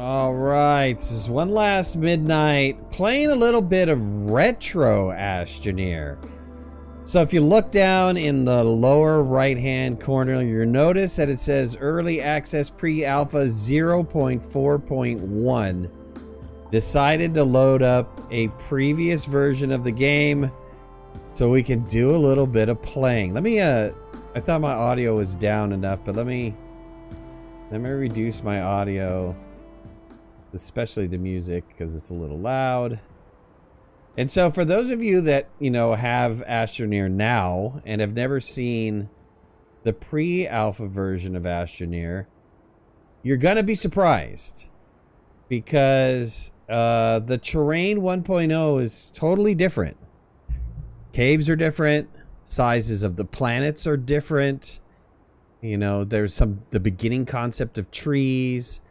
All right, this is one last midnight, playing a little bit of retro Astroneer. So if you look down in the lower right-hand corner, you'll notice that it says Early Access Pre-Alpha 0.4.1. Decided to load up a previous version of the game so we can do a little bit of playing. Let me, I thought my audio was down enough, but let me reduce my audio, especially the music, because it's a little loud. And so for those of you that, you know, have Astroneer now and have never seen the pre-alpha version of Astroneer, you're going to be surprised because the terrain 1.0 is totally different. Caves are different. Sizes of the planets are different. You know, there's the beginning concept of trees.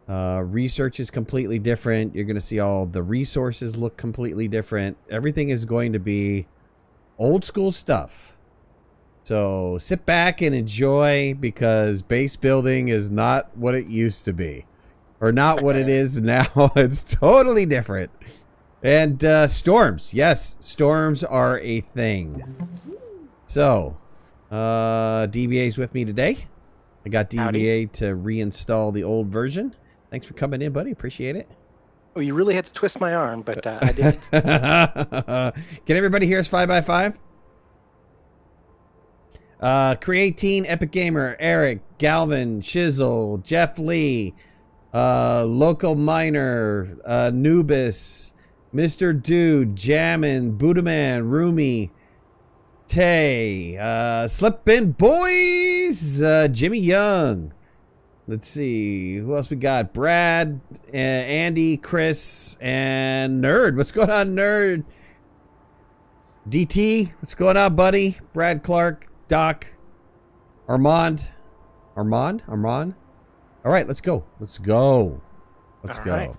Research is completely different. You're going to see all the resources look completely different. Everything is going to be old school stuff. So sit back and enjoy, because base building is not what it used to be. Or not what it is now. It's totally different. And storms. Yes, storms are a thing. So, DBA's with me today. I got DBA Howdy. To reinstall the old version. Thanks for coming in, buddy. Appreciate it. Oh, you really had to twist my arm, but I didn't. Can everybody hear us 5x5? Creatine, Epic Gamer, Eric, Galvin, Shizzle, Jeff Lee, Local Miner, Nubis, Mr. Dude, Jammin, Budaman, Rumi, Tay, Slippin' Boys, Jimmy Young. Let's see, who else we got? Brad, Andy, Chris, and Nerd. What's going on, Nerd? DT, what's going on, buddy? Brad Clark, Doc, Armand. All right, let's go. Let's go. Right.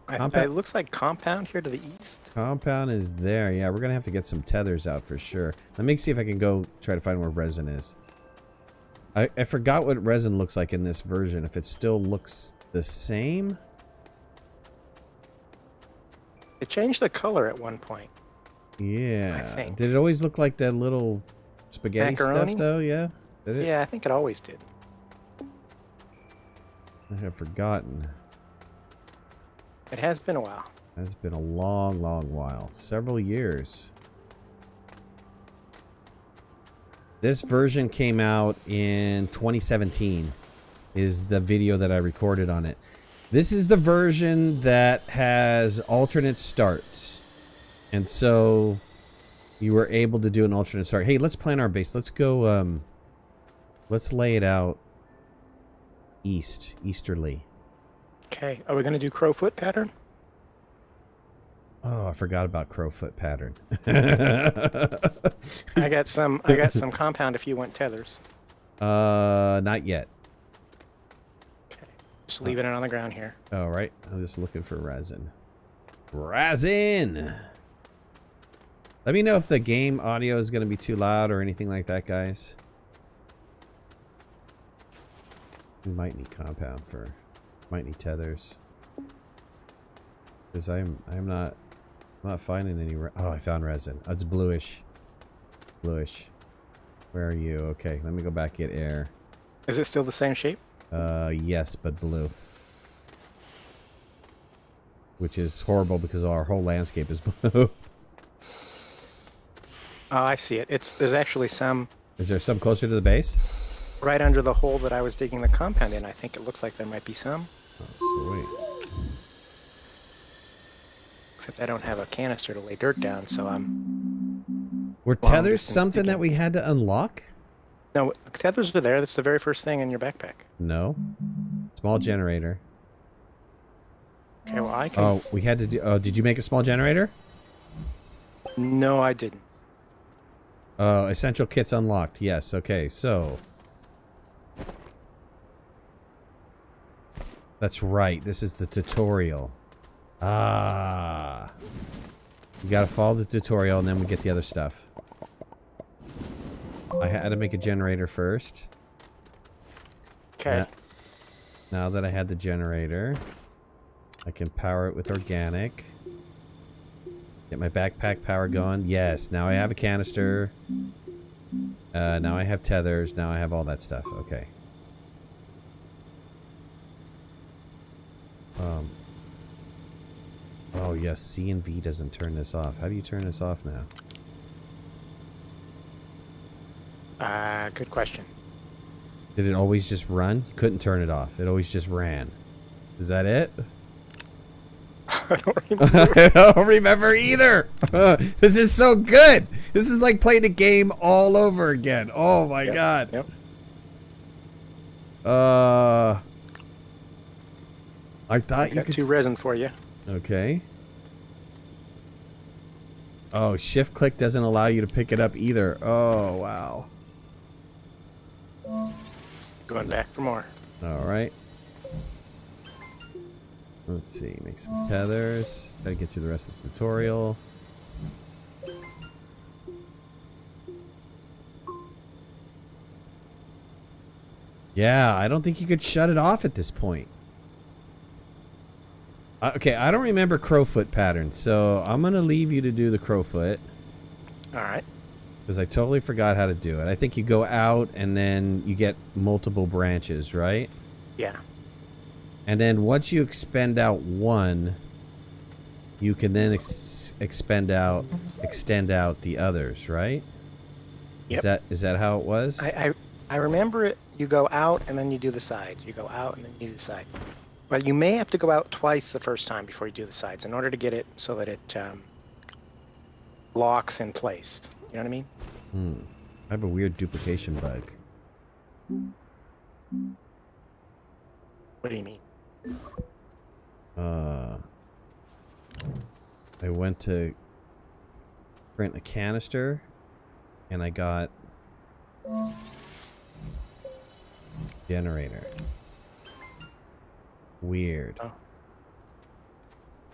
It looks like Compound here to the east. Compound is there. Yeah, we're going to have to get some tethers out for sure. Let me see if I can go try to find where resin is. I forgot what resin looks like in this version. If it still looks the same. It changed the color at one point. Yeah. I think. Did it always look like that little spaghetti macaroni stuff though? Yeah. Did it? Yeah, I think it always did. I have forgotten. It has been a while. It's been a long, long while. Several years. This version came out in 2017, is the video that I recorded on it. This is the version that has alternate starts. And so you were able to do an alternate start. Hey, let's plan our base. Let's go, let's lay it out easterly. Okay, are we going to do crowfoot pattern? Oh, I forgot about crowfoot pattern. I got some compound if you want tethers. Not yet. Okay, just leaving it on the ground here. All right, I'm just looking for resin. Resin! Let me know if the game audio is going to be too loud or anything like that, guys. We might need compound for... Might need tethers. Because I'm not finding any... Oh, I found resin. Oh, it's bluish. Bluish. Where are you? Okay, let me go back get air. Is it still the same shape? Yes, but blue. Which is horrible because our whole landscape is blue. Oh, I see it. There's actually some... Is there some closer to the base? Right under the hole that I was digging the compound in. I think it looks like there might be some. Oh, sweet. Except I don't have a canister to lay dirt down, so I'm... Were tethers something that we had to unlock? No, tethers are there. That's the very first thing in your backpack. No. Small generator. Okay, well, I can... Oh, we had to do... Oh, did you make a small generator? No, I didn't. Oh, essential kits unlocked. Yes, okay, so... That's right. This is the tutorial. Ah. You gotta follow the tutorial and then we get the other stuff. I had to make a generator first. Okay. Now that I had the generator, I can power it with organic. Get my backpack power going. Yes, now I have a canister. Now I have tethers. Now I have all that stuff. Okay. Oh, yes, C and V doesn't turn this off. How do you turn this off now? Good question. Did it always just run? You couldn't turn it off. It always just ran. Is that it? I don't remember. I don't remember either. This is so good. This is like playing a game all over again. Oh my god. Yep. I thought you Got could 2 resin for you. Okay. Oh, shift click doesn't allow you to pick it up either. Oh, wow. Going back for more. All right. Let's see. Make some tethers. Gotta get through the rest of the tutorial. Yeah, I don't think you could shut it off at this point. Okay, I don't remember crowfoot patterns, so I'm gonna leave you to do the crowfoot. All right. Because I totally forgot how to do it. I think you go out and then you get multiple branches, right? Yeah. And then once you expend out one, you can then extend out the others, right? Yep. Is that how it was? I remember it. You go out and then you do the sides. You go out and then you do the sides. But you may have to go out twice the first time before you do the sides in order to get it so that it locks in place. You know what I mean? I have a weird duplication bug. What do you mean? I went to print a canister and I got generator. Weird. Oh.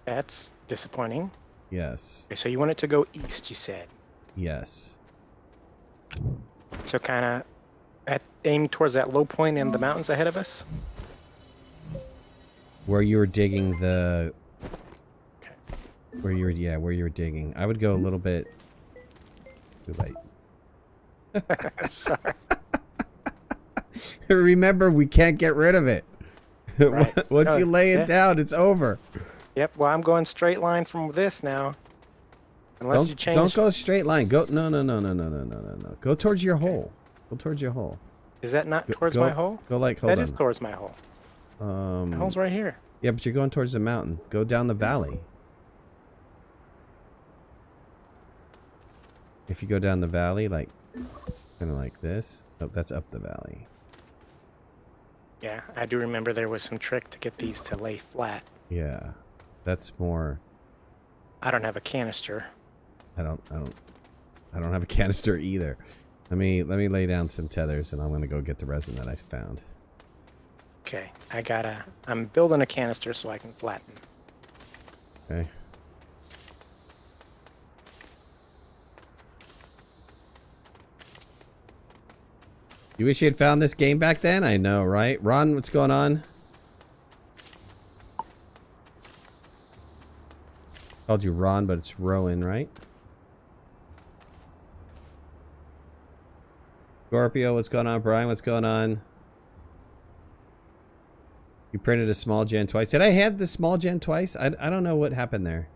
That's disappointing. Yes. Okay, so you want it to go east, you said. Yes. So kind of aim towards that low point in the mountains ahead of us? Where you were digging the... Okay. where you were digging. I would go a little bit... too late. Sorry. Remember, we can't get rid of it. Right. Once No, you lay it yeah. down, it's over. Yep, well, I'm going straight line from this now. Unless you change... Don't go straight line. Go... No. Go towards your hole. Go towards your hole. Is that not towards my hole? Go like... Hold on. That is towards my hole. My hole's right here. Yeah, but you're going towards the mountain. Go down the valley. If you go down the valley, like... kind of like this. Oh, that's up the valley. Yeah, I do remember there was some trick to get these to lay flat. Yeah. That's more... I don't have a canister. I don't have a canister either. Let me lay down some tethers and I'm gonna go get the resin that I found. Okay, I'm building a canister so I can flatten. Okay. You wish you had found this game back then? I know, right? Ron, what's going on? Called you Ron, but it's Rowan, right? Scorpio, what's going on? Brian, what's going on? You printed a small gen twice. Did I have the small gen twice? I don't know what happened there.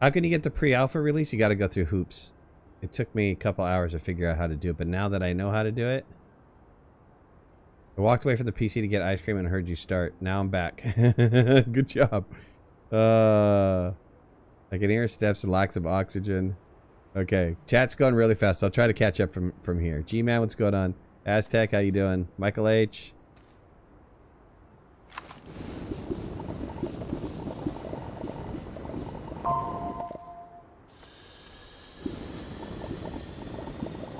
How can you get the pre-alpha release? You got to go through hoops. It took me a couple hours to figure out how to do it, but now that I know how to do it... I walked away from the PC to get ice cream and heard you start. Now I'm back. Good job. I can hear steps and lacks of oxygen. Okay, chat's going really fast. I'll try to catch up from here. G-Man, what's going on? Aztec, how you doing? Michael H.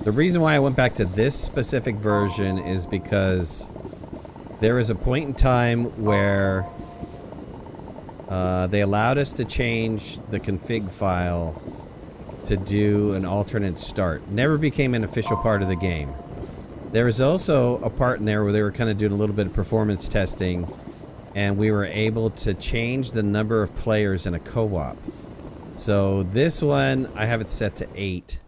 The reason why I went back to this specific version is because there was a point in time where they allowed us to change the config file to do an alternate start. Never became an official part of the game. There was also a part in there where they were kind of doing a little bit of performance testing, and we were able to change the number of players in a co-op. So this one, I have it set to 8,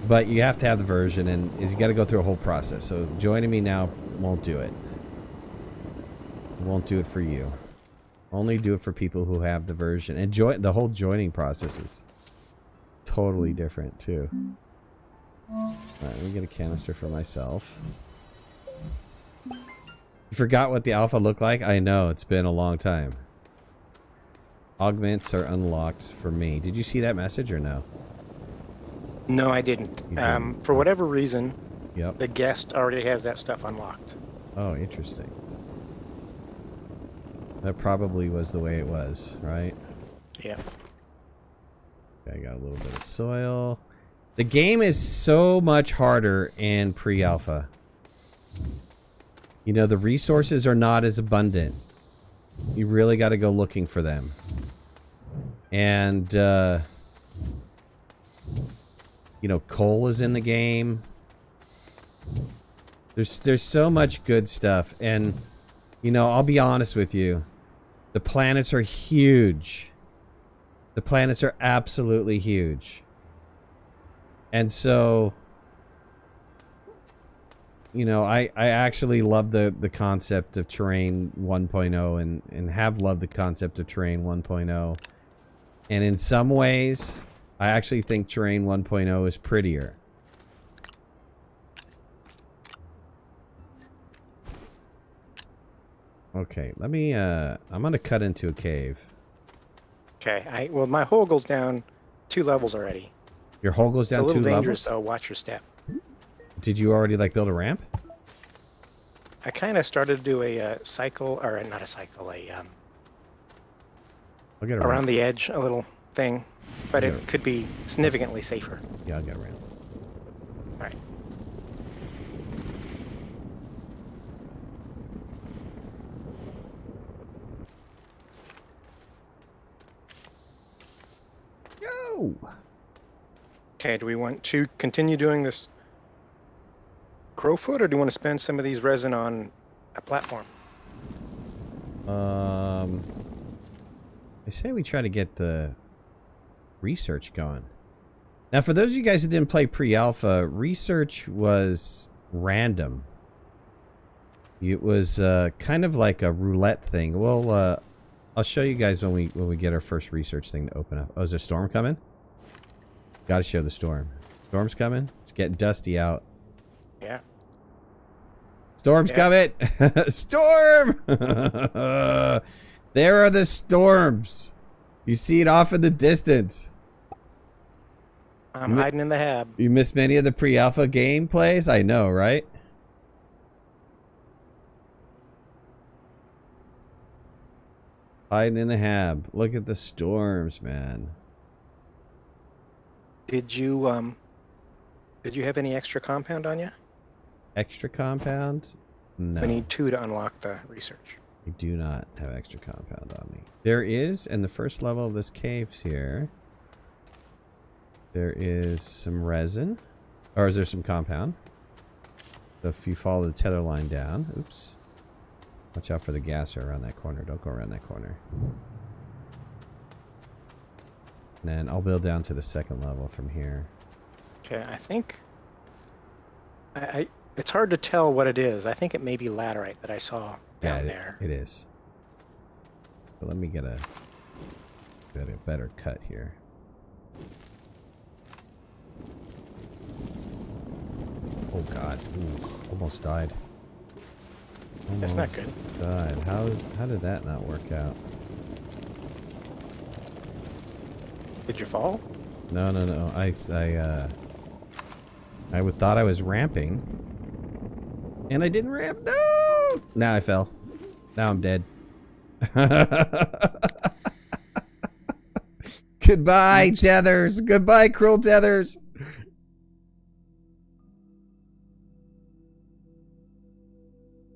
but you have to have the version, and you got to go through a whole process. So joining me now won't do it. Won't do it for you. Only do it for people who have the version. And the whole joining process is totally different too. Alright, let me get a canister for myself. You forgot what the alpha looked like? I know, it's been a long time. Augments are unlocked for me. Did you see that message or no? No, I didn't. For whatever reason, yep. the guest already has that stuff unlocked. Oh, interesting. That probably was the way it was, right? Yeah. Okay, I got a little bit of soil. The game is so much harder in pre-alpha. You know, the resources are not as abundant. You really got to go looking for them. And, you know, coal is in the game. There's so much good stuff. And, you know, I'll be honest with you. The planets are huge. The planets are absolutely huge. And so, you know, I actually love the concept of Terrain 1.0 and have loved the concept of Terrain 1.0. And in some ways, I actually think Terrain 1.0 is prettier. Okay, let me, I'm gonna cut into a cave. Okay, well, my hole goes down 2 levels already. Your hole goes down 2 levels? It's a little dangerous, so watch your step. Did you already, like, build a ramp? I kind of started to do a cycle, or not a cycle, I'll get a around ramp. the edge, a little thing, but it could be significantly safer. Yeah, I'll get a ramp. All right. Go! Okay, do we want to continue doing this crowfoot, or do you want to spend some of these resin on a platform? I say we try to get the research going. Now, for those of you guys who didn't play pre-alpha, research was random. It was kind of like a roulette thing. Well, I'll show you guys when we get our first research thing to open up. Oh, is there a storm coming? Gotta show the storm. Storm's coming. It's getting dusty out. Yeah. Storm's coming! Storm! There are the storms. You see it off in the distance. I'm hiding in the hab. You missed many of the pre-alpha gameplays? I know, right? Hiding in the hab. Look at the storms, man. Did you have any extra compound on you? Extra compound? No. We need 2 to unlock the research. I do not have extra compound on me. There is, in the first level of this caves here, there is some resin. Or is there some compound? So if you follow the tether line down, oops. Watch out for the gasser around that corner. Don't go around that corner. And then I'll build down to the second level from here. Okay, I think it's hard to tell what it is. I think it may be laterite that I saw down there. It is. But let me get a better cut here. Oh god. Ooh, almost died. That's not good. Died. How did that not work out? Did you fall? No. I thought I was ramping. And I didn't ramp. No! Now I fell. Now I'm dead. Goodbye, tethers. Goodbye, cruel tethers.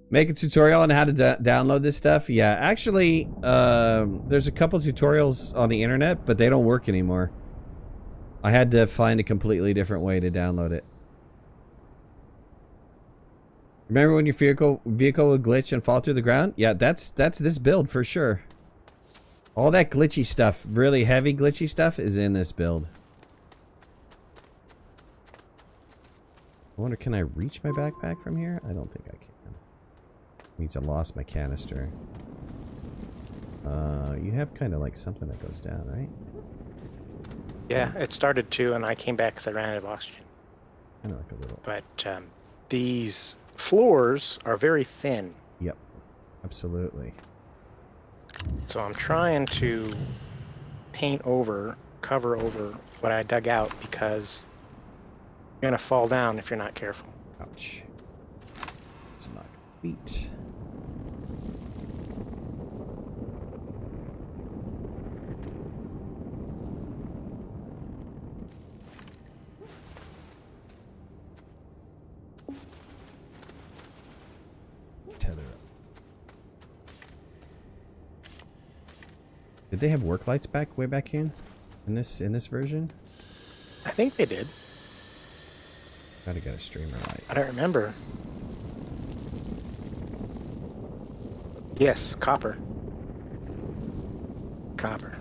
Make a tutorial on how to download this stuff? Yeah, actually, there's a couple tutorials on the internet, but they don't work anymore. I had to find a completely different way to download it. Remember when your vehicle would glitch and fall through the ground? Yeah, that's this build for sure. All that glitchy stuff, really heavy glitchy stuff, is in this build. I wonder, can I reach my backpack from here? I don't think I can. Means I lost my canister. You have kind of like something that goes down, right? Yeah, it started to, and I came back because I ran out of oxygen. Kind of like a little. But these floors are very thin. Yep, absolutely. So I'm trying to cover over what I dug out because you're going to fall down if you're not careful. Ouch. It's not complete. Tether up. Did they have work lights way back in this version? I think they did. Gotta get a streamer light. I don't remember. Yes, copper. Copper.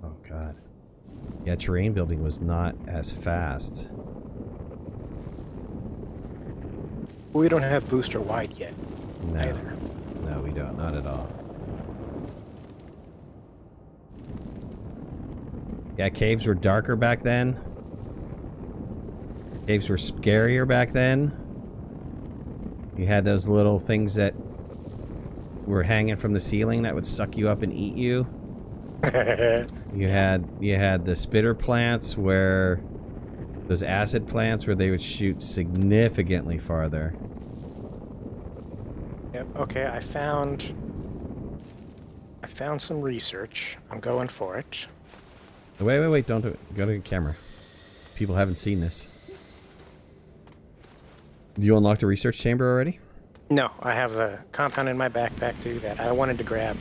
Oh god. Yeah, terrain building was not as fast. We don't have booster wide yet. No. Either. No, we don't. Not at all. Yeah, caves were darker back then. Caves were scarier back then. You had those little things that were hanging from the ceiling that would suck you up and eat you. You had the spitter plants where those acid plants where they would shoot significantly farther. Yep. Okay, I found some research. I'm going for it. Wait, don't do it. Go to the camera. People haven't seen this. You unlocked the research chamber already? No, I have the compound in my backpack to do that. I wanted to grab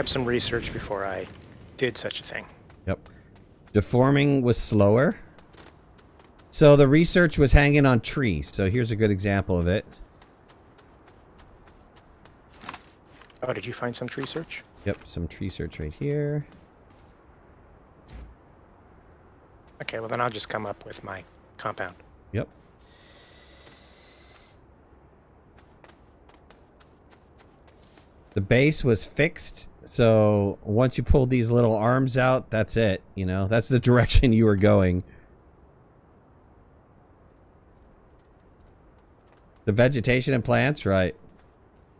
some research before I did such a thing. Yep. Deforming was slower. So the research was hanging on trees. So here's a good example of it. Oh, did you find some tree search? Yep, some tree search right here. Okay, well then I'll just come up with my compound. Yep. The base was fixed, so once you pulled these little arms out, that's it. You know, that's the direction you were going. The vegetation and plants, right?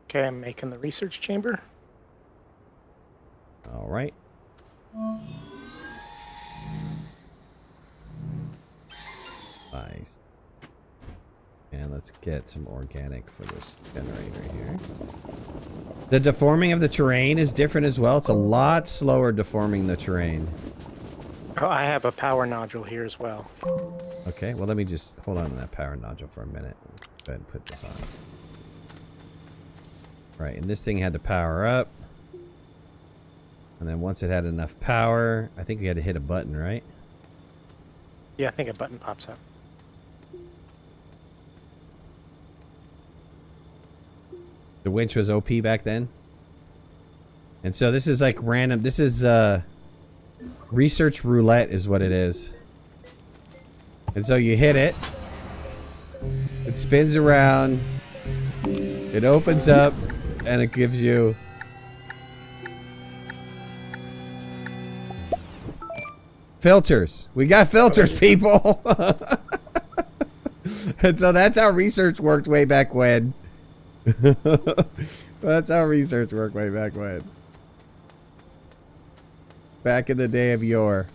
Okay, I'm making the research chamber. All right. Nice. And let's get some organic for this generator here. The deforming of the terrain is different as well. It's a lot slower deforming the terrain. Oh, I have a power nodule here as well. Okay, well let me just hold on to that power nodule for a minute. Go ahead and put this on. Right, and this thing had to power up. And then once it had enough power, I think we had to hit a button, right? Yeah, I think a button pops up. The winch was OP back then. And so this is like random. This is research roulette is what it is. And so you hit it. It spins around. It opens up. And it gives you... filters. We got filters, people. And so that's how research worked way back when. That's how research worked way back when. Back in the day of yore.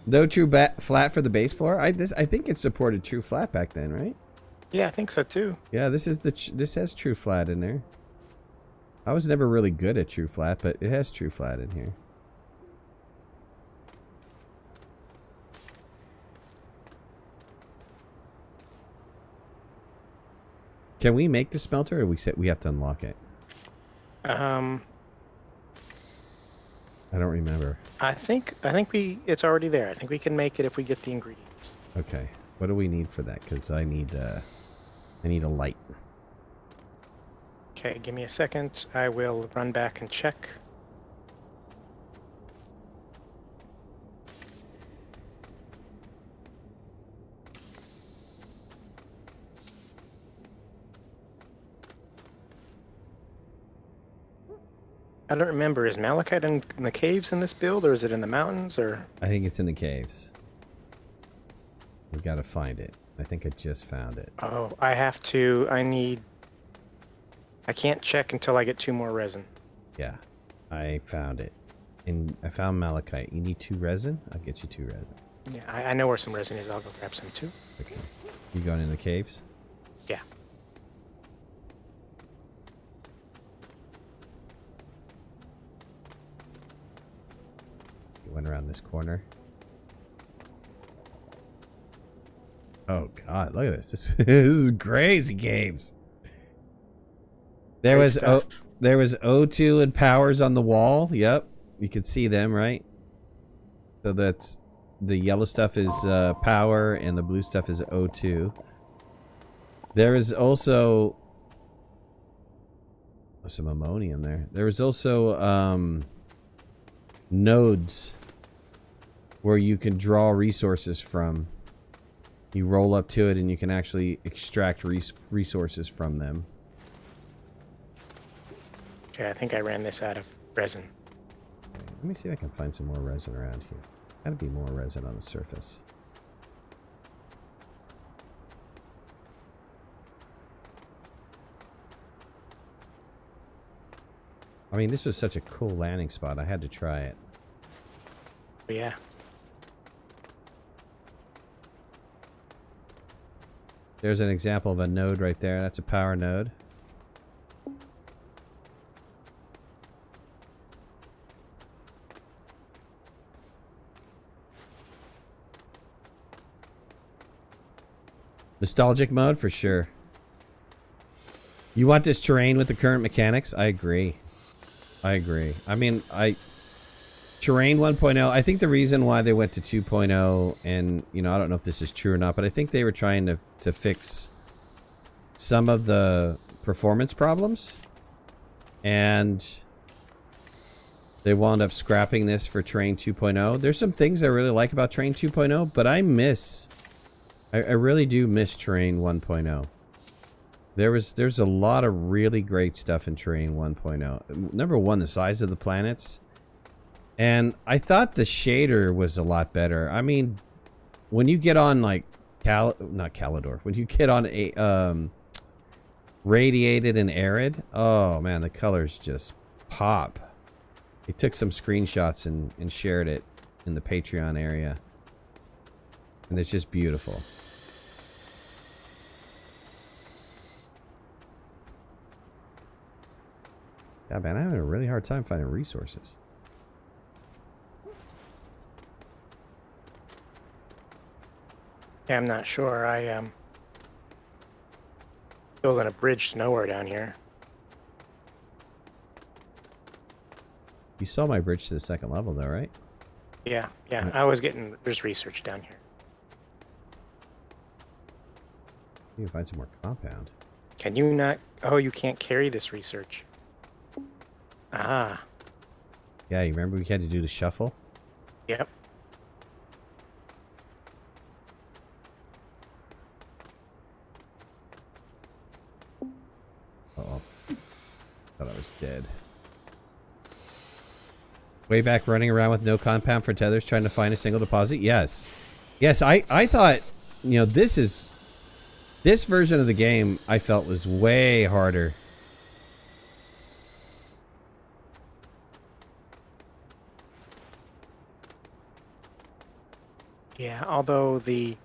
No true flat for the base floor. I think it supported true flat back then, right? Yeah, I think so too. Yeah, this has true flat in there. I was never really good at true flat, but it has true flat in here. Can we make the smelter, or we have to unlock it? Um, I don't remember. I think it's already there. I think we can make it if we get the ingredients. Okay. What do we need for that? Because I need a light. Okay, give me a second. I will run back and check. I don't remember. Is malachite in the caves in this build, or is it in the mountains, or? I think it's in the caves. We gotta find it. I think I just found it. Oh, I can't check until I get 2 more resin. Yeah, I found it. And I found malachite. You need 2 resin? I'll get you 2 resin. Yeah, I know where some resin is. I'll go grab some too. Okay. You going in the caves? Yeah. You went around this corner. Oh god, look at this. This is crazy games. There was O2 and powers on the wall. Yep. You can see them, right? So that's the yellow stuff is power and the blue stuff is O2. There is also some ammonium there. There was also nodes where you can draw resources from. You roll up to it and you can actually extract resources from them. Okay, I think I ran this out of resin. Okay, let me see if I can find some more resin around here. Gotta be more resin on the surface. I mean, this was such a cool landing spot. I had to try it. Yeah. There's an example of a node right there. That's a power node. Nostalgic mode for sure. You want this terrain with the current mechanics? I agree. I agree. I mean, Terrain 1.0, I think the reason why they went to 2.0, and, you know, I don't know if this is true or not, but I think they were trying to fix some of the performance problems. And they wound up scrapping this for Terrain 2.0. There's some things I really like about Terrain 2.0, but I really do miss Terrain 1.0. There's a lot of really great stuff in Terrain 1.0. Number one, the size of the planets. And I thought the shader was a lot better. I mean, when you get on like not Calidor, when you get on a radiated and arid, oh man, the colors just pop. He took some screenshots and shared it in the Patreon area. And it's just beautiful. Yeah, man, I'm having a really hard time finding resources. Yeah, I'm not sure. I building a bridge to nowhere down here. You saw my bridge to the 2nd level, though, right? Yeah. I was getting. There's research down here. You can find some more compound. Can you not? Oh, you can't carry this research. Ah. Yeah, you remember we had to do the shuffle? Yep. Uh-oh. Thought I was dead. Way back running around with no compound for tethers trying to find a single deposit? Yes. Yes, I thought, you know, this version of the game I felt was way harder. Yeah, although the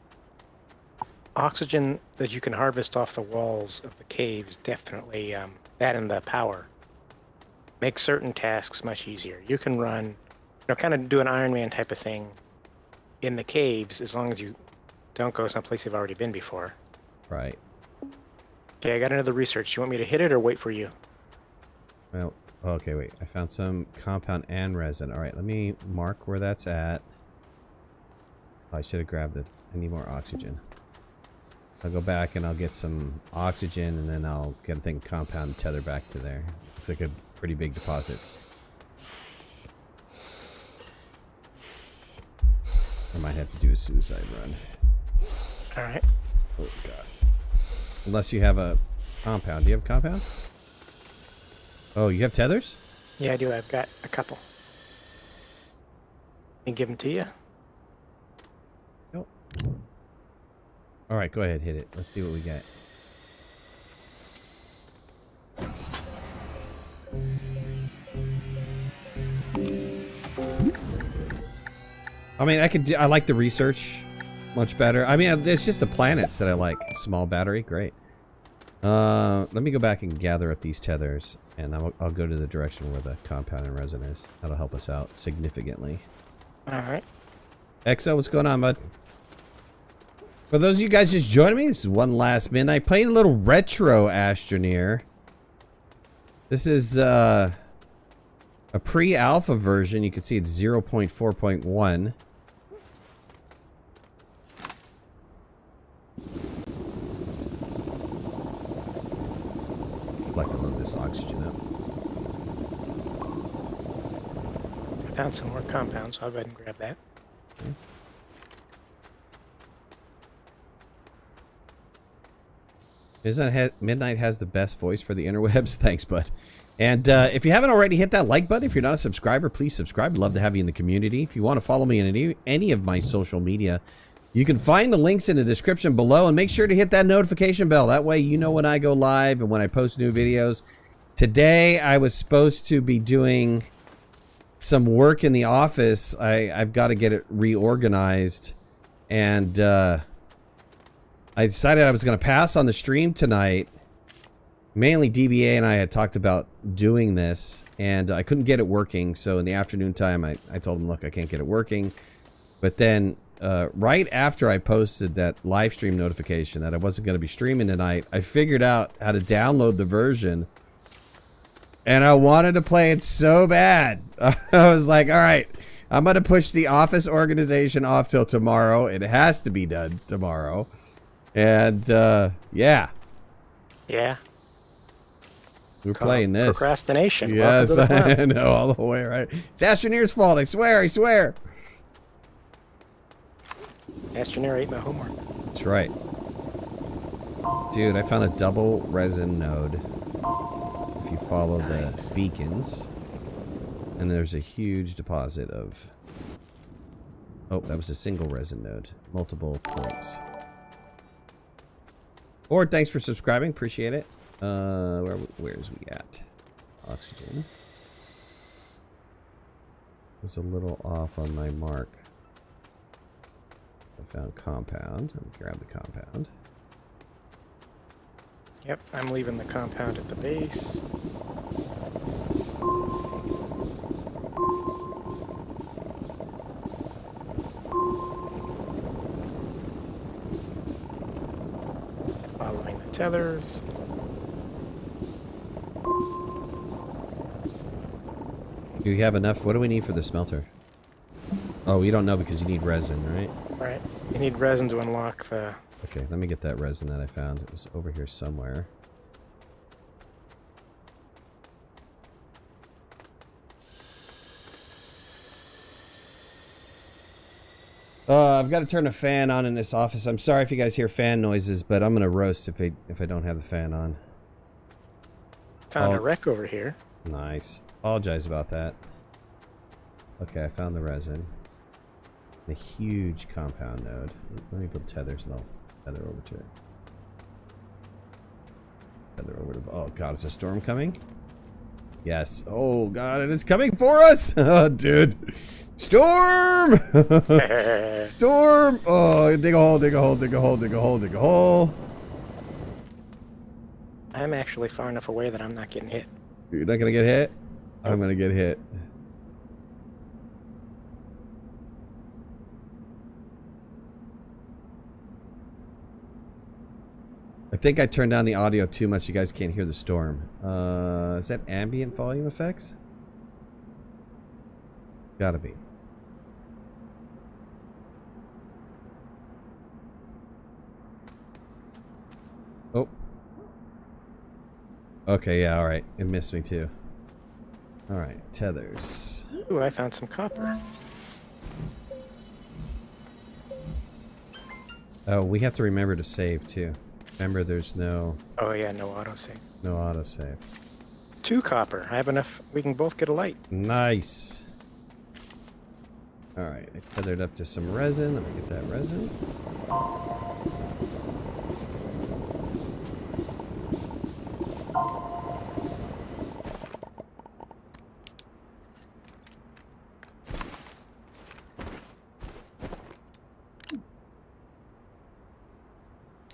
oxygen that you can harvest off the walls of the caves definitely, that and the power, make certain tasks much easier. You can run, you know, kind of do an Iron Man type of thing in the caves as long as you don't go someplace you've already been before. Right. Okay, I got another research. You want me to hit it or wait for you? Well, okay, wait. I found some compound and resin. All right, let me mark where that's at. Oh, I should have grabbed it. I need more oxygen. I'll go back and I'll get some oxygen, and then I'll get a thing compound and tether back to there. Looks like a pretty big deposits. I might have to do a suicide run. All right. Oh, God. Unless you have a compound. Do you have a compound? Oh, you have tethers? Yeah, I do. I've got a couple. Can give them to you? Nope. All right, go ahead, hit it. Let's see what we get. I mean, I like the research much better. I mean, it's just the planets that I like. Small battery, great. Let me go back and gather up these tethers, and I'll go to the direction where the compound and resin is. That'll help us out significantly. All right. Exo, what's going on, bud? For those of you guys just joining me, this is One Last Midnight, playing a little retro Astroneer. This is a pre-alpha version. You can see it's 0.4.1. I'd like to load this oxygen up. I found some more compounds, so I'll go ahead and grab that. Okay. Midnight has the best voice for the interwebs. Thanks, bud. And if you haven't already, hit that like button. If you're not a subscriber, please subscribe. I'd love to have you in the community. If you want to follow me in any of my social media, you can find the links in the description below, and make sure to hit that notification bell. That way you know when I go live and when I post new videos. Today I was supposed to be doing some work in the office. I've got to get it reorganized, and I decided I was going to pass on the stream tonight. Mainly DBA and I had talked about doing this, and I couldn't get it working. So in the afternoon time, I told him, look, I can't get it working. But then right after I posted that live stream notification that I wasn't going to be streaming tonight, I figured out how to download the version. And I wanted to play it so bad. I was like, all right, I'm going to push the office organization off till tomorrow. It has to be done tomorrow. And yeah. Yeah. We're playing this. Procrastination. Yes, I know, all the way, right? It's Astroneer's fault, I swear, I swear. Astroneer ate my homework. That's right. Dude, I found a double resin node. If you follow the beacons. And there's a huge deposit of... Oh, that was a single resin node. Multiple points. Or thanks for subscribing, appreciate it. Where's we at? Oxygen. Was a little off on my mark. I found compound. Let me grab the compound. Yep, I'm leaving the compound at the base. Following the tethers. Do you have enough? What do we need for the smelter? Oh, you don't know because you need resin, right? Right. You need resin to unlock the... Okay, let me get that resin that I found. It was over here somewhere. I've got to turn a fan on in this office. I'm sorry if you guys hear fan noises, but I'm going to roast if I don't have the fan on. Found a wreck over here. Nice. Apologize about that. Okay, I found the resin. A huge compound node. Let me build tethers and I'll tether over to it. Tether over to... Oh god, is a storm coming? Yes. Oh god, and it's coming for us! Oh, dude. Storm! Storm! Oh, dig a hole, dig a hole, dig a hole, dig a hole, dig a hole. I'm actually far enough away that I'm not getting hit. You're not gonna get hit? I'm gonna get hit. think I turned down the audio too much. You guys can't hear the storm. Is that ambient volume effects? Gotta be. Oh. Okay, yeah, alright. It missed me too. Alright, tethers. Ooh, I found some copper. Oh, we have to remember to save too. Remember, there's no... Oh yeah, no autosave. No autosave. 2 copper. I have enough. We can both get a light. Nice. Alright, I tethered up to some resin. Let me get that resin.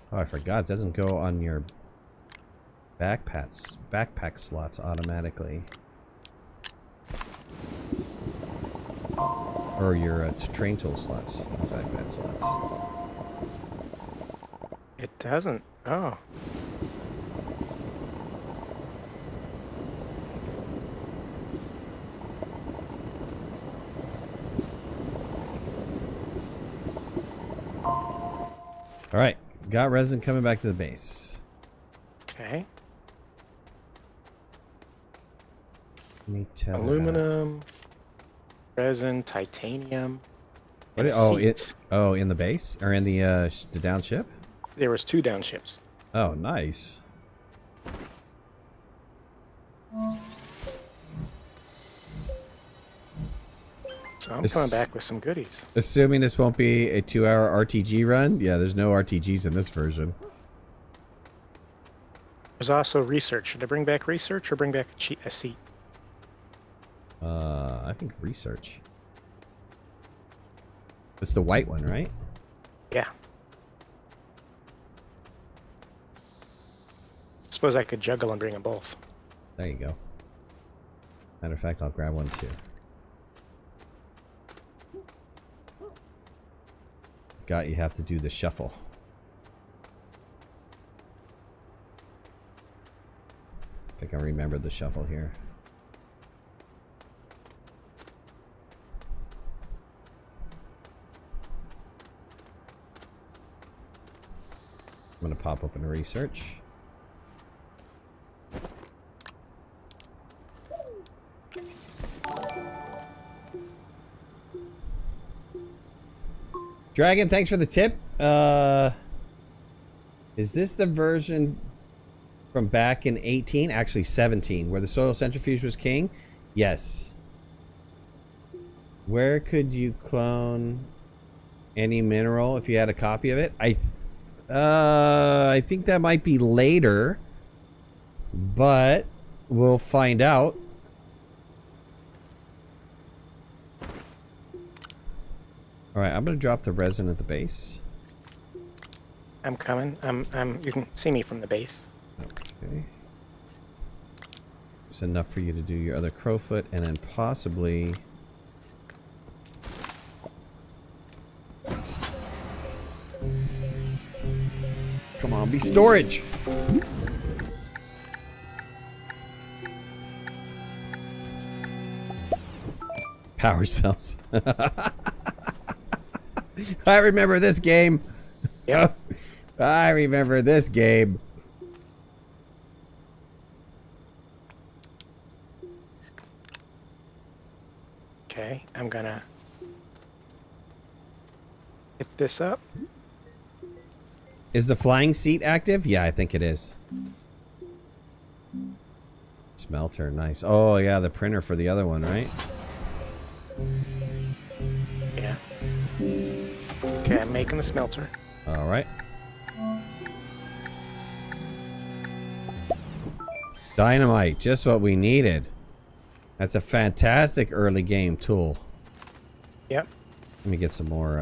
Oh, I forgot. It doesn't go on your backpack slots automatically. Or your train tool slots, backpack slots. It doesn't. Oh. Alright, got resin coming back to the base. Okay. Let me tell Aluminum, resin, titanium. What and a oh, seat. in the base? Or in the down ship? There was 2 down ships. Oh, nice. So I'm coming back with some goodies. Assuming this won't be a 2-hour RTG run? Yeah, there's no RTGs in this version. There's also research. Should I bring back research or bring back a seat? I think research. It's the white one, right? Yeah. Suppose I could juggle and bring them both. There you go. Matter of fact, I'll grab one too. You have to do the shuffle. I think I remembered the shuffle here. I'm going to pop open research. Dragon, thanks for the tip. Is this the version from back in 18? Actually 17, where the soil centrifuge was king? Yes. Where could you clone any mineral if you had a copy of it? I think that might be later, but we'll find out. All right, I'm gonna drop the resin at the base. I'm coming. You can see me from the base. Okay. There's enough for you to do your other crowfoot, and then possibly. Come on, be storage. Power cells. I remember this game. Yep. I remember this game. Okay, I'm gonna hit this up. Is the flying seat active? Yeah, I think it is. Smelter, nice. Oh, yeah, the printer for the other one, right? Yeah. Okay, I'm making the smelter. All right. Dynamite, just what we needed. That's a fantastic early game tool. Yep. Let me get some more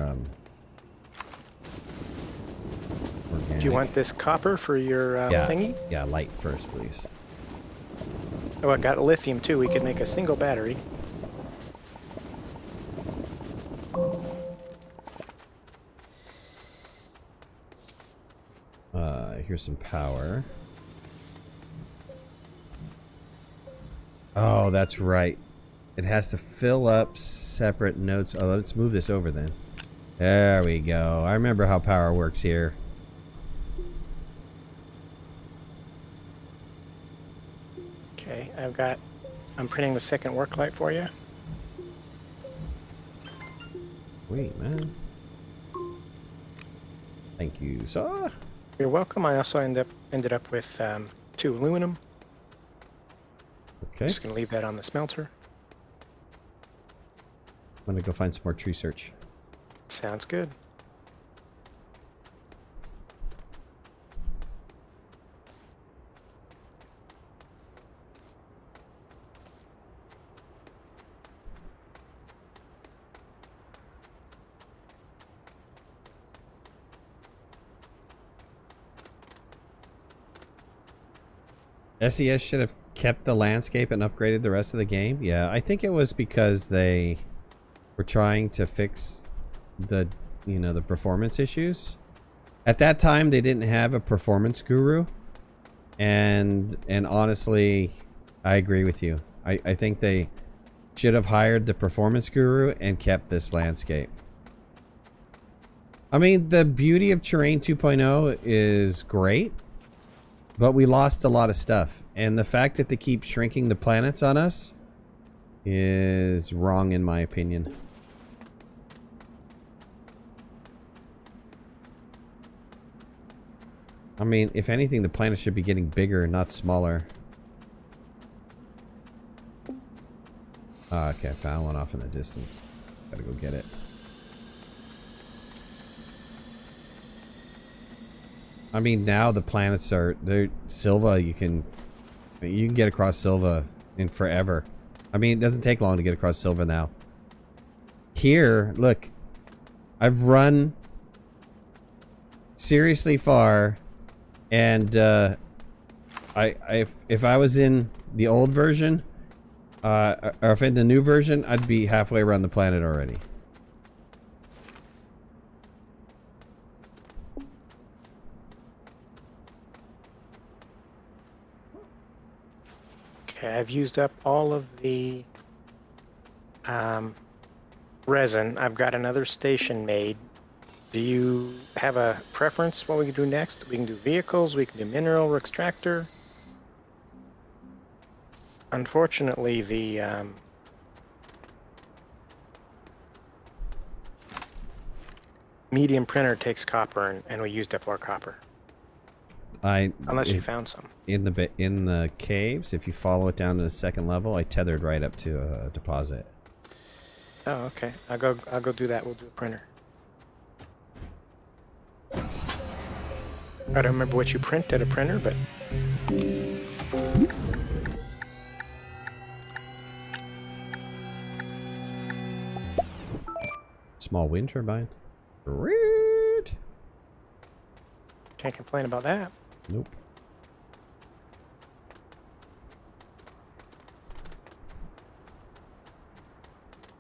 organic. Do you want this copper for your thingy? Yeah, light first, please. Oh, I got lithium too. We could make a single battery. here's some power. Oh, that's right. It has to fill up separate nodes. Oh, let's move this over then. There we go. I remember how power works here. Okay, I'm printing the second work light for you. Wait, man. Thank you, sir. You're welcome. I also ended up with 2 aluminum. Okay. Just gonna leave that on the smelter. I'm gonna go find some more tree search. Sounds good. SES should have kept the landscape and upgraded the rest of the game. Yeah, I think it was because they were trying to fix the, you know, the performance issues. At that time, they didn't have a performance guru. And honestly, I agree with you. I think they should have hired the performance guru and kept this landscape. I mean, the beauty of Terrain 2.0 is great, but we lost a lot of stuff. And the fact that they keep shrinking the planets on us is wrong, in my opinion. I mean, if anything, the planet should be getting bigger, not smaller. Okay, I found one off in the distance. Gotta go get it. I mean, now the planets are... They're Silva, you can get across Silva in forever. I mean, it doesn't take long to get across Silva now. Here, look. I've run seriously far... And if I was in the old version, or if in the new version, I'd be halfway around the planet already. Okay, I've used up all of the resin. I've got another station made. Do you have a preference what we can do next? We can do vehicles, we can do mineral extractor. Unfortunately, the medium printer takes copper, and we used up our copper. Unless you found some. In the caves, if you follow it down to the second level, I tethered right up to a deposit. Oh, okay. I'll go do that. We'll do a printer. I don't remember what you print at a printer, but... Small wind turbine. Great. Can't complain about that. Nope.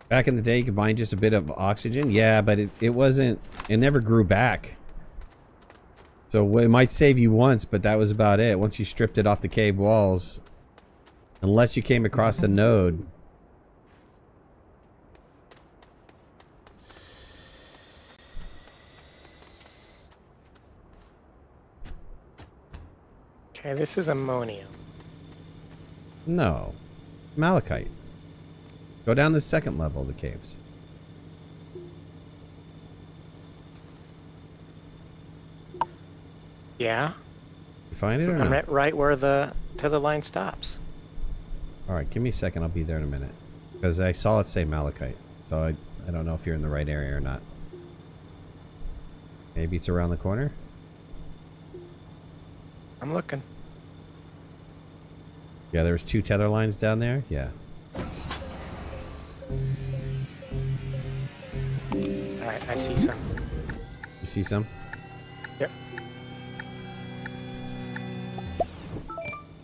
Back in the day, you could mine just a bit of oxygen. Yeah, but it wasn't... It never grew back. So it might save you once, but that was about it. Once you stripped it off the cave walls. Unless you came across a node. Okay, this is ammonium. No. Malachite. Go down the second level of the caves. Yeah. You find it or I'm not? right where the tether line stops. Alright, give me a second. I'll be there in a minute. Because I saw it say malachite. So I don't know if you're in the right area or not. Maybe it's around the corner? I'm looking. Yeah, there was 2 tether lines down there? Yeah. Alright, I see some. You see some? Yep.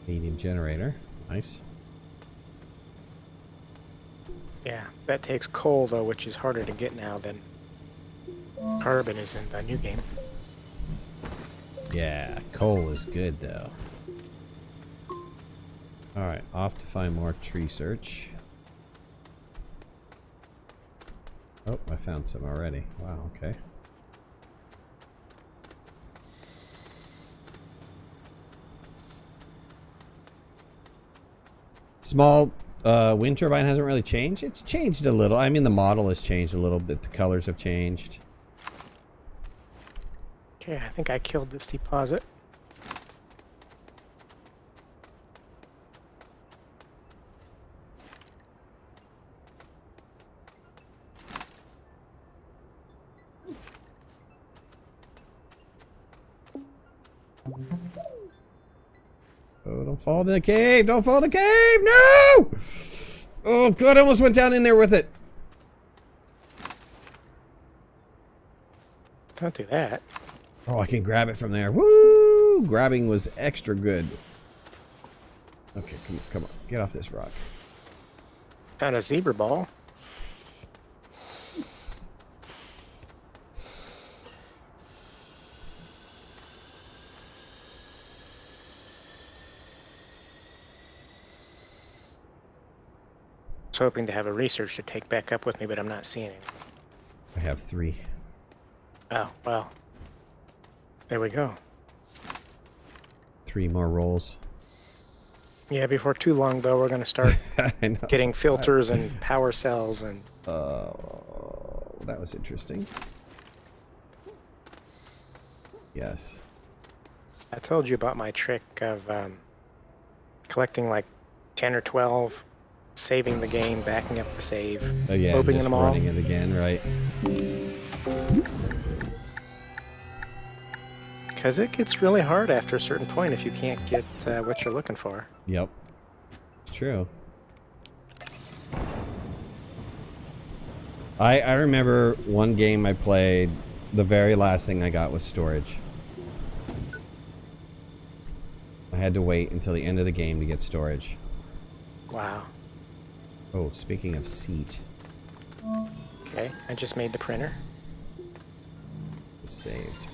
Medium generator. Nice. Yeah, that takes coal though, which is harder to get now than carbon is in the new game. Yeah, coal is good though. Alright, off to find more tree search. Oh, I found some already. Wow, okay. Small wind turbine hasn't really changed. It's changed a little. I mean, the model has changed a little bit. The colors have changed. Okay, I think I killed this deposit. Oh, don't fall in the cave! Don't fall in the cave! No! Oh, God, I almost went down in there with it. Don't do that. Oh, I can grab it from there. Woo! Grabbing was extra good. Okay, come on. Get off this rock. Found a zebra ball. I was hoping to have a research to take back up with me, but I'm not seeing it. I have 3. Oh, well. There we go. 3 more rolls. Yeah, before too long, though, we're going to start I know. getting filters and power cells and... That was interesting. Yes. I told you about my trick of collecting like 10 or 12, saving the game, backing up the save, Oh yeah, opening just them all. running it again, right? Because it gets really hard after a certain point if you can't get what you're looking for. Yep. It's true. I remember one game I played, the very last thing I got was storage. I had to wait until the end of the game to get storage. Wow. Oh, speaking of seat. Okay, I just made the printer. Saved.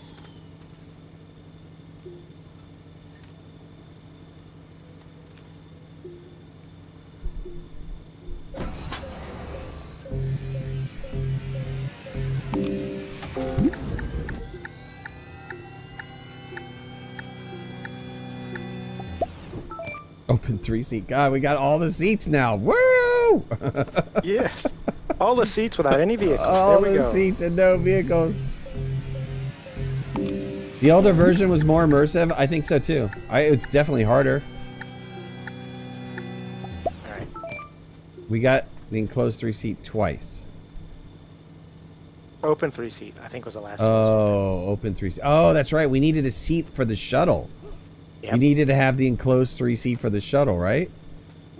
Open 3 seat. God, we got all the seats now. Woo! Yes. All the seats without any vehicles. All there we the go. seats and no vehicles. The older version was more immersive. I think so too. It's definitely harder. Alright. We got the enclosed 3 seat twice. Open 3 seat, I think was the last one. Oh, open 3 seat. Oh, that's right. We needed a seat for the shuttle. Yep. You needed to have the enclosed 3 seat for the shuttle, right?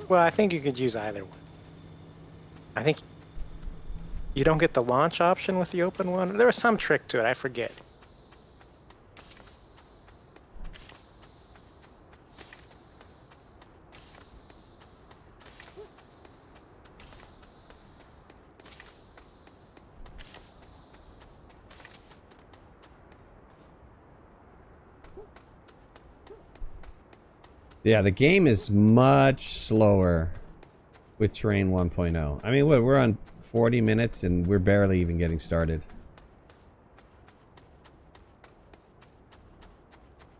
Well, I think you could use either one. I think you don't get the launch option with the open one. There was some trick to it, I forget. Yeah, the game is much slower with Terrain 1.0. I mean, we're on 40 minutes and we're barely even getting started.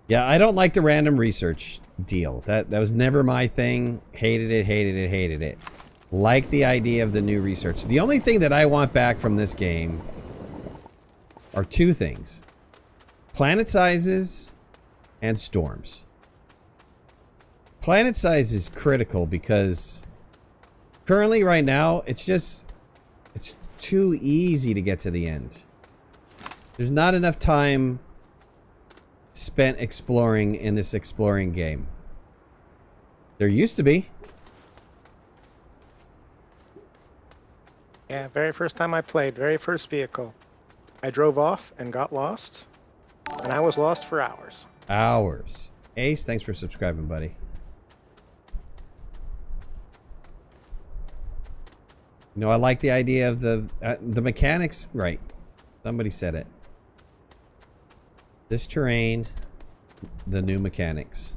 Yeah, I don't like the random research deal. That was never my thing. Hated it, hated it, hated it. Like the idea of the new research. The only thing that I want back from this game are 2 things. Planet sizes and storms. Planet size is critical because currently right now it's too easy to get to the end. There's not enough time spent exploring in this exploring game. There used to be. Yeah, very first time I played, very first vehicle. I drove off and got lost, and I was lost for hours. Hours. Ace, thanks for subscribing, buddy. You know, I like the idea of the mechanics. Right. Somebody said it. This terrain the new mechanics.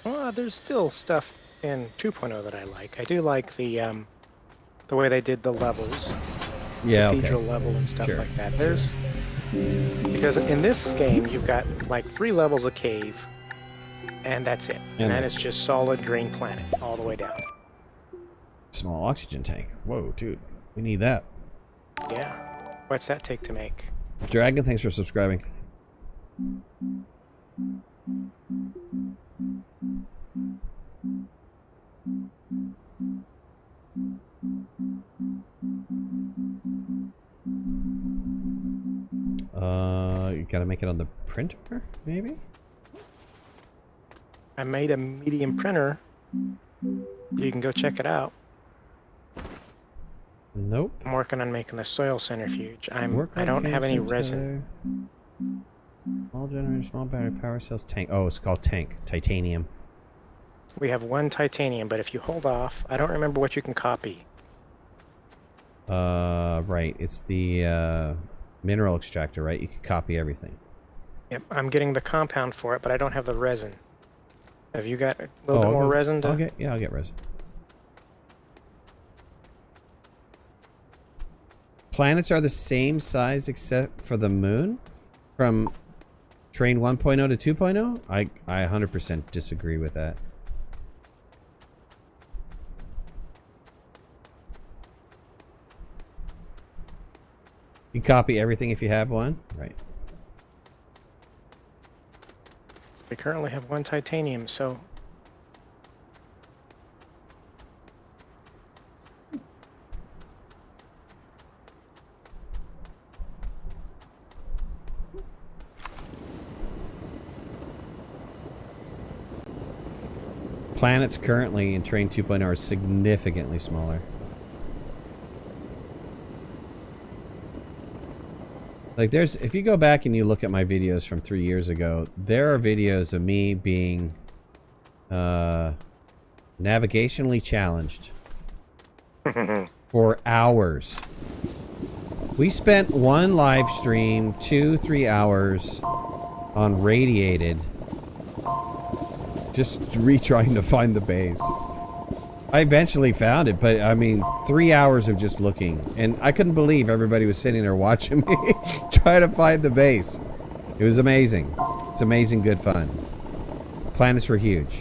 Well, there's still stuff in 2.0 that I like. I do like the way they did the levels, Yeah, cathedral okay. level and stuff Sure. like that. There's because in this game you've got like 3 levels of cave, and that's it. And then it's just solid green planet all the way down. Small oxygen tank. Whoa, dude. We need that. Yeah. What's that take to make? Dragon, thanks for subscribing. You gotta make it on the printer, maybe? I made a medium printer. You can go check it out. Nope. I'm working on making the soil centrifuge. I Work don't on have any chemistry resin. Small generator, small battery power cells, tank. Oh, it's called tank. Titanium. We have 1 titanium, but if you hold off, I don't remember what you can copy. Right. It's the mineral extractor, right? You can copy everything. Yep, I'm getting the compound for it, but I don't have the resin. Have you got a little bit more resin to... I'll get resin. Planets are the same size except for the moon? From train 1.0 to 2.0? I 100% disagree with that. You copy everything if you have one? Right. We currently have 1 titanium, so... Planets currently in train 2.0 are significantly smaller. Like there's, if you go back and you look at my videos from 3 years ago, there are videos of me being navigationally challenged for hours. We spent one live stream 2-3 hours on Radiated just retrying to find the base. I eventually found it, but I mean 3 hours of just looking, and I couldn't believe everybody was sitting there watching me try to find the base. It was amazing. It's amazing good fun. Planets were huge.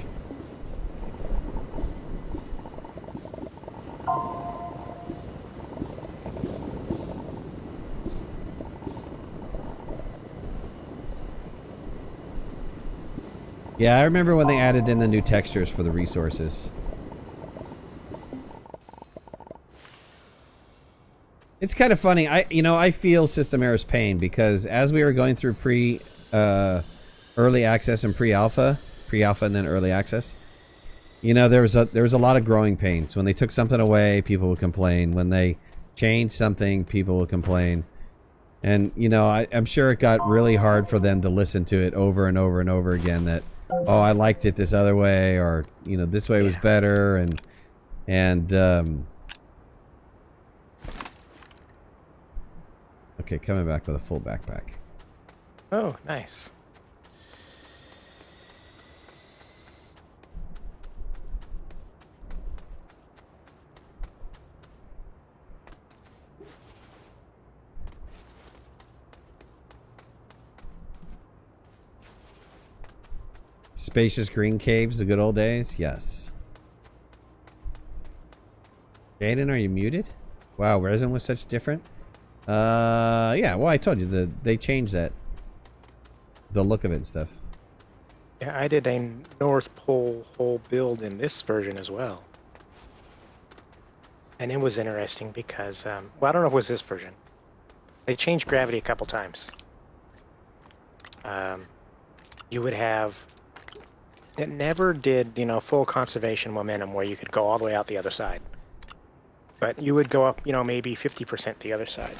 Yeah, I remember when they added in the new textures for the resources. It's kind of funny. I feel System Error's pain because as we were going through early access and pre-alpha and then early access, there was a lot of growing pains. When they took something away, people would complain. When they changed something, people would complain. And I'm sure it got really hard for them to listen to it over and over and over again. That I liked it this other way, or this way was better, and okay, coming back with a full backpack. Oh, nice. Spacious green caves, the good old days? Yes. Jaden, are you muted? Wow, resin was such different? Yeah, well, I told you, they changed that. The look of it and stuff. Yeah, I did a North Pole whole build in this version as well. And it was interesting because, well, I don't know if it was this version. They changed gravity a couple times. You would have... It never did, full conservation momentum where you could go all the way out the other side. But you would go up, maybe 50% the other side.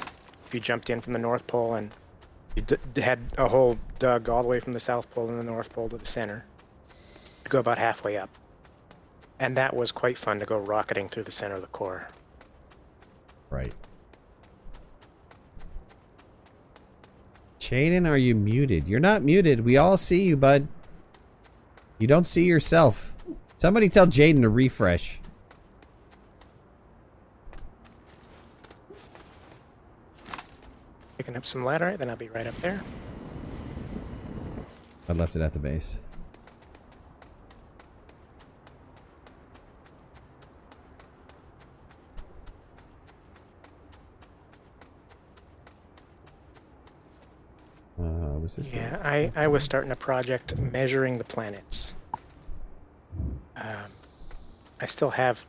If you jumped in from the North Pole and you had a hole dug all the way from the South Pole and the North Pole to the center, you'd go about halfway up. And that was quite fun to go rocketing through the center of the core. Right. Jaden, are you muted? You're not muted. We all see you, bud. You don't see yourself. Somebody tell Jaden to refresh. Picking up some ladderite, then I'll be right up there. I left it at the base. Was this? Yeah, I was starting a project measuring the planets. I still have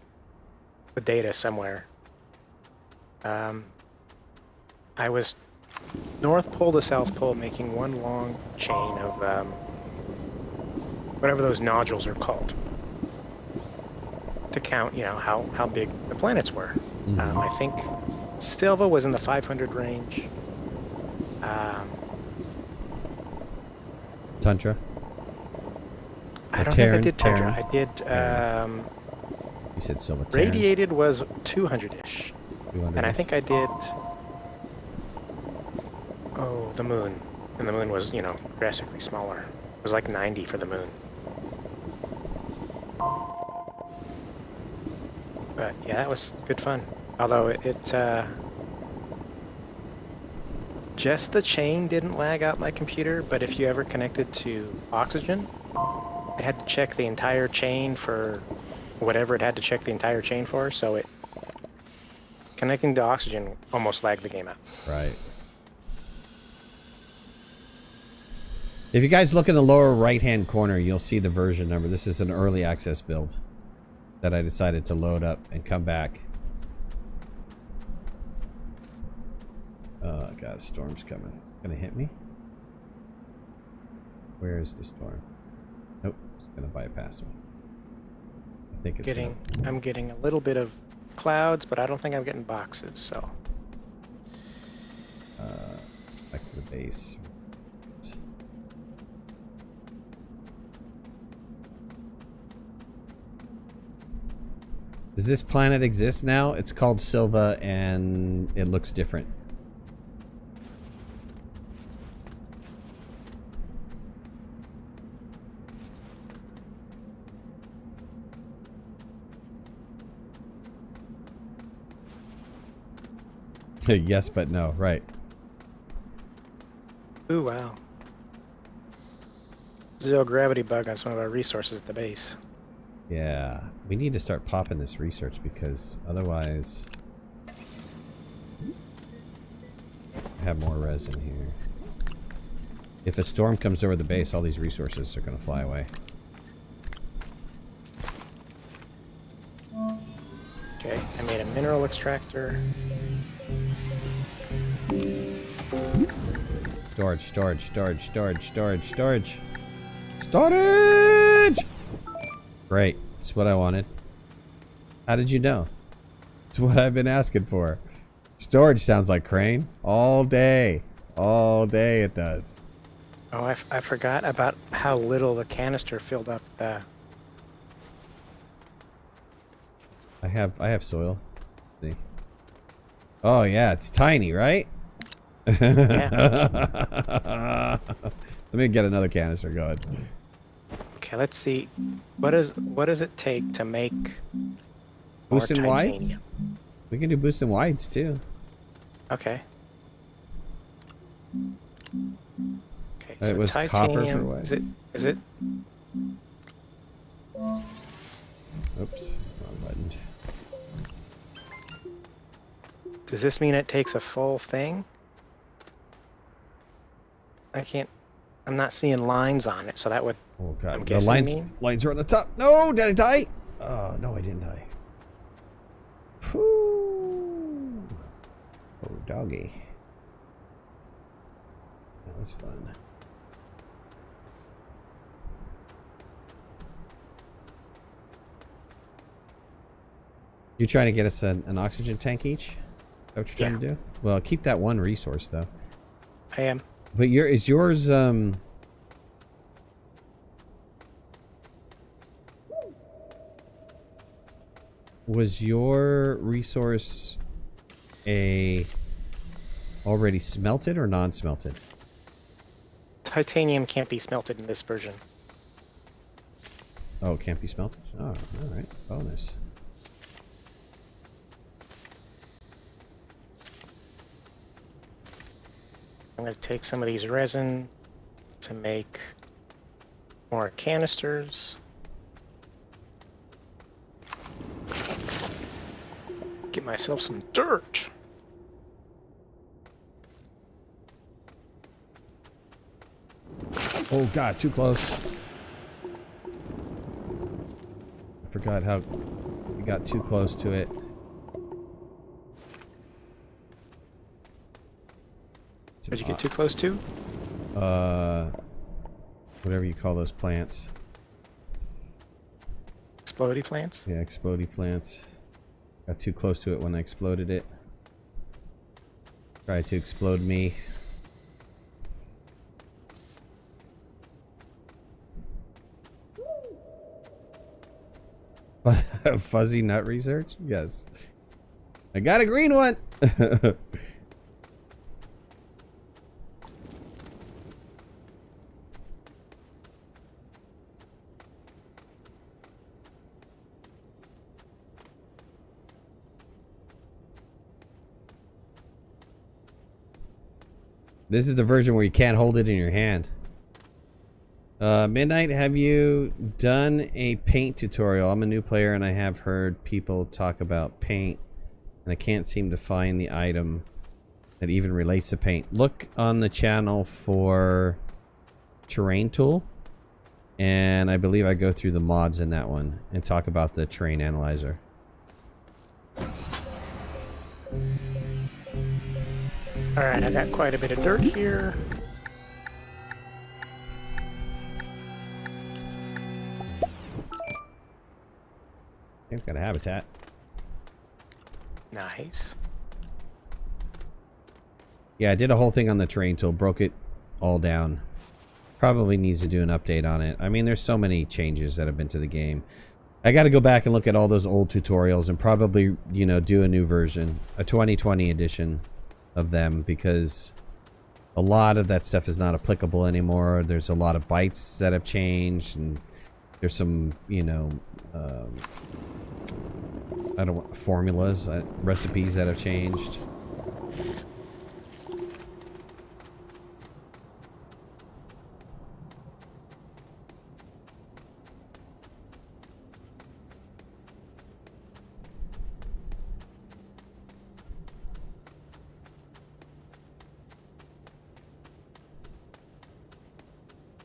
the data somewhere. I was North Pole to South Pole making one long chain of whatever those nodules are called to count, you know, how big the planets were. I think Silva was in the 500 range. Tundra. I don't think I did Tundra. I did. You said Silva. Radiated was 200-ish, and I think I did. Oh, the moon, and the moon was, you know, drastically smaller. It was like 90 for the moon. But yeah, that was good fun. Although it just the chain didn't lag out my computer, but if you ever connected to Oxygen, it had to check the entire chain for whatever it had to check the entire chain for, so it connecting to Oxygen almost lagged the game out. Right. If you guys look in the lower right-hand corner, you'll see the version number. This is an early access build that I decided to load up and come back. Oh god, storm's coming. It's gonna hit me. Where is the storm? Nope, it's gonna bypass me. I think it's I'm getting a little bit of clouds, but I don't think I'm getting boxes, so. Back to the base. Does this planet exist now? It's called Silva and it looks different. Yes, but no, right. Ooh, wow. Zero gravity bug on some of our resources at the base. Yeah, we need to start popping this research because otherwise I have more resin here. If a storm comes over the base, all these resources are going to fly away. Okay, I made a mineral extractor. Storage, storage, storage, storage, storage, storage. Storage! Great. That's what I wanted. How did you know? It's what I've been asking for. Storage sounds like Crane. All day. All day it does. Oh, I forgot about how little the canister filled up the... I have soil. See. Oh yeah, it's tiny, right? Yeah. Let me get another canister. Go ahead. Okay, let's see. What does it take to make Boost and wides? titanium? We can do boost and wides too. Okay. Okay, It so was copper for titanium, what? Is it? Oops, wrong button. Does this mean it takes a full thing? I'm not seeing lines on it, so that would... Oh god, I'm the guessing lines are on the top. No, did I die? Oh, no, I didn't die. Whew. Oh, doggy. That was fun. You trying to get us an oxygen tank each? Is that what you're trying to do? Well, keep that one resource though. I am. But is yours was your resource already smelted or non-smelted? titanium can't be smelted in this version. Oh, it can't be smelted? Oh, alright. Bonus. I'm going to take some of these resin to make more canisters. Get myself some dirt. Oh god, too close. I forgot how we got too close to it. Did you get too close to? Whatever you call those plants. Explodey plants? Yeah, explodey plants. Got too close to it when I exploded it. Tried to explode me. Fuzzy nut research? Yes. I got a green one! This is the version where you can't hold it in your hand. Midnight, have you done a paint tutorial? I'm a new player and I have heard people talk about paint and I can't seem to find the item that even relates to paint. Look on the channel for terrain tool and I believe I go through the mods in that one and talk about the terrain analyzer. Alright, I got quite a bit of dirt here. I've got a habitat. Nice. Yeah, I did a whole thing on the terrain tool, broke it all down. Probably needs to do an update on it. I mean, there's so many changes that have been to the game. I got to go back and look at all those old tutorials and probably, you know, do a new version, a 2020 edition of them, because a lot of that stuff is not applicable anymore. There's a lot of bytes that have changed, and there's some, you know, I don't want formulas, recipes that have changed.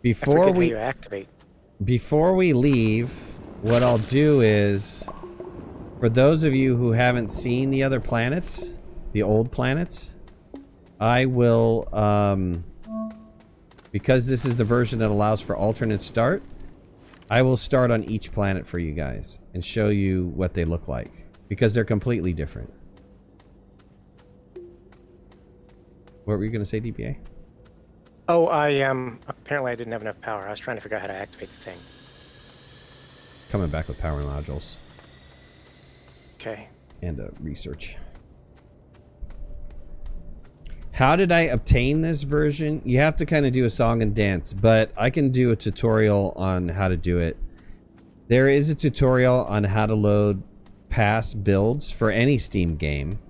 Before we activate. Before we leave, what I'll do is, for those of you who haven't seen the other planets, the old planets, I will, because this is the version that allows for alternate start, I will start on each planet for you guys and show you what they look like, because they're completely different. What were you going to say, DPA? Oh, apparently I didn't have enough power. I was trying to figure out how to activate the thing. Coming back with power modules. Okay. And research. How did I obtain this version? You have to kind of do a song and dance, but I can do a tutorial on how to do it. There is a tutorial on how to load past builds for any Steam game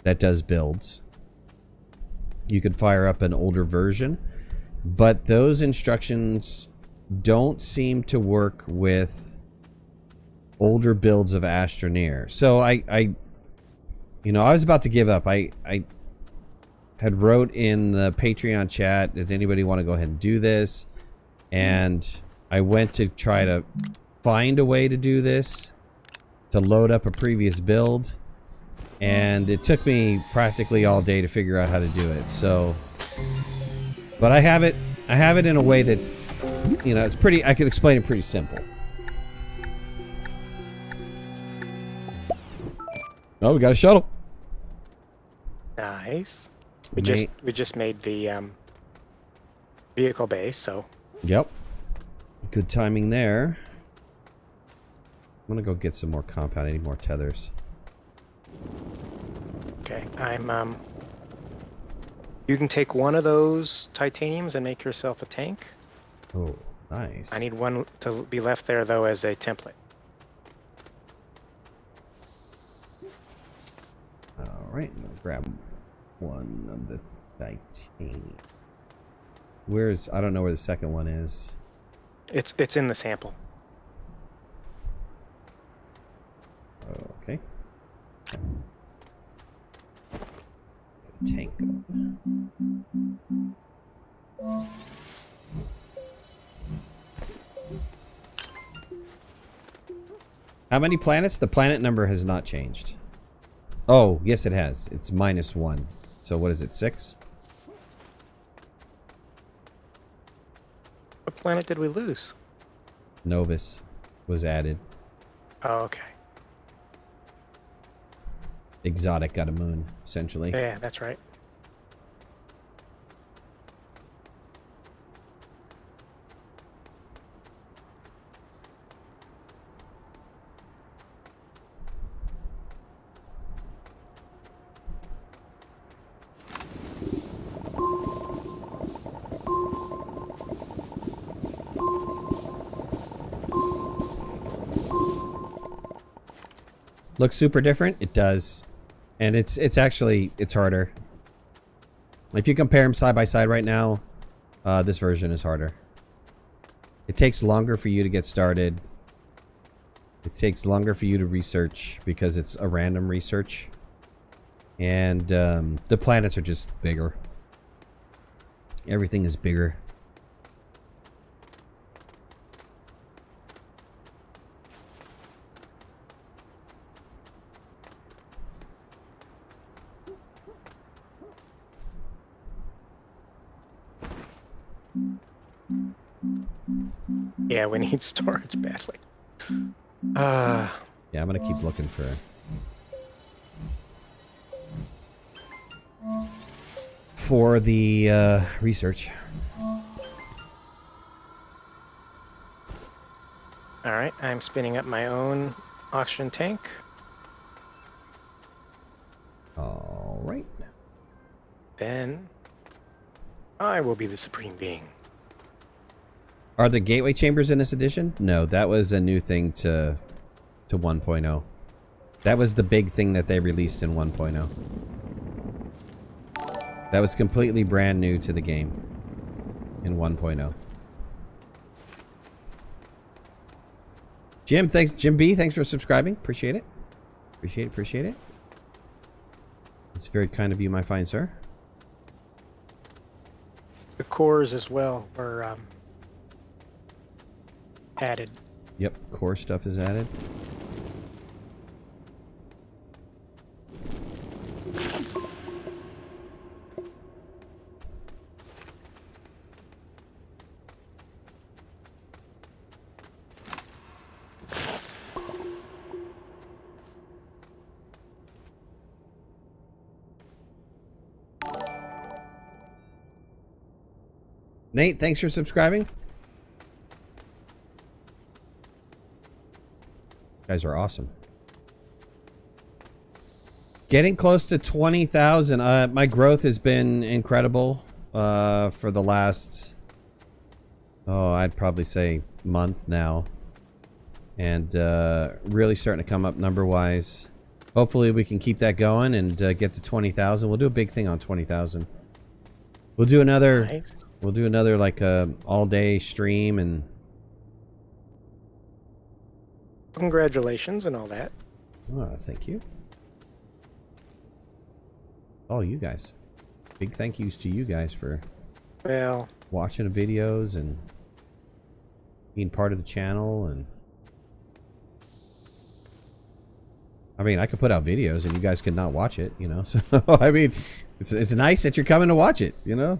that does builds. You could fire up an older version, but those instructions don't seem to work with older builds of Astroneer. So I was about to give up. I had wrote in the Patreon chat, does anybody want to go ahead and do this? And I went to try to find a way to do this, to load up a previous build. And it took me practically all day to figure out how to do it. So, but I have it in a way that's, you know, it's pretty, I can explain it pretty simple. Oh, we got a shuttle. Nice. We just made the vehicle base, so. Yep. Good timing there. I'm gonna go get some more compound. I need more tethers. Okay, I'm You can take one of those titaniums and make yourself a tank. Oh, nice. I need one to be left there, though, as a template. All right, I'm gonna grab one of the titanium. Where's... I don't know where the second one is. It's in the sample. Okay. Tank going. How many planets? The planet number has not changed. Oh, yes it has. It's -1. So what is it, 6? What planet did we lose? Novus was added. Oh, okay. Exotic got a moon, essentially. Yeah, that's right. Looks super different? It does. And it's actually, it's harder. If you compare them side by side right now, this version is harder. It takes longer for you to get started. It takes longer for you to research because it's a random research. And the planets are just bigger. Everything is bigger. Yeah, we need storage badly. Yeah, I'm gonna keep looking for the research. All right, I'm spinning up my own oxygen tank. All right. Then I will be the supreme being. Are the gateway chambers in this edition? No, that was a new thing to 1.0. That was the big thing that they released in 1.0. That was completely brand new to the game in 1.0. Jim, thanks. Jim B, thanks for subscribing. Appreciate it. Appreciate it. It's very kind of you, my fine sir. The cores as well were added. Yep, core stuff is added. Nate, thanks for subscribing. You guys are awesome. Getting close to 20,000. My growth has been incredible for the last, I'd probably say month now. And really starting to come up number-wise. Hopefully we can keep that going and get to 20,000. We'll do a big thing on 20,000. We'll do another... Nice. We'll do another, like, all-day stream and... Congratulations and all that. Oh, thank you. All you guys. Big thank yous to you guys for Well, watching the videos and being part of the channel. And I mean, I could put out videos and you guys could not watch it, you know? So, I mean, it's nice that you're coming to watch it, you know?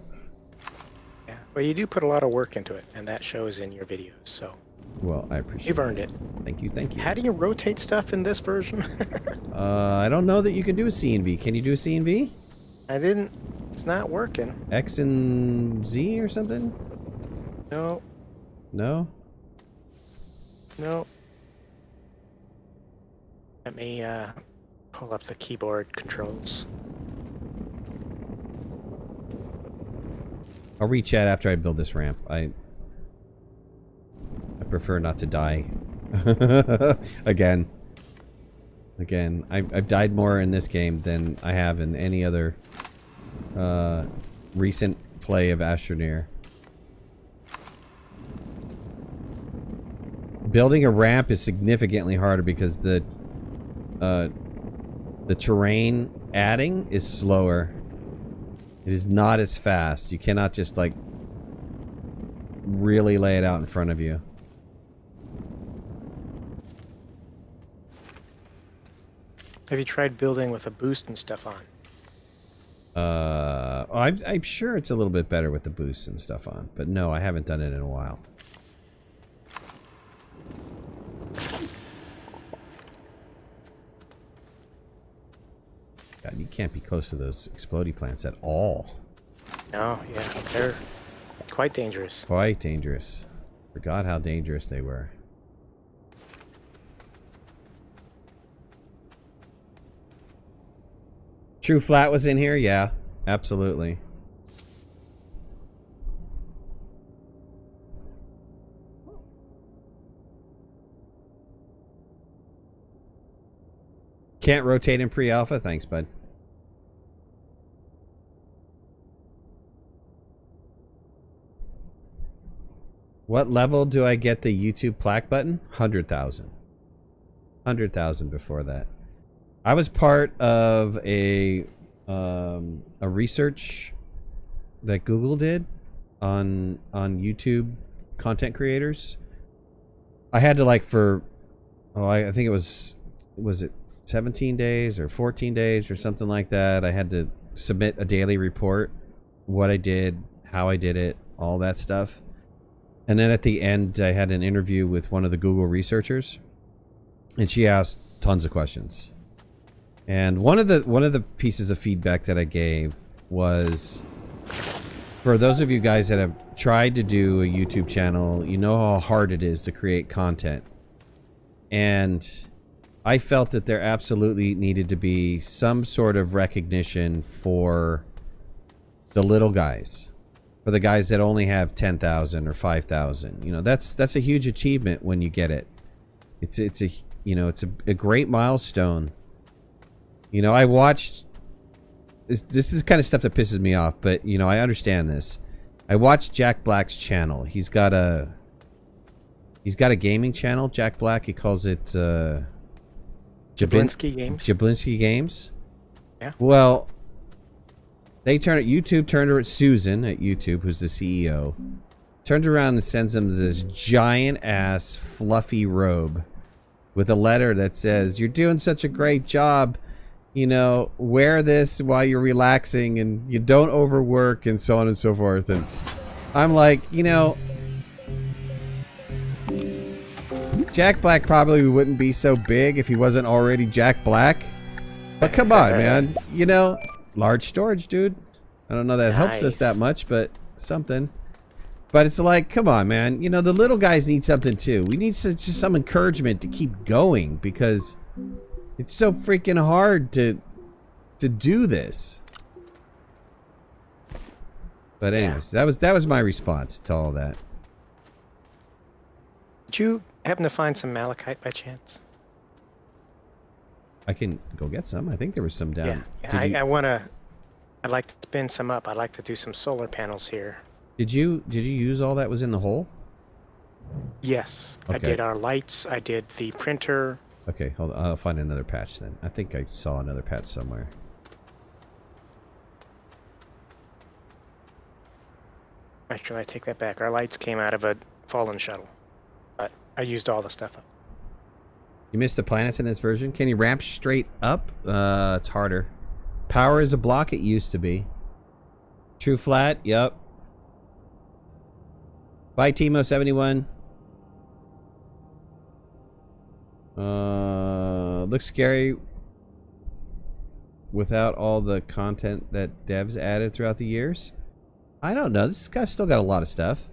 yeah. Well, you do put a lot of work into it, and that shows in your videos, so Well, I appreciate you've earned it. Thank you, thank you. How do you rotate stuff in this version? I don't know that you can do a C and V. Can you do a C and V? I didn't. It's not working. X and Z or something? No, No? no. Let me pull up the keyboard controls. I'll reach out after I build this ramp. I prefer not to die. Again. I've died more in this game than I have in any other recent play of Astroneer. Building a ramp is significantly harder because the terrain adding is slower. It is not as fast. You cannot just like really lay it out in front of you. Have you tried building with a boost and stuff on? I'm sure it's a little bit better with the boost and stuff on, but no, I haven't done it in a while. God, you can't be close to those explodey plants at all. No, yeah, they're quite dangerous. Quite dangerous. Forgot how dangerous they were. True Flat was in here? Yeah, absolutely. Can't rotate in pre-alpha? Thanks, bud. What level do I get the YouTube plaque button? 100,000. 100,000 before that. I was part of a research that Google did on YouTube content creators. I had to like for I think it was it 17 days or 14 days or something like that. I had to submit a daily report, what I did, how I did it, all that stuff. And then at the end I had an interview with one of the Google researchers, and she asked tons of questions. And one of the pieces of feedback that I gave was, for those of you guys that have tried to do a YouTube channel, you know how hard it is to create content. And I felt that there absolutely needed to be some sort of recognition for the little guys, for the guys that only have 10,000 or 5,000. You know, that's a huge achievement when you get it. It's a, you know, it's a great milestone. You know, I watched this is kind of stuff that pisses me off, but you know, I understand this. I watched Jack Black's channel. He's got a gaming channel, Jack Black. He calls it Jablinski Games. Jablinski Games. Yeah. Well, YouTube turned around, Susan at YouTube, who's the CEO, turned around and sends him this giant ass fluffy robe with a letter that says, "You're doing such a great job. You know, wear this while you're relaxing and you don't overwork," and so on and so forth. And I'm like, you know, Jack Black probably wouldn't be so big if he wasn't already Jack Black. But come on, man. You know, large storage, dude. I don't know that helps us that much, but something. But it's like, come on, man. You know, the little guys need something too. We need just some encouragement to keep going, because it's so freaking hard to do this. But anyways, that was my response to all that. Did you happen to find some malachite by chance? I can go get some. I think there was some down. Yeah, I'd like to spin some up. I'd like to do some solar panels here. Did you use all that was in the hole? Yes. Okay. I did our lights. I did the printer. Okay, hold on. I'll find another patch then. I think I saw another patch somewhere. Actually, I take that back. Our lights came out of a fallen shuttle. But I used all the stuff up. You missed the planets in this version? Can you ramp straight up? It's harder. Power is a block, it used to be. True flat, yep. Bye, Timo71. Looks scary without all the content that devs added throughout the years. I don't know. This guy's still got a lot of stuff.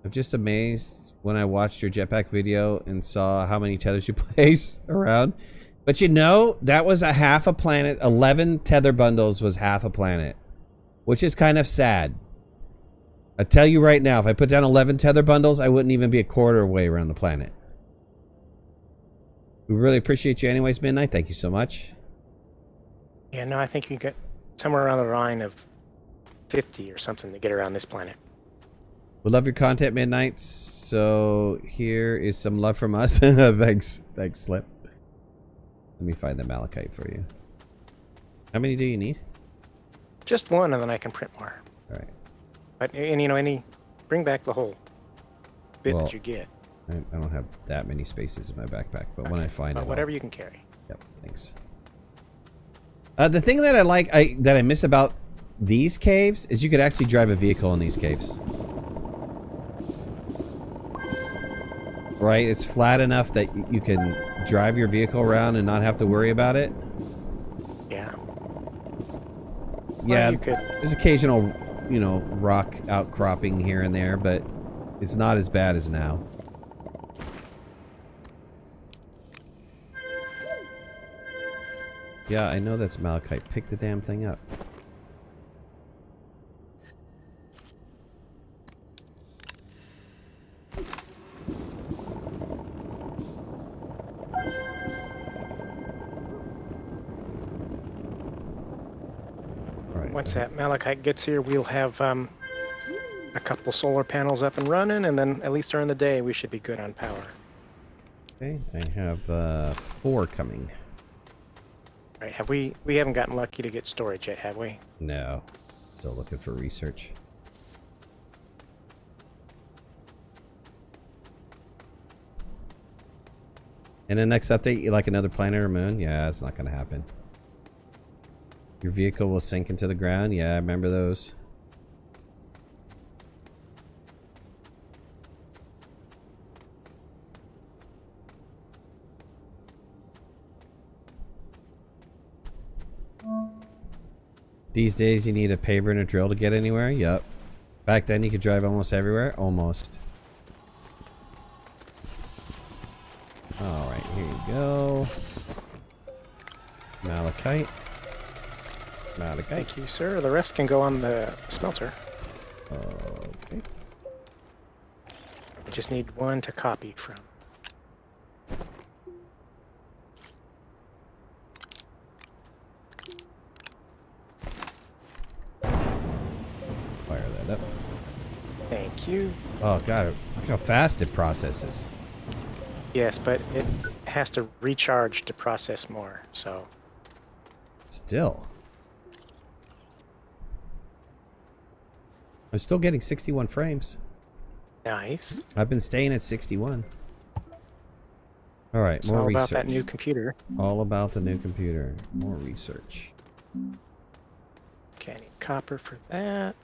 I'm just amazed when I watched your jetpack video and saw how many tethers you place around. But you know, that was a half a planet. 11 tether bundles was half a planet, which is kind of sad. I tell you right now, if I put down 11 tether bundles, I wouldn't even be a quarter way around the planet. We really appreciate you anyways, Midnight. Thank you so much. Yeah, no, I think you get somewhere around the line of 50 or something to get around this planet. We love your content, Midnight. So here is some love from us. Thanks, Slip. Let me find the malachite for you. How many do you need? Just one, and then I can print more. All right. But, and you know, bring back the whole bit that you get. I don't have that many spaces in my backpack, but when I find it, whatever you can carry. Yep, thanks. The thing that I miss about these caves is you could actually drive a vehicle in these caves. Right? It's flat enough that you can drive your vehicle around and not have to worry about it. Yeah. Yeah, well, there's occasional, you know, rock outcropping here and there, but it's not as bad as now. Yeah, I know that's malachite. Pick the damn thing up. Once that malachite gets here, we'll have a couple solar panels up and running, and then at least during the day, we should be good on power. Okay, I have 4 coming. Right, we haven't gotten lucky to get storage yet, have we? No. Still looking for research. And the next update, you like another planet or moon? Yeah, it's not going to happen. Your vehicle will sink into the ground? Yeah, I remember those. These days you need a paver and a drill to get anywhere? Yep. Back then you could drive almost everywhere? Almost. Alright, here you go. Malachite. Malachite. Thank you, sir. The rest can go on the smelter. Okay. We just need one to copy from. Fire that up. Thank you. Oh god, look how fast it processes. Yes, but it has to recharge to process more, so... Still. I'm still getting 61 frames. Nice. I've been staying at 61. Alright, more research. All about that new computer. All about the new computer. More research. Okay, I need copper for that.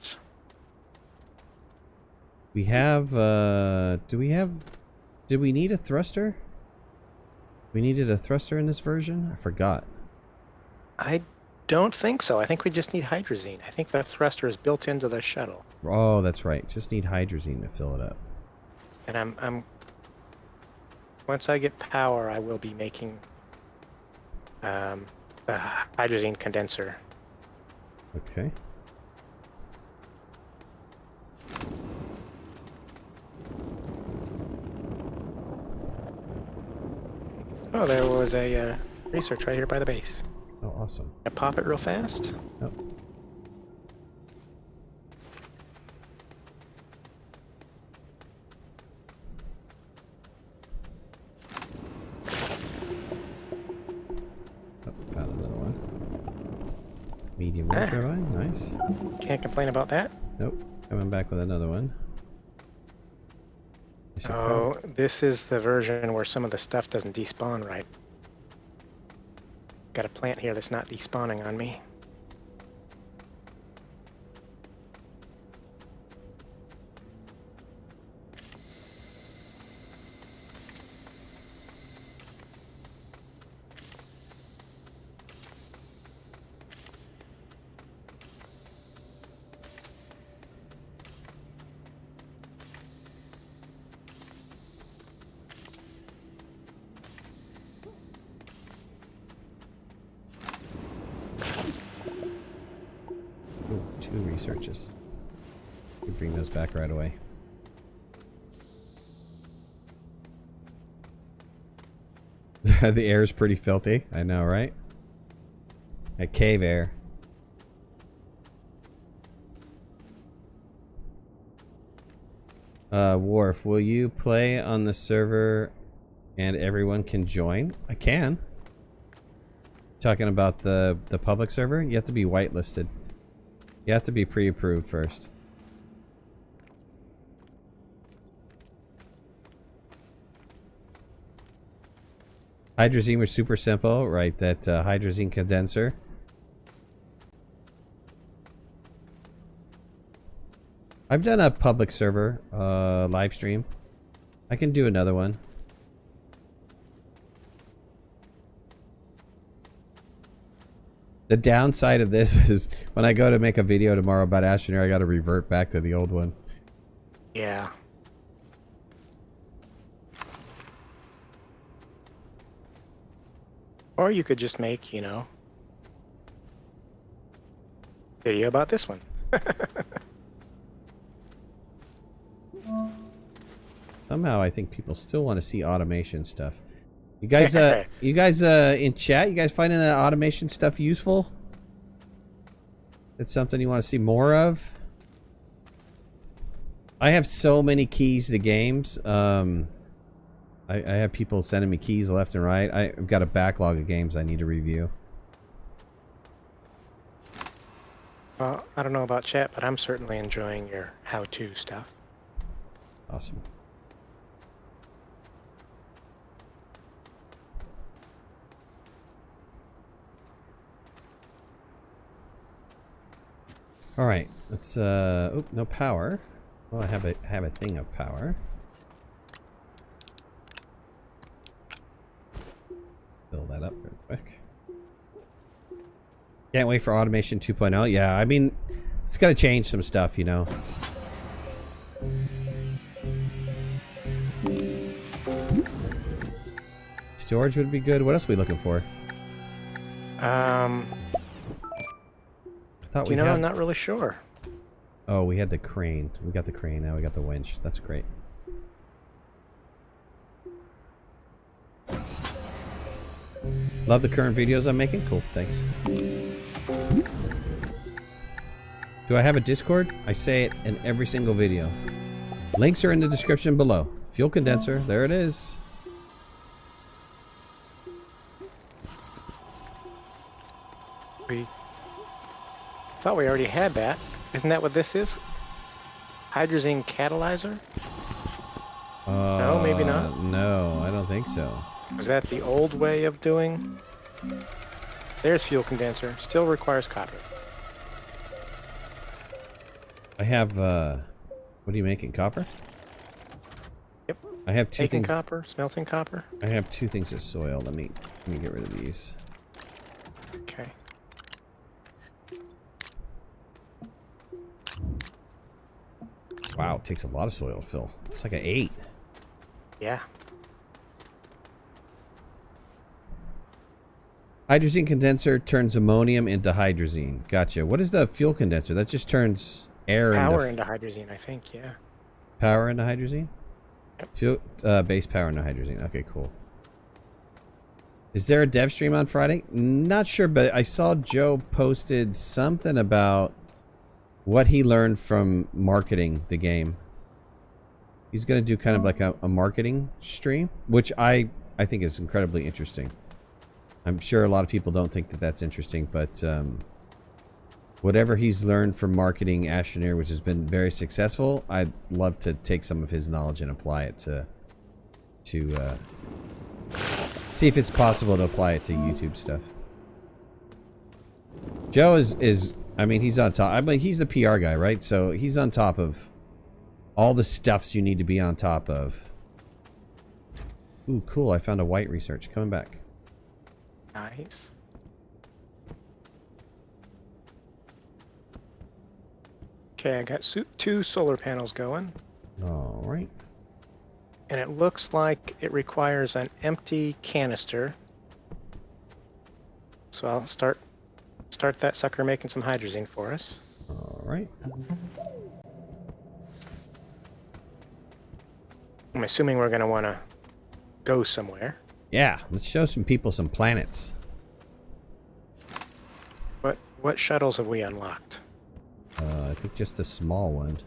We have, did we need a thruster? We needed a thruster in this version? I forgot. I don't think so. I think we just need hydrazine. I think the thruster is built into the shuttle. Oh, that's right. Just need hydrazine to fill it up. And I'm once I get power, I will be making the hydrazine condenser. Okay. Oh, there was a research right here by the base. Oh, awesome. I pop it real fast. Oh. Got another one. Medium wind turbine, nice. Can't complain about that. Nope. Coming back with another one. Oh, this is the version where some of the stuff doesn't despawn right. Got a plant here that's not despawning on me. Ooh, 2 researches. bring those back right away. The air is pretty filthy. I know, right? That cave air. Worf, will you play on the server and everyone can join? I can. Talking about the public server? You have to be whitelisted. You have to be pre-approved first. Hydrazine was super simple, right? That hydrazine condenser. I've done a public server live stream. I can do another one. The downside of this is when I go to make a video tomorrow about Astroneer, I got to revert back to the old one. Yeah. Or you could just make, you know, video about this one. Somehow I think people still want to see automation stuff. You guys in chat, you guys finding that automation stuff useful? It's something you want to see more of? I have so many keys to games. I have people sending me keys left and right. I've got a backlog of games I need to review. Well, I don't know about chat, but I'm certainly enjoying your how-to stuff. Awesome. All right, let's oh, no power. Oh, I have a thing of power. Fill that up real quick. Can't wait for automation 2.0. Yeah, I mean, it's got to change some stuff, you know. Storage would be good. What else are we looking for? You know, I'm not really sure. Oh, we had the crane. We got the crane. Now we got the winch. That's great. Love the current videos I'm making. Cool. Thanks. Do I have a Discord? I say it in every single video. Links are in the description below. Fuel condenser. There it is. We thought we already had that. Isn't that what this is? Hydrazine catalyzer? No, maybe not. No, I don't think so. Was that the old way of doing? There's fuel condenser. Still requires copper. I have, what are you making? Copper? Yep. I have two Making things. copper, smelting copper. I have two things of soil. Let me get rid of these. Okay. Wow, it takes a lot of soil to fill. It's like an 8. Yeah. Hydrazine condenser turns ammonium into hydrazine. Gotcha. What is the fuel condenser? That just turns air Power into hydrazine, I think, yeah. Power into hydrazine? Yep. Fuel, base power into hydrazine. Okay, cool. Is there a dev stream on Friday? Not sure, but I saw Joe posted something about what he learned from marketing the game. He's going to do kind of like a marketing stream, which I think is incredibly interesting. I'm sure a lot of people don't think that that's interesting, but whatever he's learned from marketing Astroneer, which has been very successful, I'd love to take some of his knowledge and apply it to see if it's possible to apply it to YouTube stuff. Joe is I mean, he's on top. I mean, he's the PR guy, right? So he's on top of all the stuffs you need to be on top of. Ooh, cool. I found a white research. Coming back. Nice. Okay, I got 2 solar panels going. All right. And it looks like it requires an empty canister. So I'll start that sucker making some hydrazine for us. All right. I'm assuming we're going to want to go somewhere. Yeah, let's show some people some planets. What shuttles have we unlocked? I think just the small one.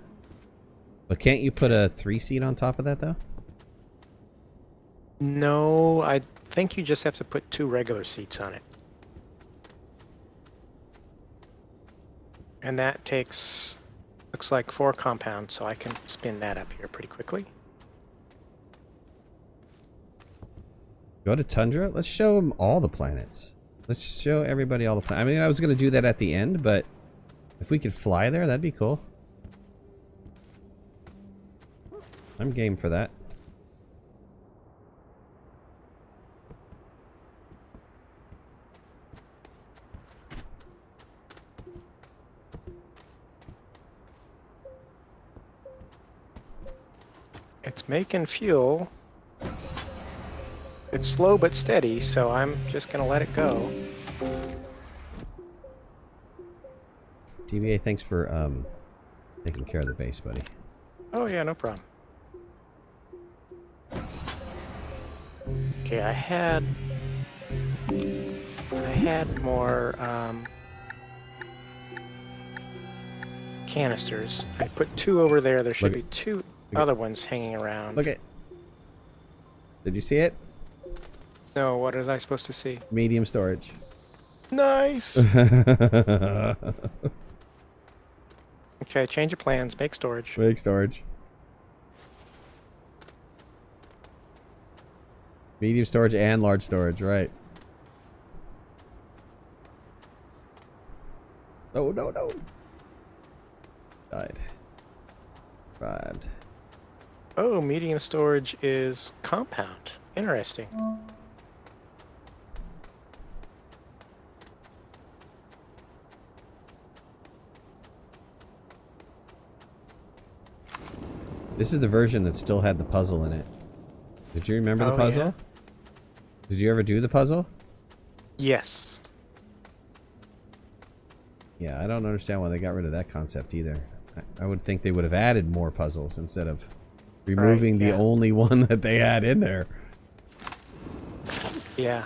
But can't you put a 3-seat on top of that, though? No, I think you just have to put 2 regular seats on it. And that takes, looks like 4 compounds, so I can spin that up here pretty quickly. Go to Tundra. Let's show them all the planets. Let's show everybody all the planets. I mean, I was going to do that at the end, but if we could fly there, that'd be cool. I'm game for that. It's making fuel. It's slow but steady, so I'm just going to let it go. DBA, thanks for taking care of the base, buddy. Oh yeah, no problem. Okay, I had more canisters. I put 2 over there. There should be 2 other ones hanging around. Look at. Did you see it? No, what was I supposed to see? Medium storage. Nice. Okay, change your plans. Make storage. Big storage. Medium storage and large storage, right. No, no, no. Died. Survived. Oh, medium storage is compound. Interesting. This is the version that still had the puzzle in it. Did you remember the puzzle? Yeah. Did you ever do the puzzle? Yes. Yeah, I don't understand why they got rid of that concept either. I would think they would have added more puzzles instead of removing the only one that they had in there. Yeah.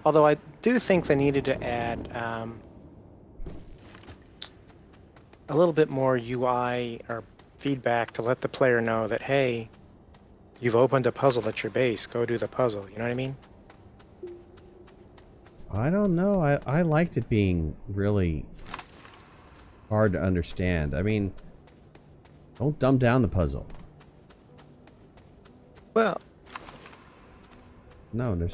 Although I do think they needed to add a little bit more UI or feedback to let the player know that, hey, you've opened a puzzle at your base. Go do the puzzle. You know what I mean? I don't know. I liked it being really hard to understand. I mean, don't dumb down the puzzle. Well, no, there's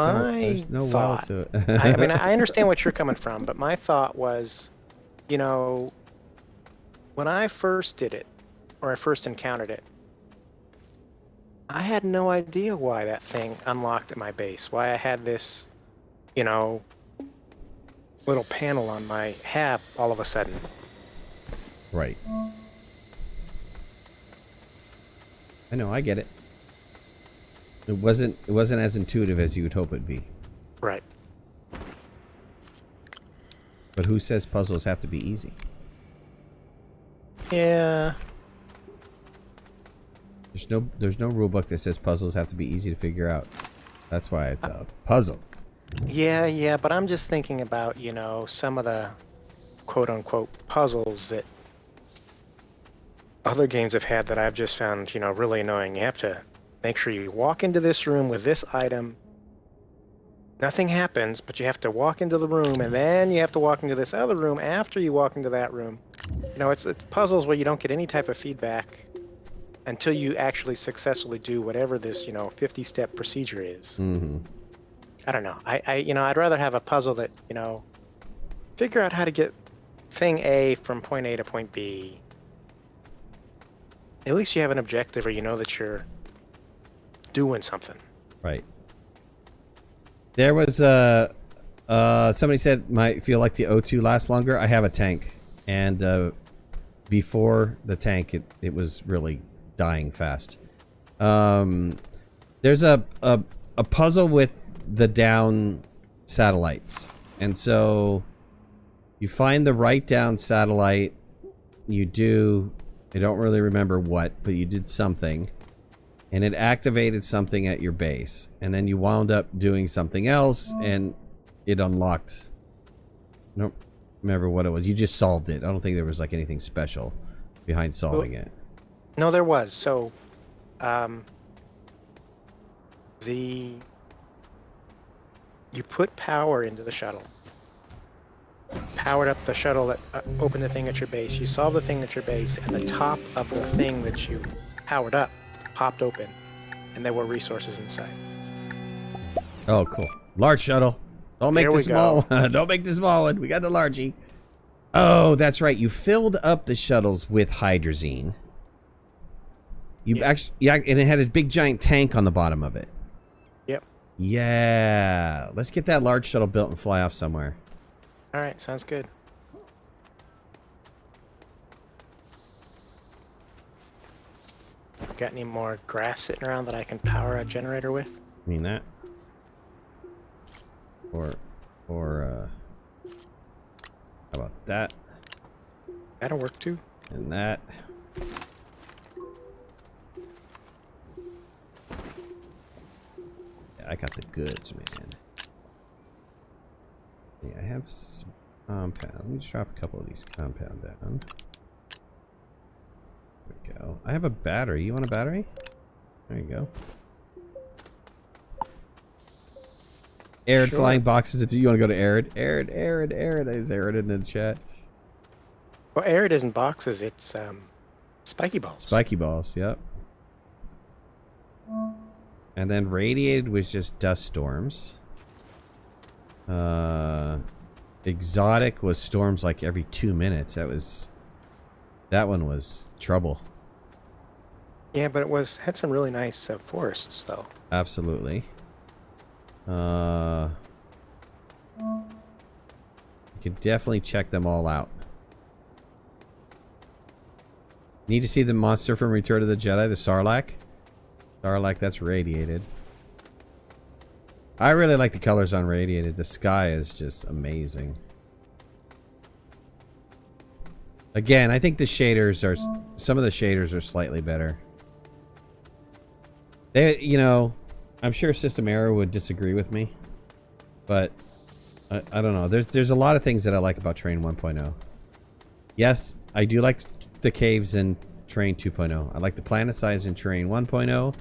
no well to it. I mean, I understand what you're coming from, but my thought was, you know, when I first did it, or I first encountered it, I had no idea why that thing unlocked at my base. Why I had this, you know, little panel on my hab all of a sudden. Right. I know, I get it. It wasn't as intuitive as you would hope it'd be. Right. But who says puzzles have to be easy? Yeah. There's no rule book that says puzzles have to be easy to figure out. That's why it's a puzzle. Yeah, but I'm just thinking about, you know, some of the quote-unquote puzzles that other games have had that I've just found, you know, really annoying. You have to make sure you walk into this room with this item. Nothing happens, but you have to walk into the room, and then you have to walk into this other room after you walk into that room. You know, it's puzzles where you don't get any type of feedback until you actually successfully do whatever this, you know, 50-step procedure is. Mm-hmm. I don't know. You know, I'd rather have a puzzle that, you know, figure out how to get thing A from point A to point B. At least you have an objective, or you know that you're doing something. Right. There was somebody said might feel like the O2 lasts longer. I have a tank, and before the tank, it was really dying fast. There's a puzzle with the down satellites, and so you find the right down satellite. You do. I don't really remember what, but you did something. and it activated something at your base, and then you wound up doing something else, and it unlocked. I don't remember what it was. You just solved it. I don't think there was like anything special behind solving it. No, there was. So, you put power into the shuttle, powered up the shuttle that opened the thing at your base. You solved the thing at your base, and the top of the thing that you powered up popped open, and there were resources inside. Oh, cool. Large shuttle. Don't make the small one. Don't make the small one. We got the largie. Oh, that's right. You filled up the shuttles with hydrazine. You actually, yeah, and it had a big giant tank on the bottom of it. Yep. Yeah. Let's get that large shuttle built and fly off somewhere. All right, sounds good. Got any more grass sitting around that I can power a generator with? I mean that. Or how about that? That'll work too. And that. Yeah, I got the goods, man. Yeah, I have some compound. Let me just drop a couple of these compound down. There we go. I have a battery. You want a battery? There you go. Arid Sure. flying boxes. You want to go to Arid? Arid. Is Arid in the chat? Well, Arid isn't boxes, it's spiky balls. Spiky balls, yep. And then radiated was just dust storms. Exotic was storms like every 2 minutes. That one was trouble. Yeah, but had some really nice forests though. Absolutely. You can definitely check them all out. Need to see the monster from Return of the Jedi, the Sarlacc. Sarlacc, that's radiated. I really like the colors on radiated. The sky is just amazing. Again, I think the shaders are... Some of the shaders are slightly better. They, you know... I'm sure System Error would disagree with me. But... I don't know. There's a lot of things that I like about Train 1.0. Yes, I do like the caves in Train 2.0. I like the planet size in Train 1.0.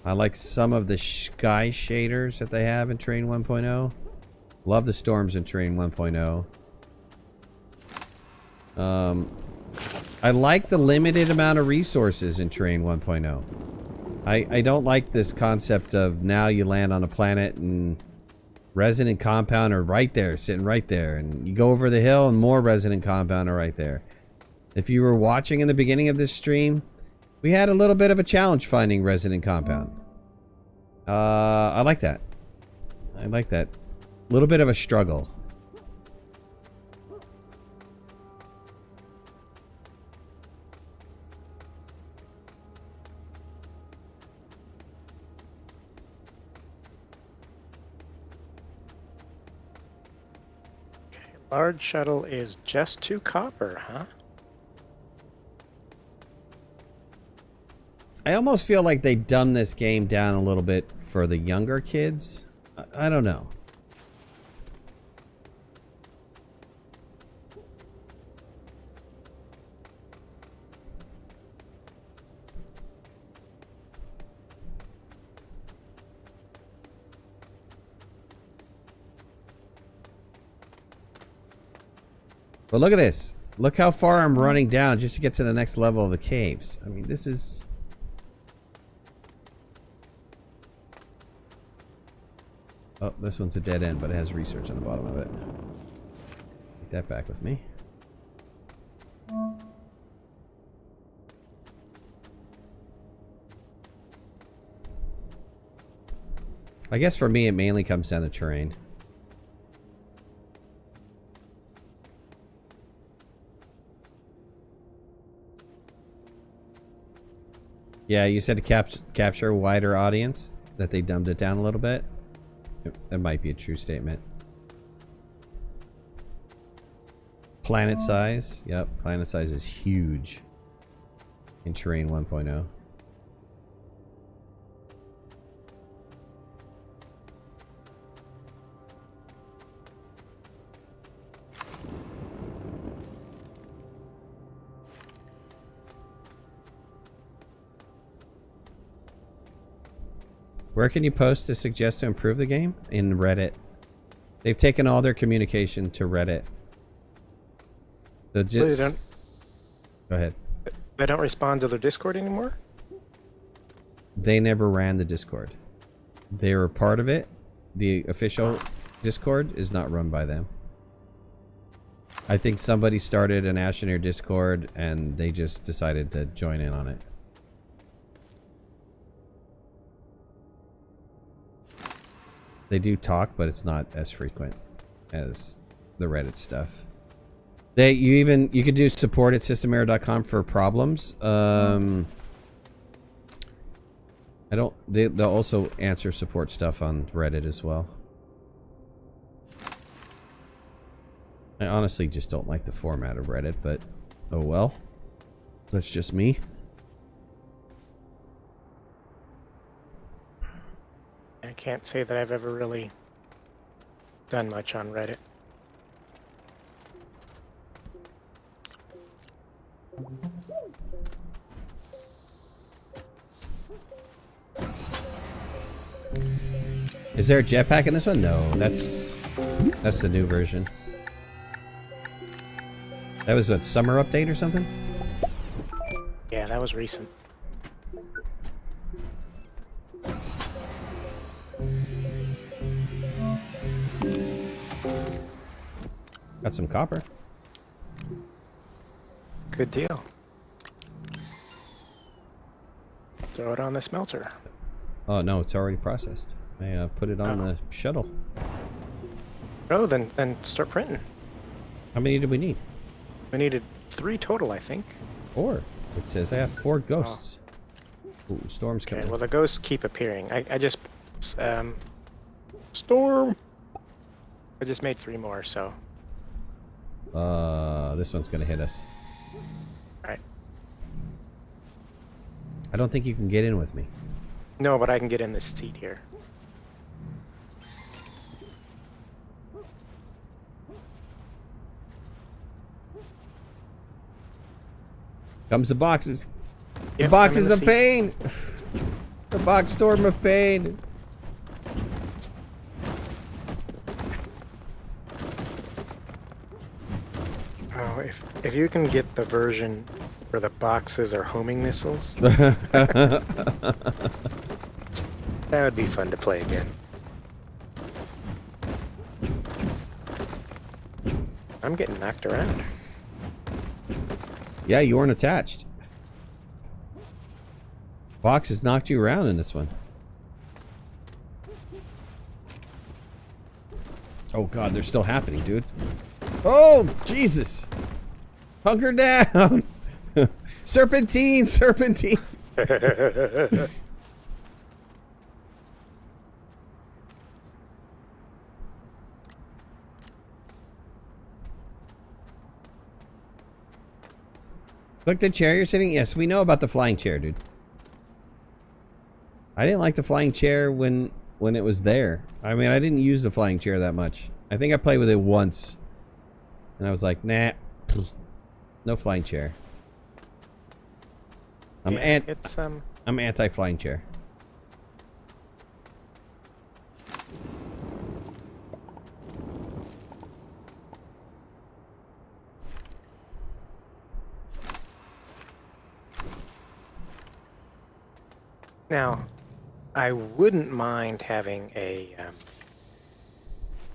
I like some of the sky shaders that they have in Train 1.0. Love the storms in Train 1.0. I like the limited amount of resources in Train 1.0. I don't like this concept of now you land on a planet and resident compound are right there, sitting right there. And you go over the hill and more resident compound are right there. If you were watching in the beginning of this stream, we had a little bit of a challenge finding resident compound. I like that. I like that. A little bit of a struggle. Okay, large shuttle is just 2 copper, huh? I almost feel like they dumbed this game down a little bit for the younger kids. I don't know. But look at this. Look how far I'm running down just to get to the next level of the caves. I mean, this is... Oh, this one's a dead end, but it has research on the bottom of it. Take that back with me. I guess for me, it mainly comes down to terrain. Yeah, you said to capture a wider audience, that they dumbed it down a little bit. That might be a true statement. Planet size. Yep, planet size is huge in Terrain 1.0. Where can you post to suggest to improve the game? In Reddit. They've taken all their communication to Reddit. So just... Go ahead. They don't respond to their Discord anymore? They never ran the Discord. They were part of it. The official Discord is not run by them. I think somebody started an Astroneer Discord and they just decided to join in on it. They do talk, but it's not as frequent as the Reddit stuff. You could do support at systemerror.com for problems. They'll also answer support stuff on Reddit as well. I honestly just don't like the format of Reddit, but oh well. That's just me. I can't say that I've ever really done much on Reddit. Is there a jetpack in this one? No, that's the new version. That was what, summer update or something? Yeah, that was recent. Got some copper. Good deal. Throw it on the smelter. Oh no, it's already processed. I put it on the shuttle. Oh, then start printing. How many did we need? We needed 3 total, I think. 4. It says I have 4 ghosts. Ooh, storm's coming. Okay, well the ghosts keep appearing. I just storm. I just made 3 more, so. This one's gonna hit us. Alright. I don't think you can get in with me. No, but I can get in this seat here. Comes the boxes. Yep, The boxes I'm in of the pain. The box storm of pain. Oh, if you can get the version where the boxes are homing missiles, that would be fun to play again. I'm getting knocked around. Yeah, you weren't attached. Box has knocked you around in this one. Oh god, they're still happening, dude. Oh, Jesus. Hunker down. Serpentine, serpentine. Look, the chair you're sitting. Yes, we know about the flying chair, dude. I didn't like the flying chair when it was there. I mean, I didn't use the flying chair that much. I think I played with it once. And I was like, nah. No flying chair. I'm anti-flying chair. Now, I wouldn't mind having a,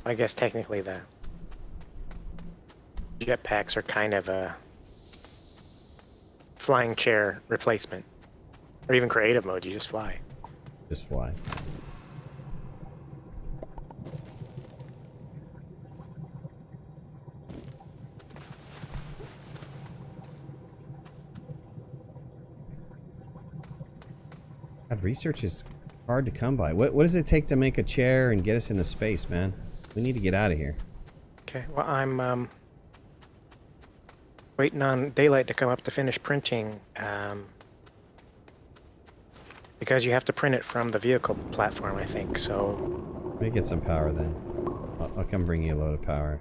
I guess technically the jetpacks are kind of a flying chair replacement. Or even creative mode, you just fly. Just fly. God, research is hard to come by. What does it take to make a chair and get us into space, man? We need to get out of here. Okay, well I'm waiting on daylight to come up to finish printing, because you have to print it from the vehicle platform, I think, so... Let me get some power then. I'll come bring you a load of power.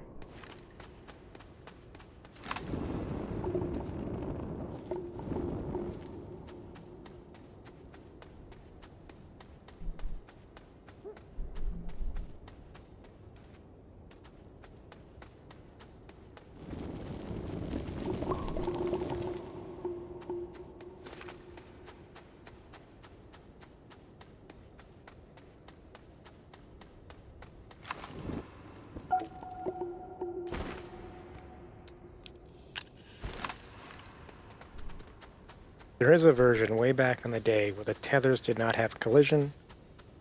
There is a version way back in the day where the tethers did not have collision,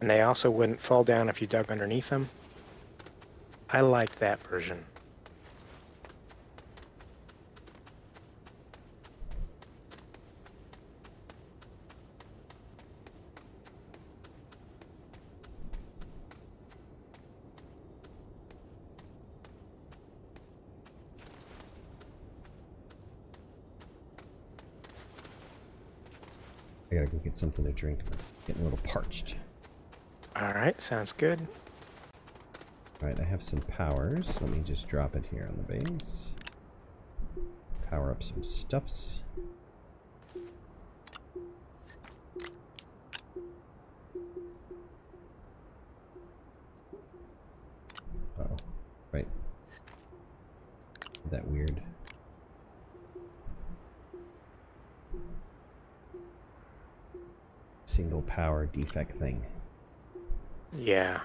and they also wouldn't fall down if you dug underneath them. I liked that version. I gotta go get something to drink. I'm getting a little parched. All right, sounds good. All right, I have some powers. Let me just drop it here on the base. Power up some stuffs. Uh-oh. Right. That weird. Single power defect thing. Yeah.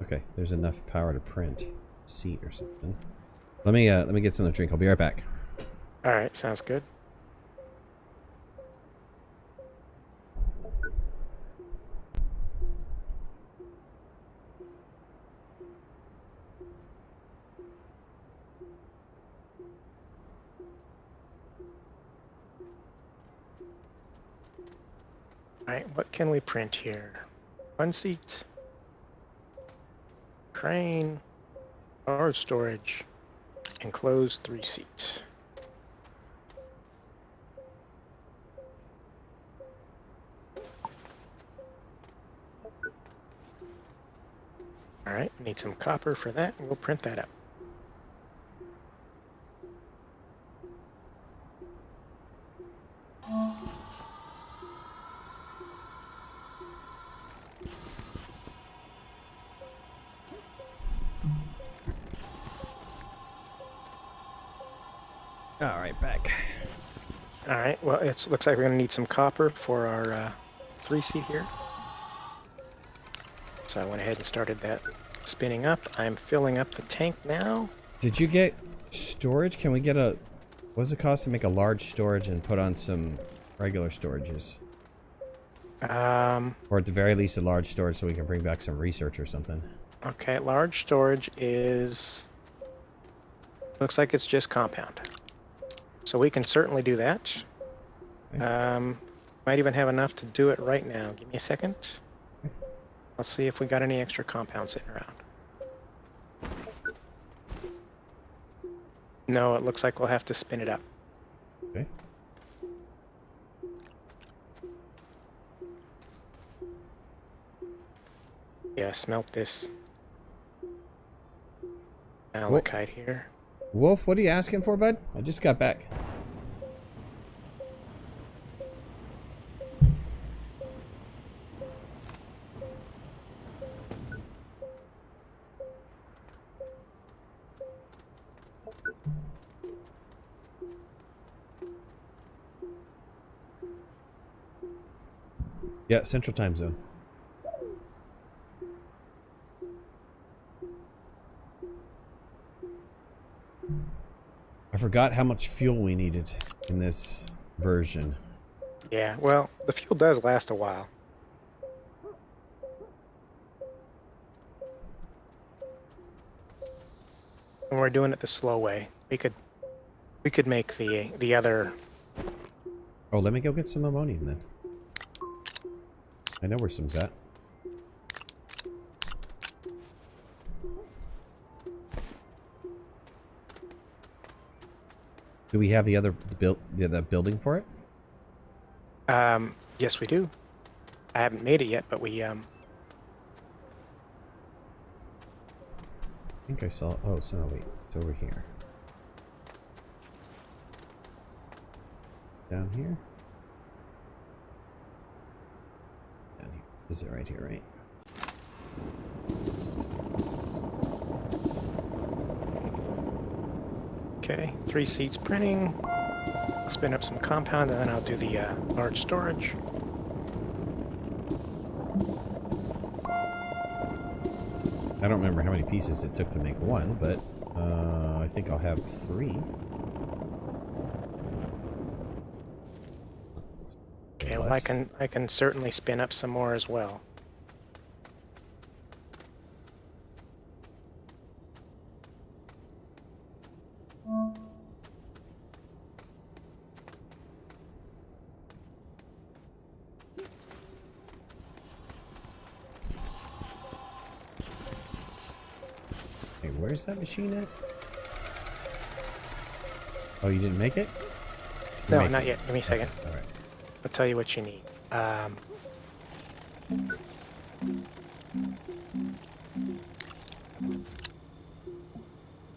Okay, there's enough power to print a seat or something. Let me get something to drink. I'll be right back. All right, sounds good. All right, what can we print here? One seat, crane, or storage, enclosed 3 seats. All right, need some copper for that, and we'll print that up. All right, back. All right, well, it looks like we're going to need some copper for our 3-seat here. So I went ahead and started that spinning up. I'm filling up the tank now. Did you get storage? Can we get a... What does it cost to make a large storage and put on some regular storages? Or at the very least a large storage so we can bring back some research or something. Okay, large storage is... Looks like it's just compound. So we can certainly do that. Okay. Might even have enough to do it right now. Give me a second. Let's see if we got any extra compound sitting around. No, it looks like we'll have to spin it up. Okay. Yeah, smelt this malachite here. Wolf, what are you asking for, bud? I just got back. Yeah, Central Time Zone. I forgot how much fuel we needed in this version. Yeah, well, the fuel does last a while. And we're doing it the slow way. We could make the other... Oh, let me go get some ammonium then. I know where some's at. Do we have the other the building for it? Yes, we do. I haven't made it yet, but we I think I saw. Oh, so no, wait, it's over here. Down here. Down here. This is it right here, right? Okay, 3 seats printing. Spin up some compound, and then I'll do the large storage. I don't remember how many pieces it took to make one, but I think I'll have 3. Okay, well, I can certainly spin up some more as well. Hey, where's that machine at? Oh, you didn't make it? No, not yet. Give me a second. Okay, all right. I'll tell you what you need.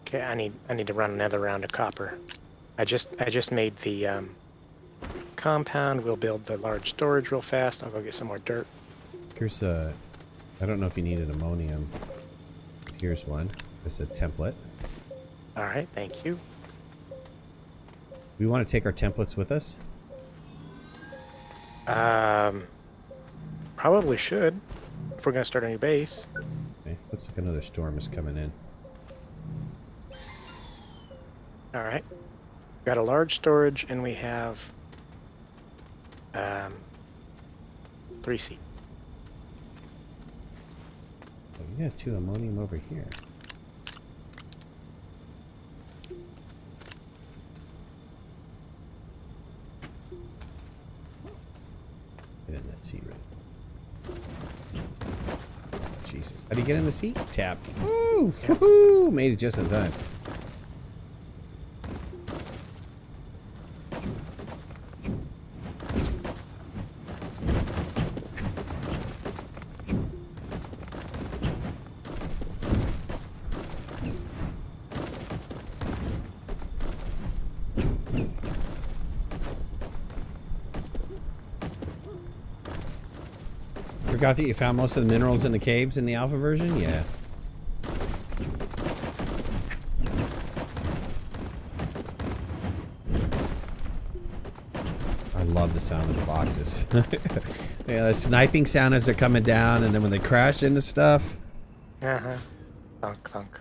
Okay, I need to run another round of copper. I just made the compound. We'll build the large storage real fast. I'll go get some more dirt. Here's a... I don't know if you need an ammonium. Here's one. It's a template. All right, thank you. We want to take our templates with us? Probably should if we're gonna start a new base. Okay, looks like another storm is coming in. All right, got a large storage and we have 3 seats. Oh, we got 2 ammonium over here. Get in the seat, right? Jesus. How do you get in the seat? Tap. Woo! Woohoo! Made it just in time. Forgot that you found most of the minerals in the caves in the alpha version? Yeah. I love the sound of the boxes. Yeah, the sniping sound as they're coming down, and then when they crash into stuff. Uh-huh. Thunk, thunk.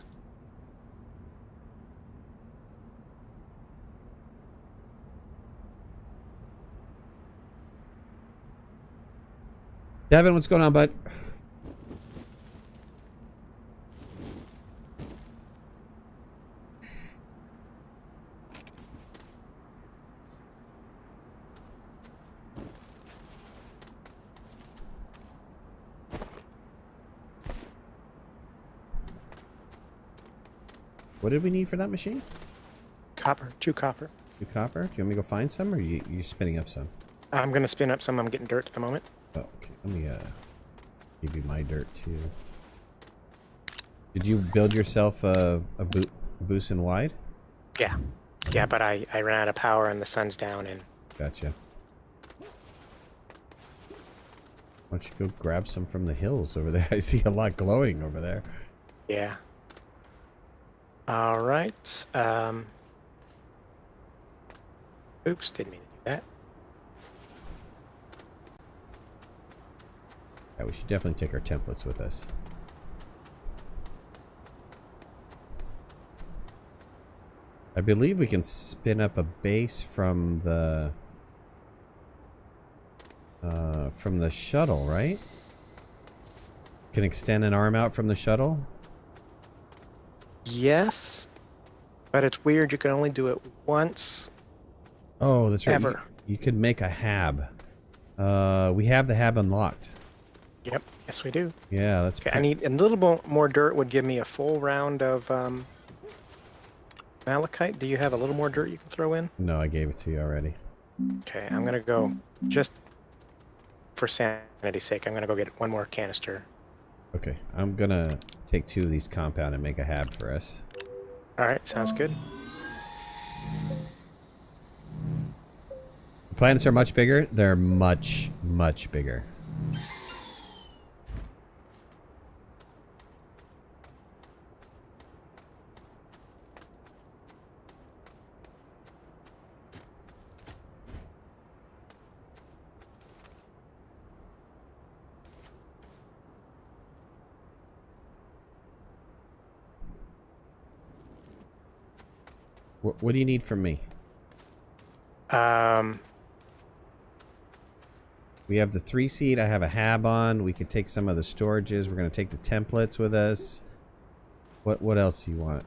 Devin, what's going on, bud? What did we need for that machine? Copper, 2 copper. 2 copper? Do you want me to go find some, or you spinning up some? I'm gonna spin up some. I'm getting dirt at the moment. Oh, okay. Let me give you my dirt too. Did you build yourself a boost and wide? Yeah, yeah, but I ran out of power and the sun's down and. Gotcha. Why don't you go grab some from the hills over there? I see a lot glowing over there. Yeah. All right. Oops, didn't mean to do that. Yeah, we should definitely take our templates with us. I believe we can spin up a base from the shuttle, right? Can extend an arm out from the shuttle? Yes, but it's weird. You can only do it once. Oh, that's right. Ever. You could make a hab. We have the hab unlocked. Yep. Yes, we do. Yeah, that's. Okay, I need a little more dirt. Would give me a full round of malachite. Do you have a little more dirt you can throw in? No, I gave it to you already. Okay, I'm gonna go just for sanity's sake. I'm gonna go get one more canister. Okay, I'm gonna take 2 of these compound and make a hab for us. All right, sounds good. The planets are much bigger. They're much, much bigger. What do you need from me? We have the 3-seat. I have a hab on. We could take some of the storages. We're going to take the templates with us. What else do you want?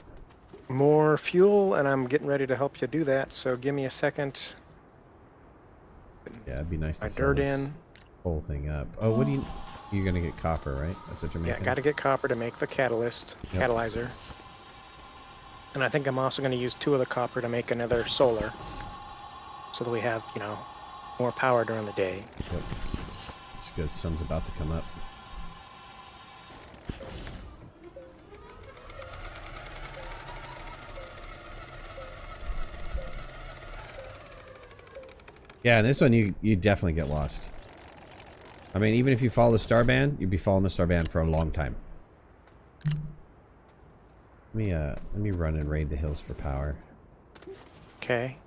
More fuel, and I'm getting ready to help you do that. So give me a second. Yeah, it'd be nice to My fill dirt this in. whole thing up. Oh, what do you... You're going to get copper, right? That's what you're making? Yeah, got to get copper to make the catalyst, catalyzer. And I think I'm also going to use 2 of the copper to make another solar. So that we have, you know, more power during the day. Yep. It's good. Sun's about to come up. Yeah, in this one you definitely get lost. I mean, even if you follow the star band, you'd be following the star band for a long time. Let me run and raid the hills for power. Okay.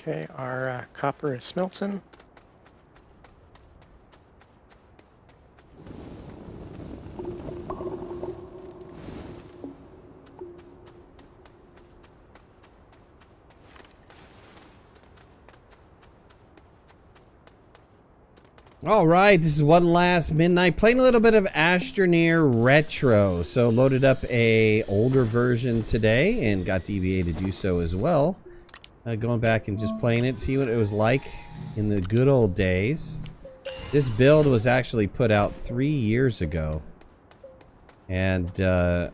Okay, our copper is smelting. All right, this is one last midnight. Playing a little bit of Astroneer Retro. So loaded up a older version today and got DBA to do so as well. Going back and just playing it, see what it was like in the good old days. This build was actually put out 3 years ago. And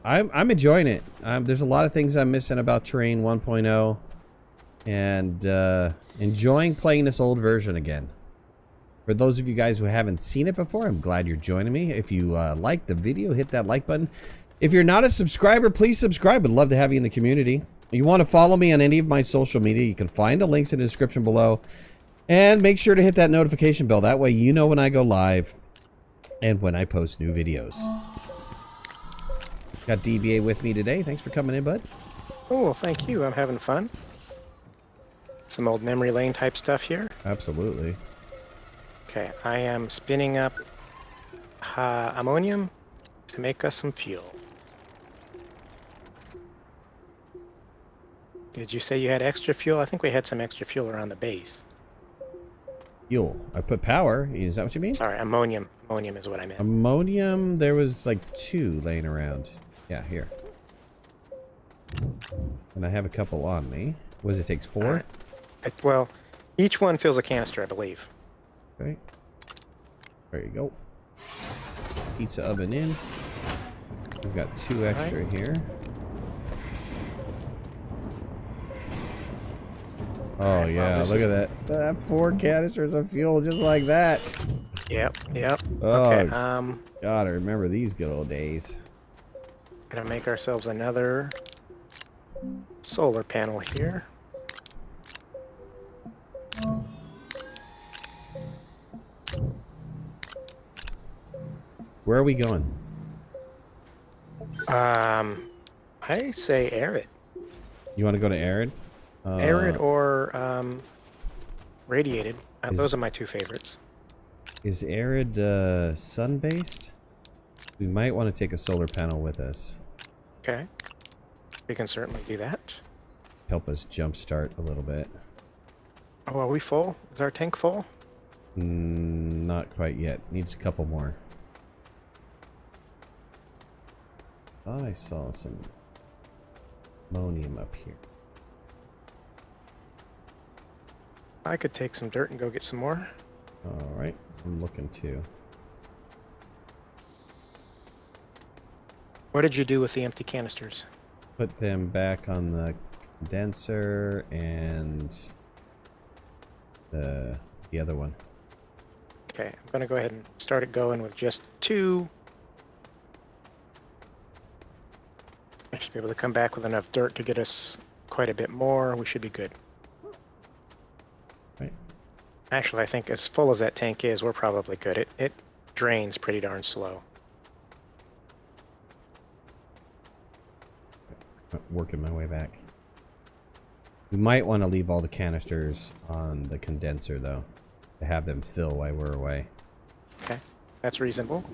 I'm enjoying it. There's a lot of things I'm missing about Terrain 1.0. And enjoying playing this old version again. For those of you guys who haven't seen it before, I'm glad you're joining me. If you liked the video, hit that like button. If you're not a subscriber, please subscribe. I'd love to have you in the community. If you want to follow me on any of my social media, you can find the links in the description below. And make sure to hit that notification bell. That way you know when I go live and when I post new videos. Got DBA with me today. Thanks for coming in, bud. Oh, well, thank you. I'm having fun. Some old memory lane type stuff here. Absolutely. Okay, I am spinning up ammonium to make us some fuel. Did you say you had extra fuel? I think we had some extra fuel around the base. Fuel. I put power. Is that what you mean? Sorry, ammonium. Ammonium is what I meant. Ammonium, there was like 2 laying around. Yeah, here. And I have a couple on me. What does it take? 4? Right. Well, each one fills a canister, I believe. Okay. There you go. Pizza oven in. We've got 2 extra here. Oh yeah, look at that. That 4 canisters of fuel just like that. Yep. Oh, Okay, God, I remember these good old days. gonna make ourselves another solar panel here. Where are we going? I say arid. You want to go to Arid? Arid or radiated. Those are my 2 favorites. Is Arid sun-based? We might want to take a solar panel with us. Okay. We can certainly do that. Help us jumpstart a little bit. Oh, are we full? Is our tank full? Not quite yet. Needs a couple more. Thought I saw some ammonium up here. I could take some dirt and go get some more. Alright, I'm looking too. What did you do with the empty canisters? Put them back on the condenser and the other one. Okay, I'm going to go ahead and start it going with just 2. I should be able to come back with enough dirt to get us quite a bit more. We should be good. Right. Actually, I think as full as that tank is, we're probably good. It drains pretty darn slow. Working my way back. We might want to leave all the canisters on the condenser, though, to have them fill while we're away. Okay, that's reasonable.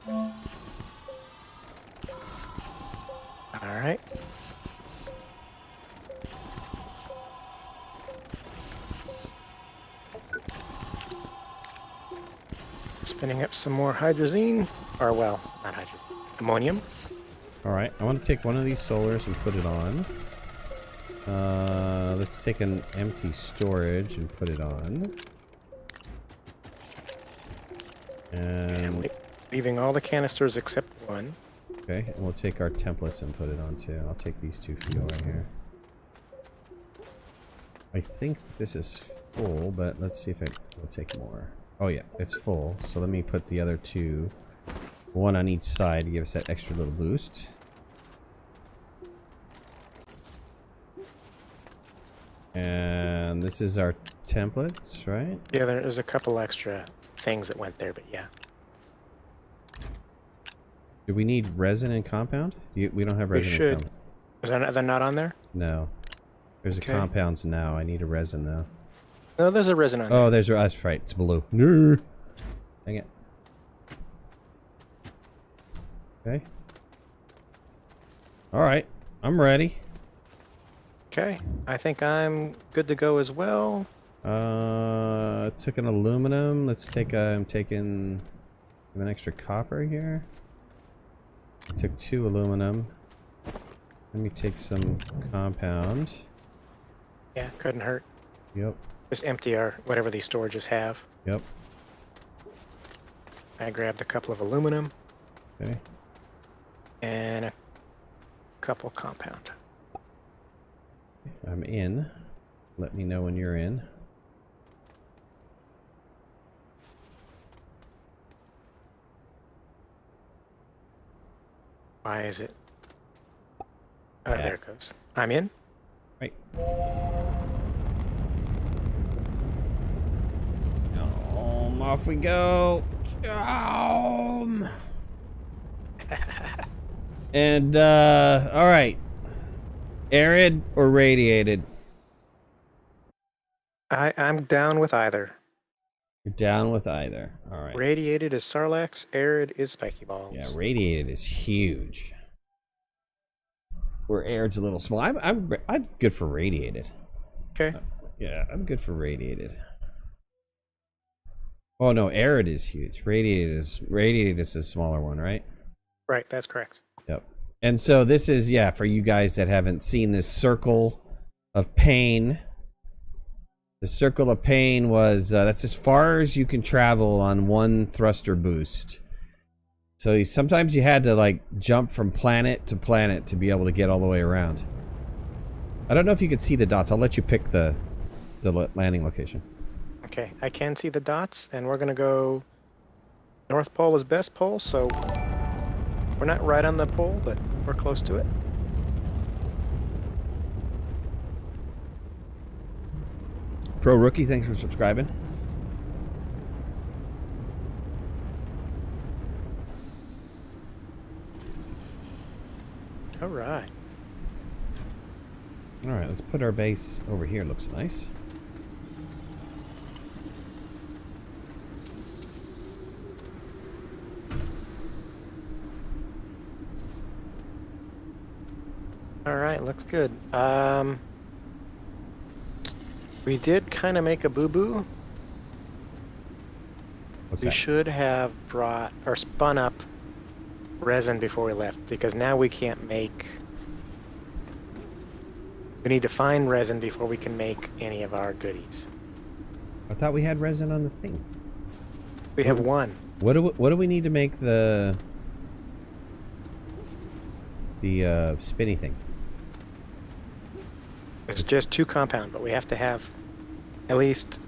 All right. Spinning up some more hydrazine, or well, not hydrazine, ammonium. All right, I want to take one of these solars and put it on. Let's take an empty storage and put it on. And Leaving all the canisters except one. okay, and we'll take our templates and put it on too. I'll take these two for you right here. I think this is full, but let's see if it will take more. Oh yeah, it's full. So let me put the other two, one on each side, to give us that extra little boost. And this is our templates, right? Yeah, there's a couple extra things that went there, but yeah. Do we need resin and compound? We don't have resin We and should. compound. They're not on there? No. There's Okay. a compounds now. I need a resin though. No, there's a resin on there. Oh, there's that's right. It's blue. No. Dang it. Okay. All right. I'm ready. Okay, I think I'm good to go as well. Took an aluminum. Let's take I'm taking an extra copper here. I took 2 aluminum. Let me take some compound. Yeah, couldn't hurt. Yep. Just empty our whatever these storages have. Yep. I grabbed a couple of aluminum Okay. and a couple compound. I'm in. Let me know when you're in. Why is it? Oh, Yeah. there it goes. I'm in. Right. Off we go. And all right. Arid or radiated? I'm down with either. You're down with either. All right. Radiated is Sarlacc, arid is Spiky Balls. Yeah, radiated is huge. Where arid's a little small. I'm good for radiated. Okay. Yeah, I'm good for radiated. Oh no, arid is huge. Radiated is a smaller one, right? Right, that's correct. Yep. And so this is, yeah, for you guys that haven't seen this circle of pain. The circle of pain was, that's as far as you can travel on one thruster boost. So sometimes you had to like jump from planet to planet to be able to get all the way around. I don't know if you can see the dots. I'll let you pick the landing location. Okay, I can see the dots, and we're gonna go North Pole is best pole, so we're not right on the pole, but we're close to it. Pro Rookie, thanks for subscribing. All right. All right, let's put our base over here. Looks nice. All right, looks good. We did kind of make a boo-boo. What's We that? should have brought or spun up resin before we left, because now we can't make... We need to find resin before we can make any of our goodies. I thought we had resin on the thing. We have one. What do we need to make the spinny thing? It's just 2 compound, but we have to have at least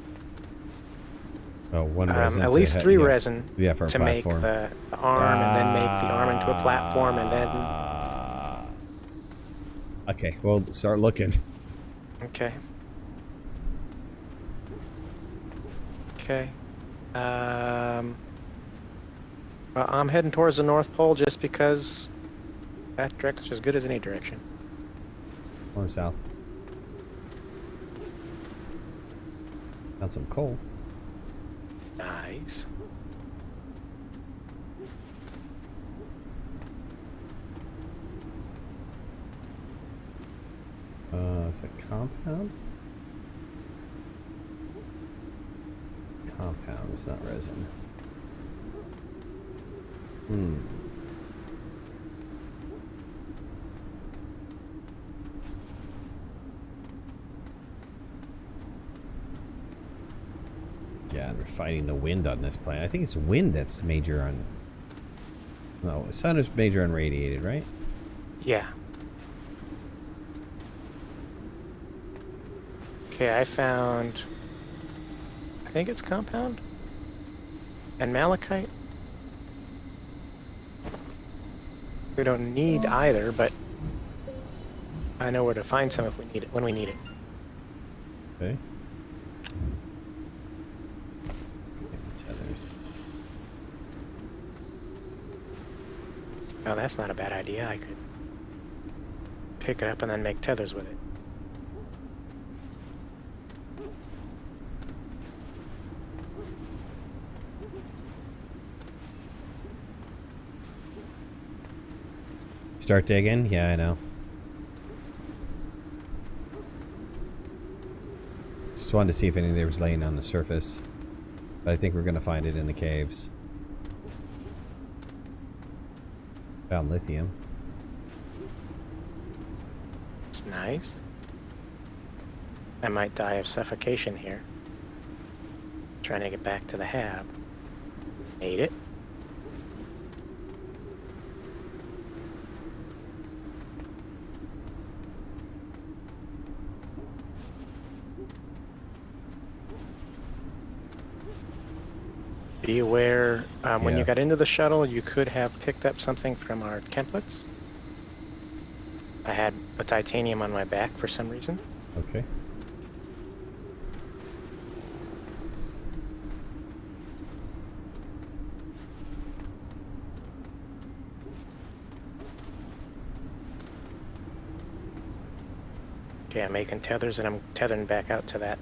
one resin. at least 3 resin Yeah, for a to platform. make the arm, and then make the arm into a platform, and then... Okay, well, start looking. Okay. Okay. Well, I'm heading towards the North Pole just because that direction's as good as any direction. Going south. Found some coal. Nice. Is it compound? Compound, it's not resin. Yeah, and we're fighting the wind on this planet. I think it's wind that's major on... No, sun is major on radiated, right? Yeah. Okay, I found... I think it's compound? And malachite? We don't need either, but I know where to find some if we need it, when we need it. Okay. I think it's others. Oh, that's not a bad idea. I could pick it up and then make tethers with it. Start digging? Yeah, I know. Just wanted to see if anything was laying on the surface. But I think we're going to find it in the caves. Found lithium. It's nice. I might die of suffocation here. Trying to get back to the hab. Made it. Be aware, when Yeah. you got into the shuttle, you could have picked up something from our templates. I had a titanium on my back for some reason. Okay. Okay, I'm making tethers, and I'm tethering back out to that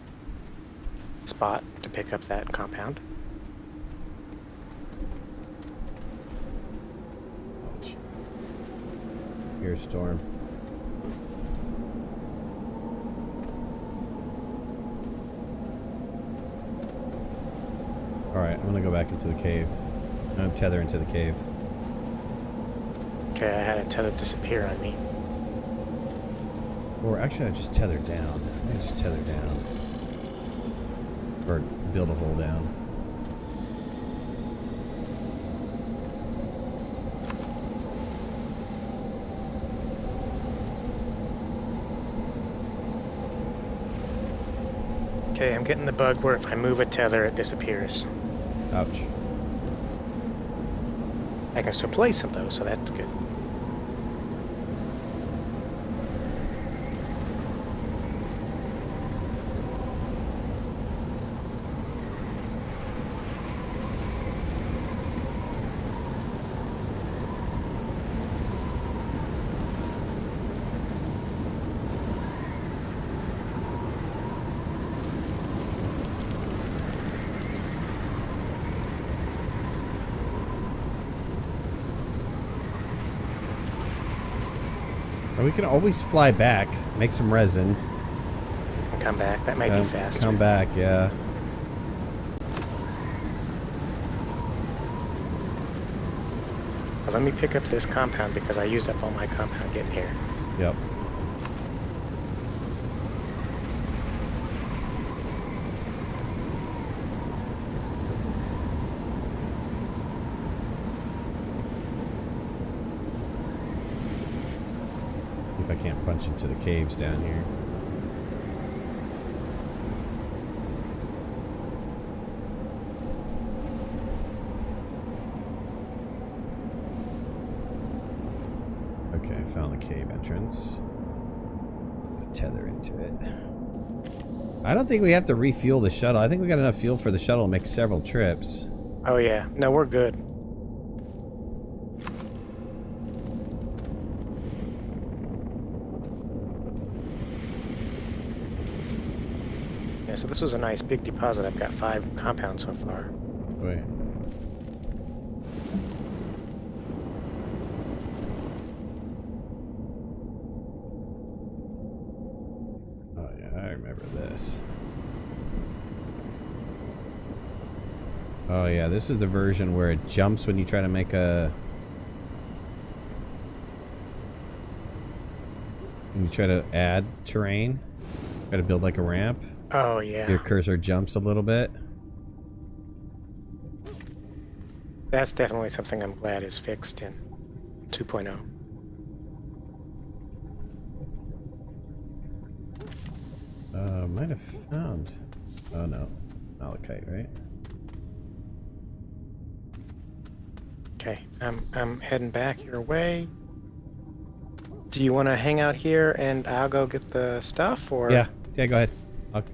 spot to pick up that compound. Ouch. Here's storm. Alright, I'm gonna go back into the cave. I'm tether into the cave. Okay, I had a tether disappear on me. Or actually, I just tethered down. I just tethered down. Or build a hole down. Okay, I'm getting the bug where if I move a tether, it disappears. Ouch. I can still place them though, so that's good. We can always fly back, make some resin. And come back. That might be faster. Come back, yeah. Well, let me pick up this compound because I used up all my compound getting here. Yep. If I can't punch into the caves down here. Okay, found the cave entrance. Tether into it. I don't think we have to refuel the shuttle. I think we got enough fuel for the shuttle to make several trips. Oh yeah. No, we're good. Yeah, so this was a nice big deposit. I've got 5 compounds so far. Wait. Oh yeah, I remember this. Oh yeah, this is the version where it jumps when you try to make a... When you try to add terrain. Try to build like a ramp. Oh yeah. Your cursor jumps a little bit. That's definitely something I'm glad is fixed in 2.0. Might have found... Oh no. Malachite, right? Okay, I'm heading back your way. Do you want to hang out here and I'll go get the stuff, or? Yeah, go ahead.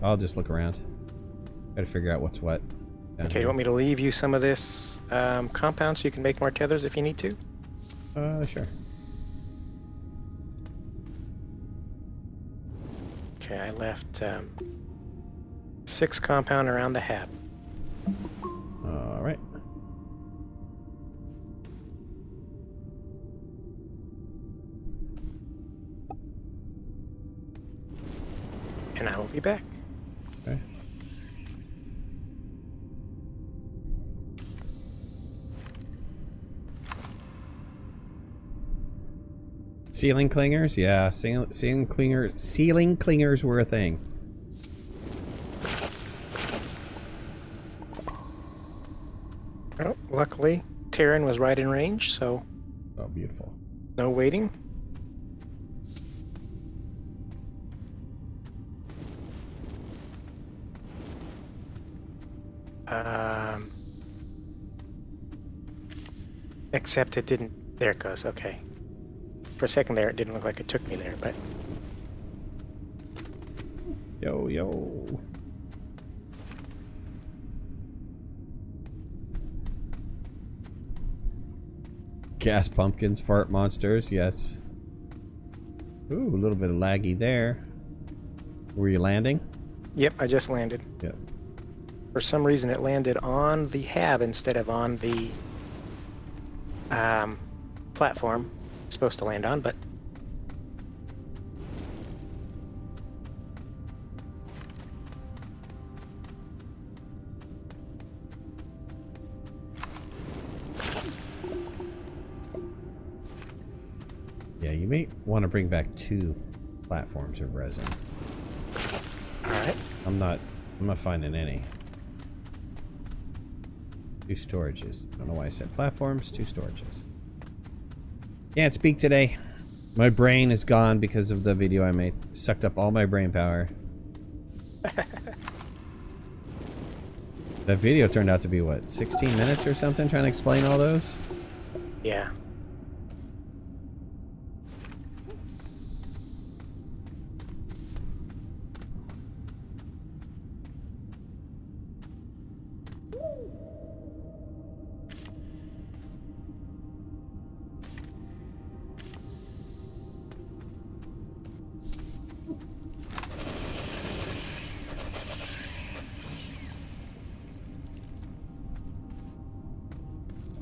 I'll just look around. Try to figure out what's what. Okay, you want me to leave you some of this compound so you can make more tethers if you need to? Sure. Okay, I left 6 compound around the hab. All right. And I will be back. Okay. Ceiling clingers? Yeah, ceiling clingers were a thing. Oh, luckily, Terran was right in range, so Oh, beautiful. no waiting. Except it didn't. There it goes. Okay. For a second there, it didn't look like it took me there, but Yo, yo. Gas pumpkins, fart monsters, yes. Ooh, a little bit of laggy there. Were you landing? yep, I just landed. Yep. For some reason, it landed on the hab instead of on the platform it's supposed to land on, but Yeah, you may want to bring back 2 platforms of resin. all right. I'm not finding any. 2 storages. I don't know why I said platforms, 2 storages. Can't speak today. My brain is gone because of the video I made. Sucked up all my brain power. That video turned out to be, what, 16 minutes or something, trying to explain all those? Yeah.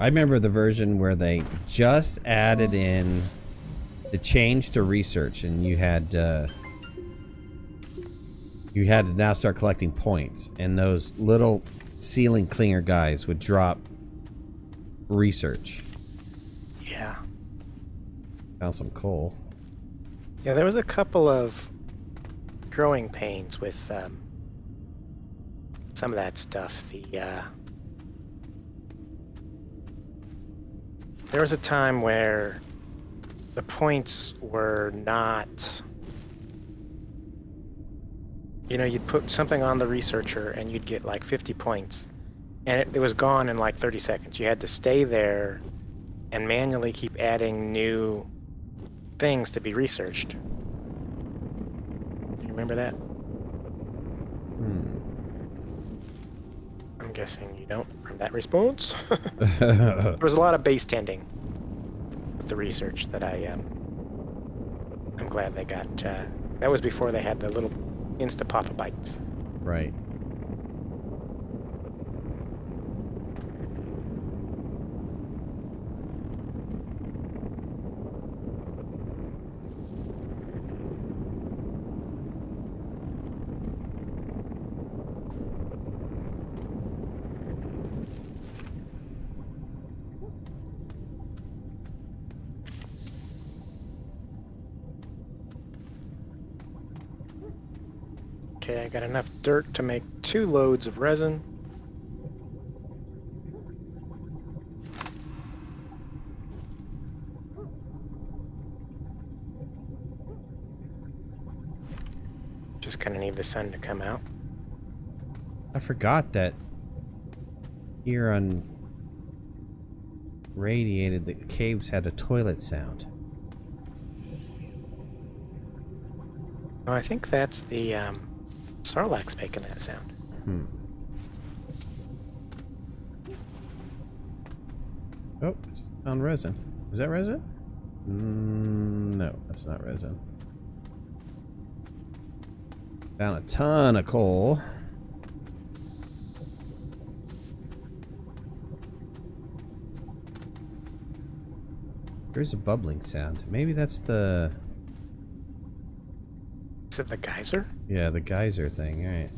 I remember the version where they just added in the change to research, and you had to now start collecting points, and those little ceiling clinger guys would drop research. Yeah. Found some coal. Yeah, there was a couple of growing pains with some of that stuff. There was a time where the points were not... You know, you'd put something on the researcher and you'd get like 50 points. And it was gone in like 30 seconds. You had to stay there and manually keep adding new things to be researched. You remember that? I'm guessing you don't from that response. There was a lot of base tending with the research that I'm glad they got. That was before they had the little Insta-Papa bites. Right. Okay, I got enough dirt to make 2 loads of resin. Just gonna need the sun to come out. I forgot that here on Radiated, the caves had a toilet sound. Oh, I think that's the Sarlacc's making that sound. Oh, just found resin. Is that resin? No, that's not resin. Found a ton of coal. There's a bubbling sound. Maybe that's the... Is it the geyser? Yeah, the geyser thing, right.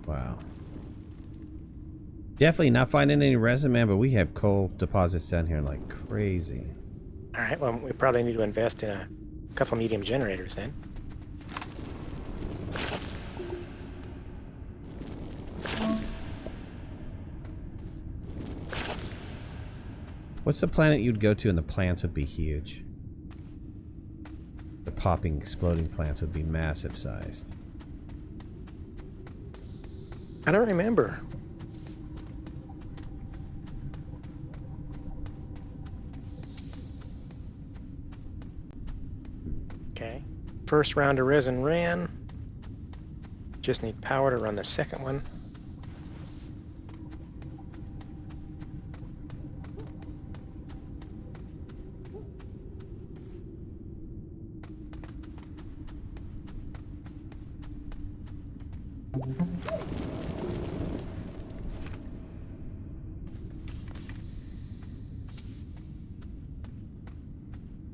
Wow. Definitely not finding any resin, man, but we have coal deposits down here like crazy. Alright, well, we probably need to invest in a couple medium generators then. What's the planet you'd go to and the plants would be huge? The popping, exploding plants would be massive sized. I don't remember. Okay. First round of resin ran. Just need power to run the second one.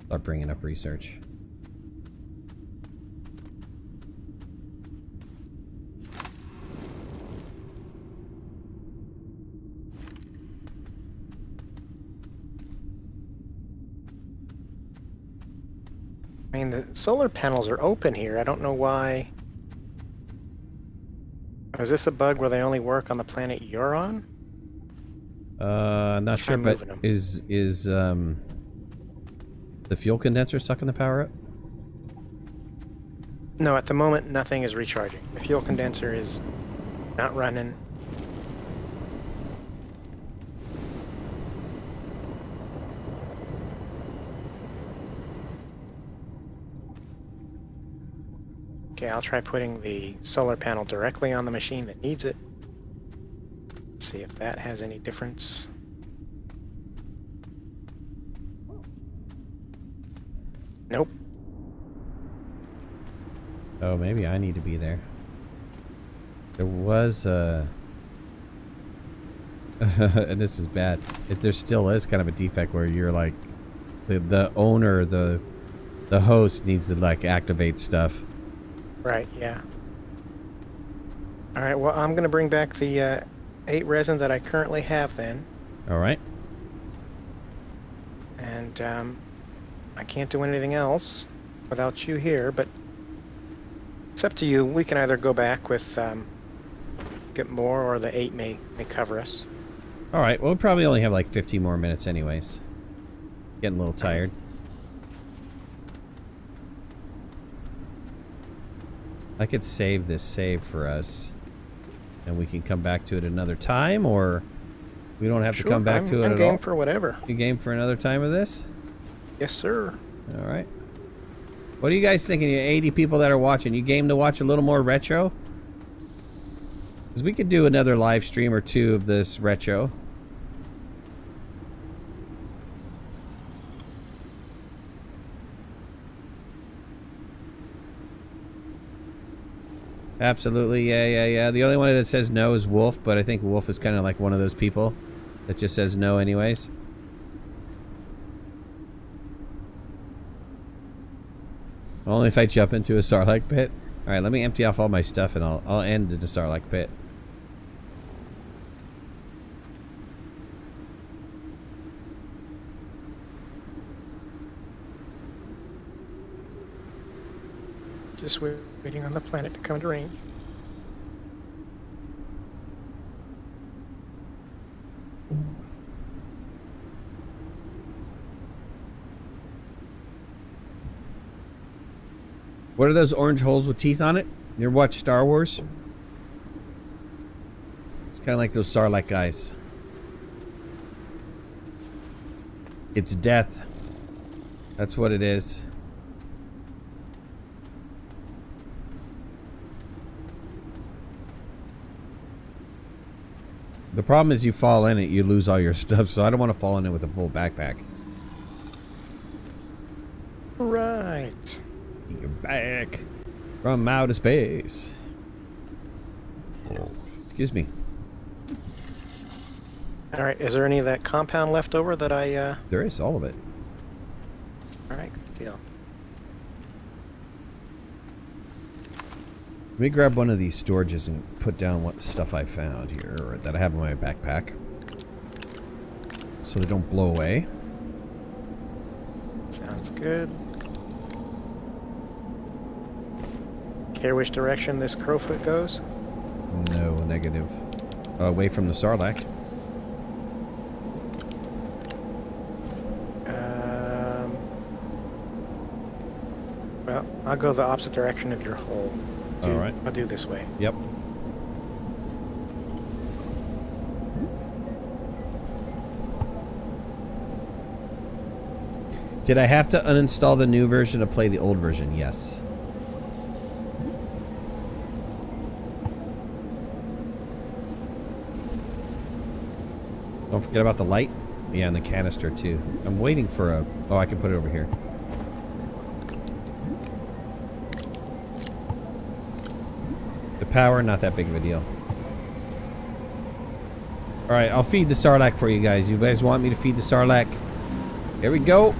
Start bringing up research. I mean, the solar panels are open here. I don't know why. Is this a bug where they only work on the planet you're on? Not sure, but is the fuel condenser sucking the power up? No, at the moment nothing is recharging. The fuel condenser is not running. Okay, I'll try putting the solar panel directly on the machine that needs it. See if that has any difference. Nope. Oh, maybe I need to be there. There was a... And this is bad. If there still is kind of a defect where you're like the owner, the host needs to like activate stuff. Right, yeah. Alright, well, I'm going to bring back the 8 resin that I currently have then. Alright. And I can't do anything else without you here, but it's up to you. We can either go back with get more, or the 8 may cover us. Alright, we'll probably only have like 15 more minutes anyways. Getting a little tired. I could save this save for us, and we can come back to it another time, or we don't have to come back to it at all. I'm game for whatever. You game for another time of this? Yes, sir. All right. What are you guys thinking? You 80 people that are watching, you game to watch a little more retro? Because we could do another live stream or two of this retro. Absolutely, yeah. The only one that says no is Wolf, but I think Wolf is kind of like one of those people that just says no anyways. Only if I jump into a Sarlacc pit. Alright, let me empty off all my stuff and I'll end in the Sarlacc pit. Just waiting on the planet to come to range. What are those orange holes with teeth on it? You ever watch Star Wars? It's kind of like those Sarlacc guys. It's death. That's what it is. The problem is you fall in it, you lose all your stuff, so I don't want to fall in it with a full backpack. Right. You're back from outer space. Excuse me. Alright, is there any of that compound left over that I, There is, all of it. Alright, good deal. Let me grab one of these storages and put down what stuff I found here, or that I have in my backpack, so they don't blow away. Sounds good. Care which direction this crowfoot goes? No, negative. Away from the Sarlacc. Well, I'll go the opposite direction of your hole. Alright. I'll do this way. Yep. Did I have to uninstall the new version to play the old version? Yes. Don't forget about the light. Yeah, and the canister too. I'm waiting for a... Oh, I can put it over here. The power, not that big of a deal. Alright, I'll feed the Sarlacc for you guys. You guys want me to feed the Sarlacc? Here we go.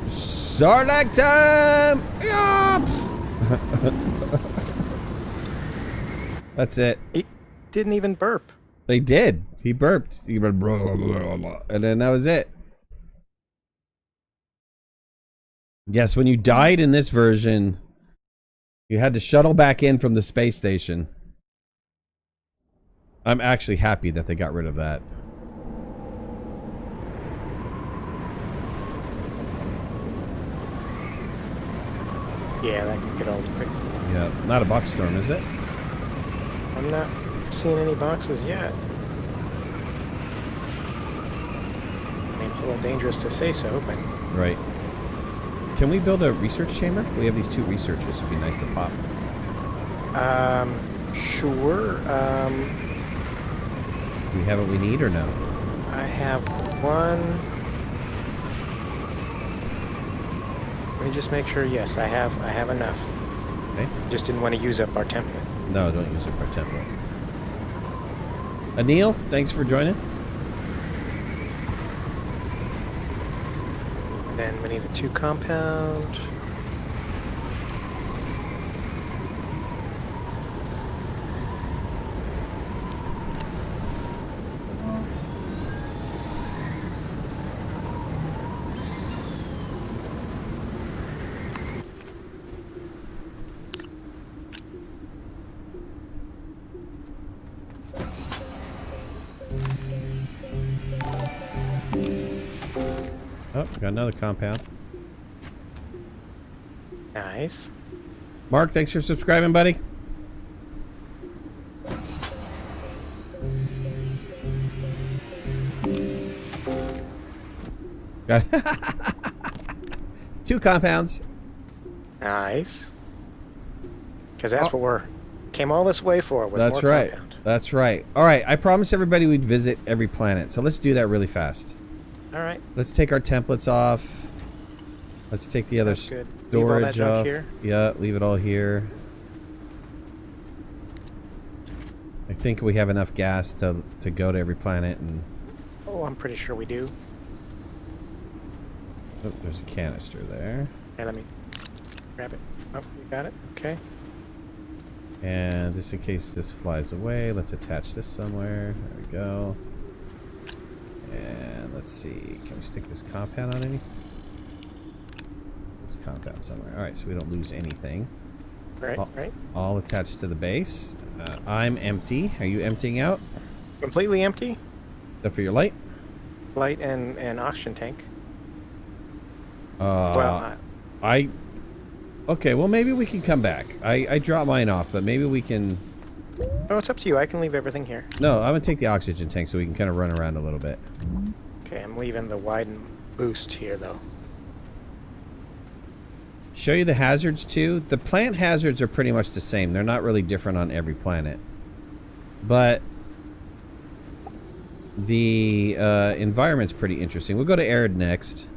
Sarlacc time! That's it. He didn't even burp. They did. He burped. He went blah, blah, blah, blah, and then that was it. Yes, when you died in this version, you had to shuttle back in from the space station. I'm actually happy that they got rid of that. Yeah, that can get old quick. Yeah, not a box storm, is it? I'm not seeing any boxes yet. I mean, it's a little dangerous to say so, but... Right. Can we build a research chamber? We have these 2 researchers. It'd be nice to pop. Sure. Do we have what we need or no? I have one... Let me just make sure. Yes, I have enough. Okay. Just didn't want to use up our template. No, don't use it for a template. Anil, thanks for joining. we need the 2 compound. Oh, we got another compound. Nice. Mark, thanks for subscribing, buddy. Got 2 compounds. Nice. Because that's what we're came all this way for. Was That's more right. compound. That's right. All right, I promised everybody we'd visit every planet, so let's do that really fast. All right. Let's take our templates off. Let's take the other Sounds good. storage Leave all that junk off. here? Yeah, leave it all here. I think we have enough gas to go to every planet, and Oh, I'm pretty sure we do. oh, there's a canister there. Hey, let me grab it. Oh, you got it? Okay. And just in case this flies away, let's attach this somewhere. There we go. And let's see, can we stick this compound on any? This compound somewhere. All right, so we don't lose anything. Right, right. All attached to the base. I'm empty. Are you emptying out? Completely empty. Except for your light? Light and oxygen tank. Well, okay, well, maybe we can come back. I dropped mine off, but maybe we can... Oh, it's up to you. I can leave everything here. No, I'm going to take the oxygen tank so we can kind of run around a little bit. Okay, I'm leaving the widen boost here, though. Show you the hazards, too. The plant hazards are pretty much the same. They're not really different on every planet. But the environment's pretty interesting. We'll go to arid next.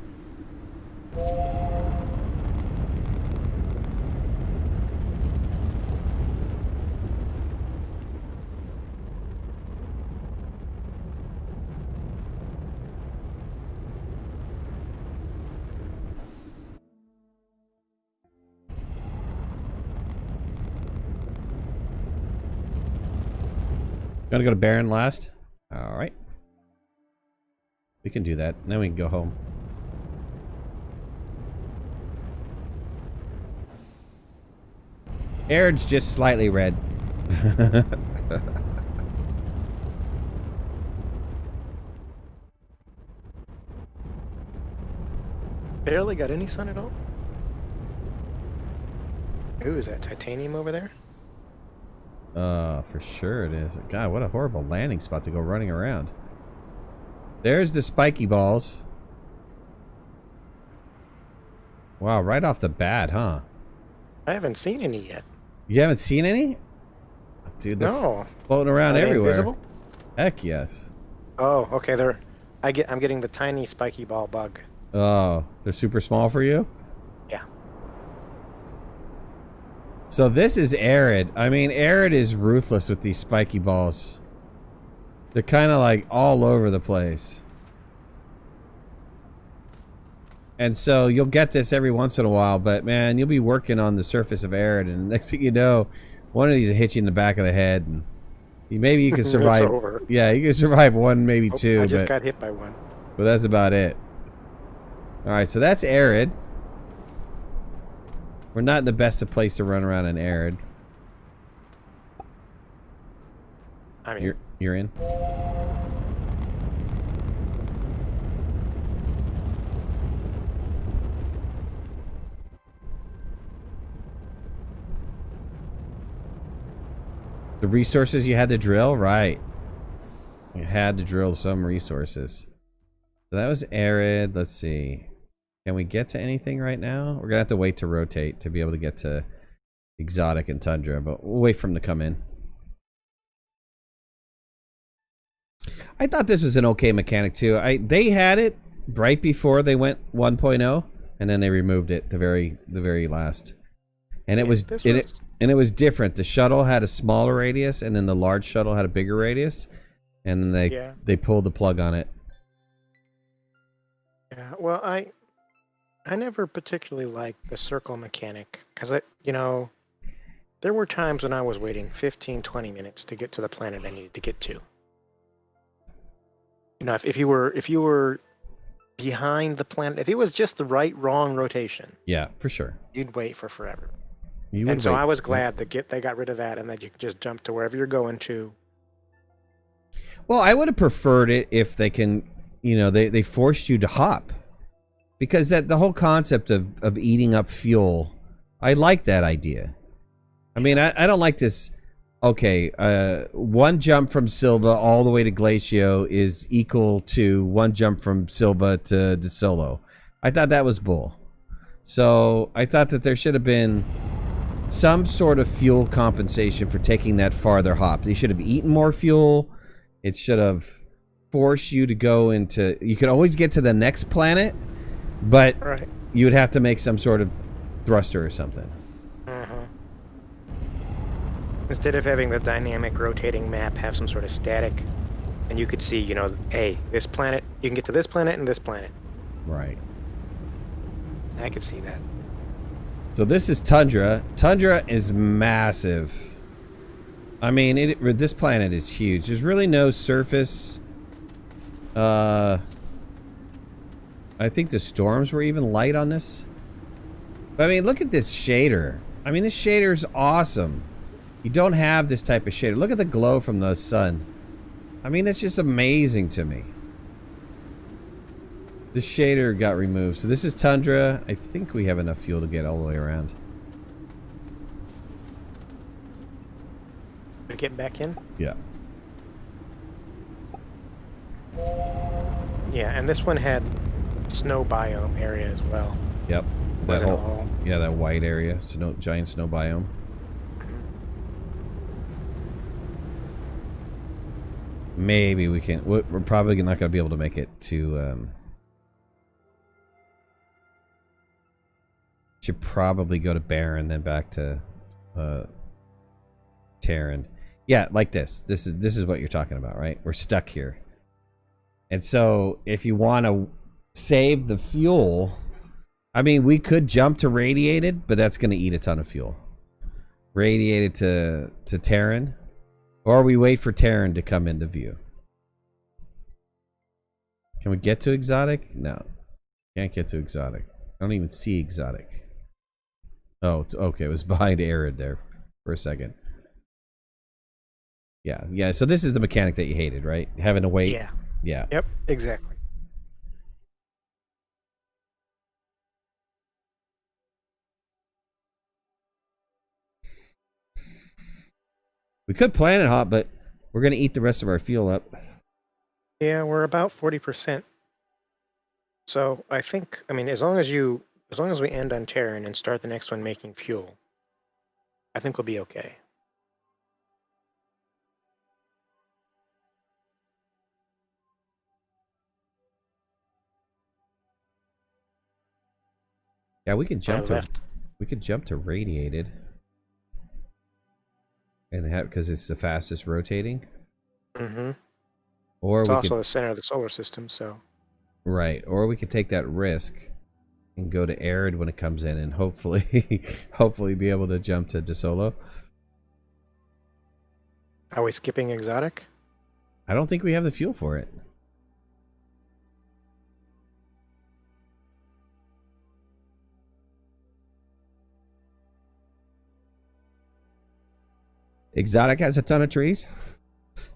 Gonna go to Baron last? Alright. We can do that. Now we can go home. Aird's just slightly red. Barely got any sun at all. Ooh, is that titanium over there? For sure it is. God, what a horrible landing spot to go running around. There's the spiky balls. Wow, right off the bat, huh? I haven't seen any yet. You haven't seen any? Dude, they're No. floating around Are they everywhere. invisible? Heck yes. Oh, okay. I'm getting the tiny spiky ball bug. Oh, they're super small for you? Yeah. So this is arid. I mean, arid is ruthless with these spiky balls. They're kind of like all over the place. And so you'll get this every once in a while, but man, you'll be working on the surface of arid, and next thing you know, one of these will hit you in the back of the head, and maybe you can survive. It's over. Yeah, you can survive one, maybe two. I just got hit by one. But that's about it. All right, so that's arid. We're not in the best of place to run around in arid. I mean, You're in. The resources you had to drill, right? You had to drill some resources. So that was arid. Let's see. Can we get to anything right now? We're gonna have to wait to rotate to be able to get to exotic and tundra, but we'll wait for them to come in. I thought this was an okay mechanic too. They had it right before they went 1.0, and then they removed it the very last. And it was different. The shuttle had a smaller radius, and then the large shuttle had a bigger radius, and then they pulled the plug on it. Yeah. Well, I I never particularly liked the circle mechanic because there were times when I was waiting 15, 20 minutes to get to the planet I needed to get to. If you were behind the planet, if it was just the wrong rotation, Yeah, for sure. you'd wait for forever. You would And so wait. I was glad that they got rid of that and that you could just jump to wherever you're going to. Well, I would have preferred it if they can, they forced you to hop. Because the whole concept of eating up fuel, I like that idea. I mean, I don't like this. Okay, one jump from Silva all the way to Glacio is equal to one jump from Silva to De Solo. I thought that was bull. So I thought that there should have been some sort of fuel compensation for taking that farther hop. You should have eaten more fuel. It should have forced you to go into... You could always get to the next planet, but Right. you would have to make some sort of thruster or something. Instead of having the dynamic rotating map have some sort of static, and you could see, hey, this planet, you can get to this planet and this planet. Right. I could see that. So this is Tundra. Tundra is massive. I mean, this planet is huge. There's really no surface. I think the storms were even light on this. But I mean, look at this shader. I mean, this shader is awesome. You don't have this type of shader. Look at the glow from the sun. I mean, it's just amazing to me. The shader got removed. So this is Tundra. I think we have enough fuel to get all the way around. We're getting back in? Yeah. Yeah, and this one had snow biome area as well. Yep. That Wasn't whole, all. yeah, that white area. Giant snow biome. Maybe we can... We're probably not going to be able to make it to... Should probably go to Baron, then back to Terran. Yeah, like this. This is what you're talking about, right? We're stuck here. And so, if you want to save the fuel... I mean, we could jump to Radiated, but that's going to eat a ton of fuel. Radiated to Terran. Or we wait for Terran to come into view. Can we get to Exotic? No. Can't get to Exotic. I don't even see Exotic. Oh, it's okay. It was behind Arid there for a second. Yeah. So this is the mechanic that you hated, right? Having to wait. Yeah. Yeah. Yep, exactly. We could plan it hot, but we're going to eat the rest of our fuel up. Yeah, we're about 40%. So I think, as long as we end on Terran and start the next one making fuel, I think we'll be okay. Yeah, we can jump Left. we could jump to Radiated. And have, because it's the fastest rotating. Mm-hmm. Or It's we also could, the center of the solar system, so. right. Or we could take that risk and go to Arid when it comes in, and hopefully be able to jump to De Solo. Are we skipping Exotic? I don't think we have the fuel for it. Exotic has a ton of trees.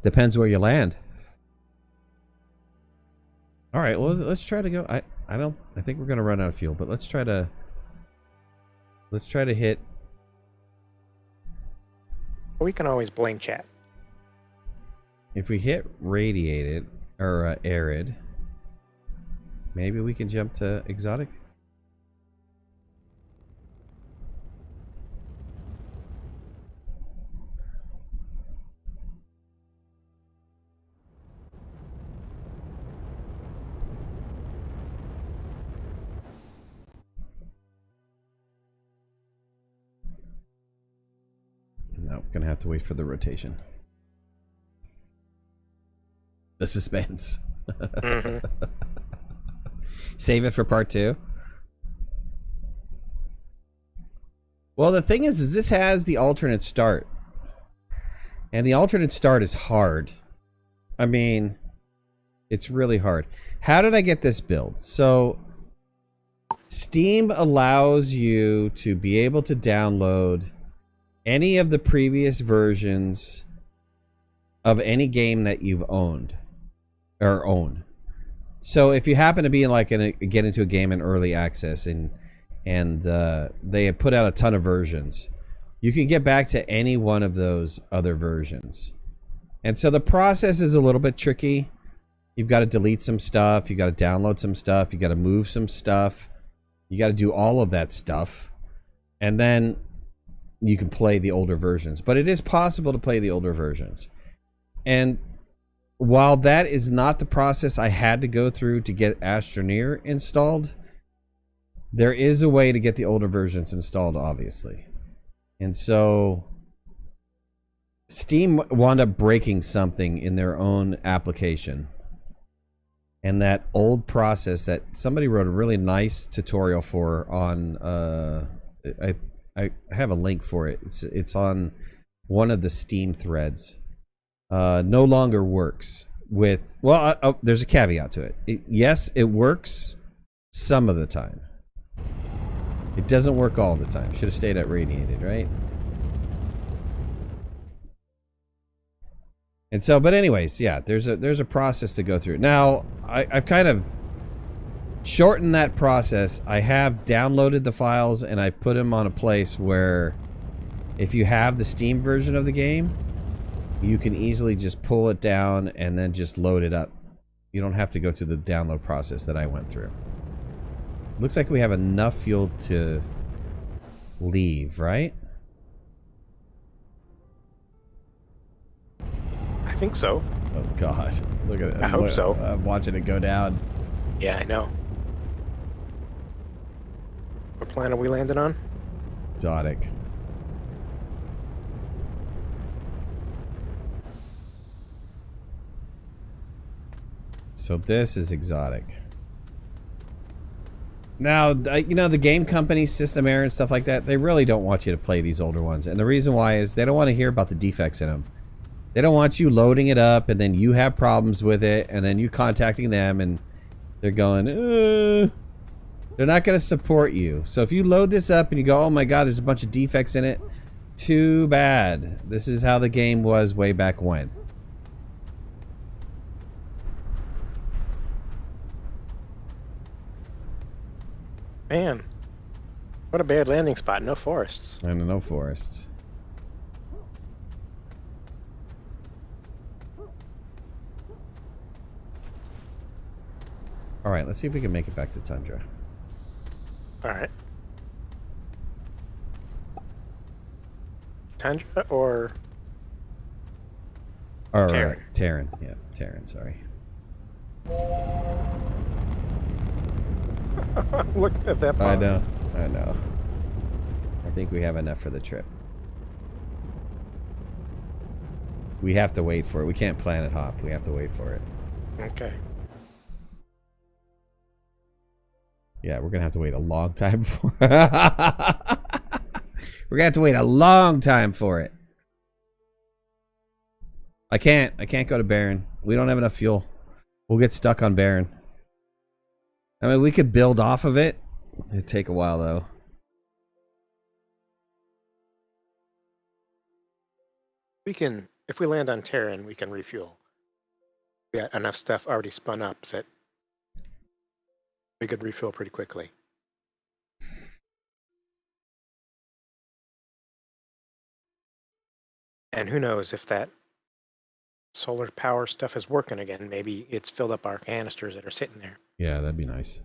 Depends where you land. All right, well, let's try to go. I think we're gonna run out of fuel, but let's try to hit. We can always blame chat. If we hit Radiated or Arid, maybe we can jump to Exotic. No, gonna have to wait for the rotation. The suspense. Mm-hmm. Save it for part 2. Well, the thing is this has the alternate start. And the alternate start is hard. I mean, it's really hard. How did I get this build? So, Steam allows you to be able to download any of the previous versions of any game that you've owned or own. So if you happen to be get into a game in early access and they have put out a ton of versions, you can get back to any one of those other versions. And so the process is a little bit tricky. You've got to delete some stuff, you got to download some stuff, you got to move some stuff, you got to do all of that stuff, and then you can play the older versions. But it is possible to play the older versions. And while that is not the process I had to go through to get Astroneer installed, there is a way to get the older versions installed, obviously. And so Steam wound up breaking something in their own application. And that old process that somebody wrote a really nice tutorial for on I have a link for it. It's on one of the Steam threads. No longer works with... Well, there's a caveat to it. Yes, it works some of the time. It doesn't work all the time. Should have stayed at radiated, right? And so, but anyways, yeah, there's a process to go through. Now, I've kind of shortened that process. I have downloaded the files and I put them on a place where if you have the Steam version of the game, you can easily just pull it down and then just load it up. You don't have to go through the download process that I went through. Looks like we have enough fuel to leave, right? I think so. Oh god, look at it. I hope so. I'm watching it go down. Yeah, I know. What planet are we landing on? Exotic. So this is exotic. Now, you know, the game companies, System Error and stuff like that, they really don't want you to play these older ones. And the reason why is they don't want to hear about the defects in them. They don't want you loading it up and then you have problems with it and then you contacting them and they're going, they're not going to support you. So if you load this up and you go, oh my god, there's a bunch of defects in it, too bad. This is how the game was way back when. Man, what a bad landing spot. No forests. And no forests. Alright, let's see if we can make it back to Tundra. Alright. Tundra or... Alright, Terran. Yeah, Terran, sorry. Look at that bar. I know. I think we have enough for the trip. We have to wait for it. We can't planet hop. We have to wait for it. Okay. Yeah, we're gonna have to wait a long time for it. We're gonna have to wait a long time for it. I can't go to Barren. We don't have enough fuel. We'll get stuck on Barren. I mean, we could build off of it. It'd take a while, though. We can, if we land on Terran, we can refuel. We got enough stuff already spun up that we could refuel pretty quickly. And who knows if that solar power stuff is working again. Maybe it's filled up our canisters that are sitting there. Yeah, that'd be nice.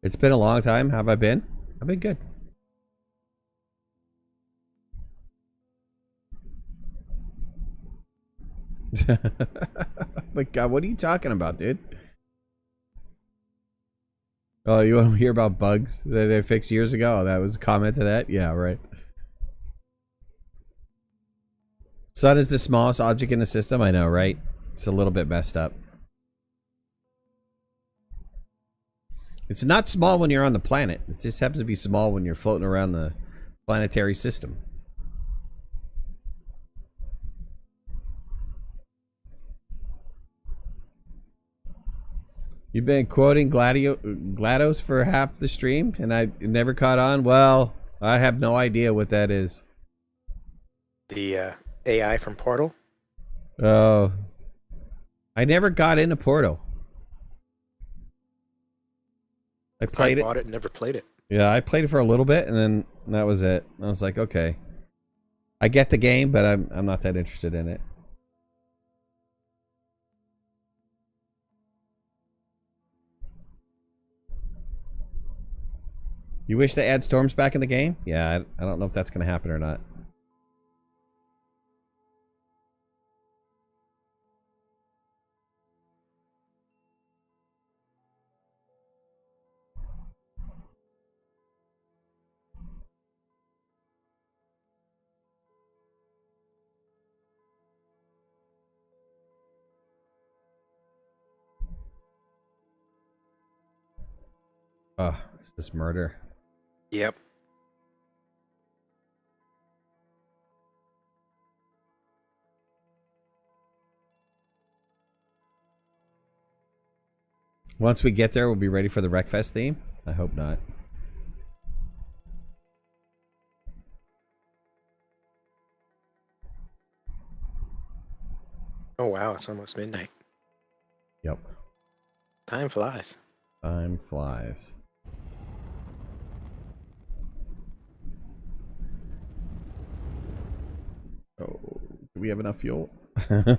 It's been a long time. How have I been? I've been good. My god, what are you talking about, dude? Oh, you want to hear about bugs that they fixed years ago? Oh, that was a comment to that? Yeah, right. Sun is the smallest object in the system. I know, right? It's a little bit messed up. It's not small when you're on the planet. It just happens to be small when you're floating around the planetary system. You've been quoting GLaDOS for half the stream, and I never caught on? Well, I have no idea what that is. The AI from Portal? Oh. I never got into Portal. I bought it and never played it. Yeah, I played it for a little bit, and then that was it. I was like, okay. I get the game, but I'm not that interested in it. You wish to add storms back in the game? Yeah, I don't know if that's going to happen or not. Oh, it's this murder. Yep. Once we get there, we'll be ready for the Wreckfest theme? I hope not. Oh wow, it's almost midnight. Yep. Time flies. Time flies. Oh, do we have enough fuel? I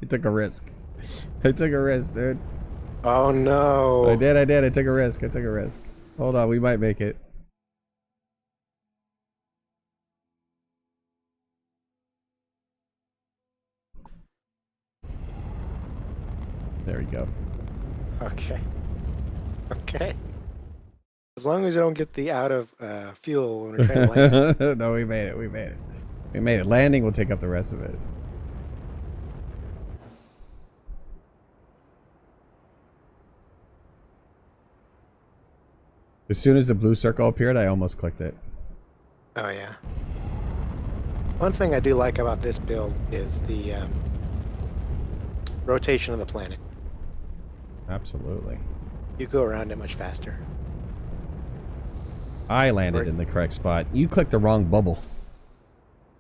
took a risk. I took a risk, dude. Oh no. I did. I took a risk. Hold on, we might make it. There we go. Okay. Okay. As long as you don't get the out of fuel when we're trying to land. No, we made it. We made it. Landing will take up the rest of it. As soon as the blue circle appeared, I almost clicked it. Oh yeah. One thing I do like about this build is the rotation of the planet. Absolutely. You go around it much faster. I landed in the correct spot. You clicked the wrong bubble.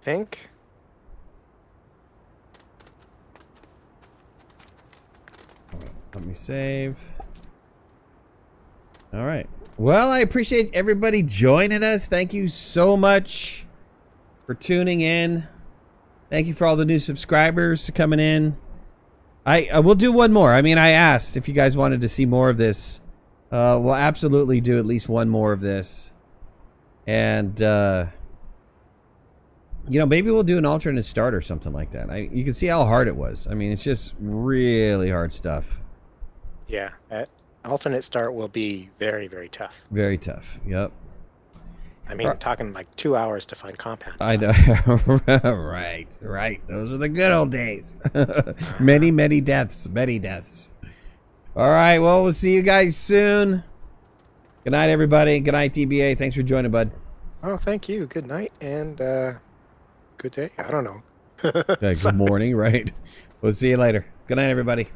Think? Let me save. All right. Well, I appreciate everybody joining us. Thank you so much for tuning in. Thank you for all the new subscribers coming in. I will do one more. I mean, I asked if you guys wanted to see more of this. We'll absolutely do at least one more of this. And, you know, maybe we'll do an alternate start or something like that. You can see how hard it was. I mean, it's just really hard stuff. Yeah, that alternate start will be very, very tough. Very tough. Yep. I mean, talking like 2 hours to find compound. I know. Right. Those are the good old days. Many deaths. All right. Well, we'll see you guys soon. Good night, everybody. Good night, DBA. Thanks for joining, bud. Oh, thank you. Good night and good day. I don't know. Good morning, right? We'll see you later. Good night, everybody.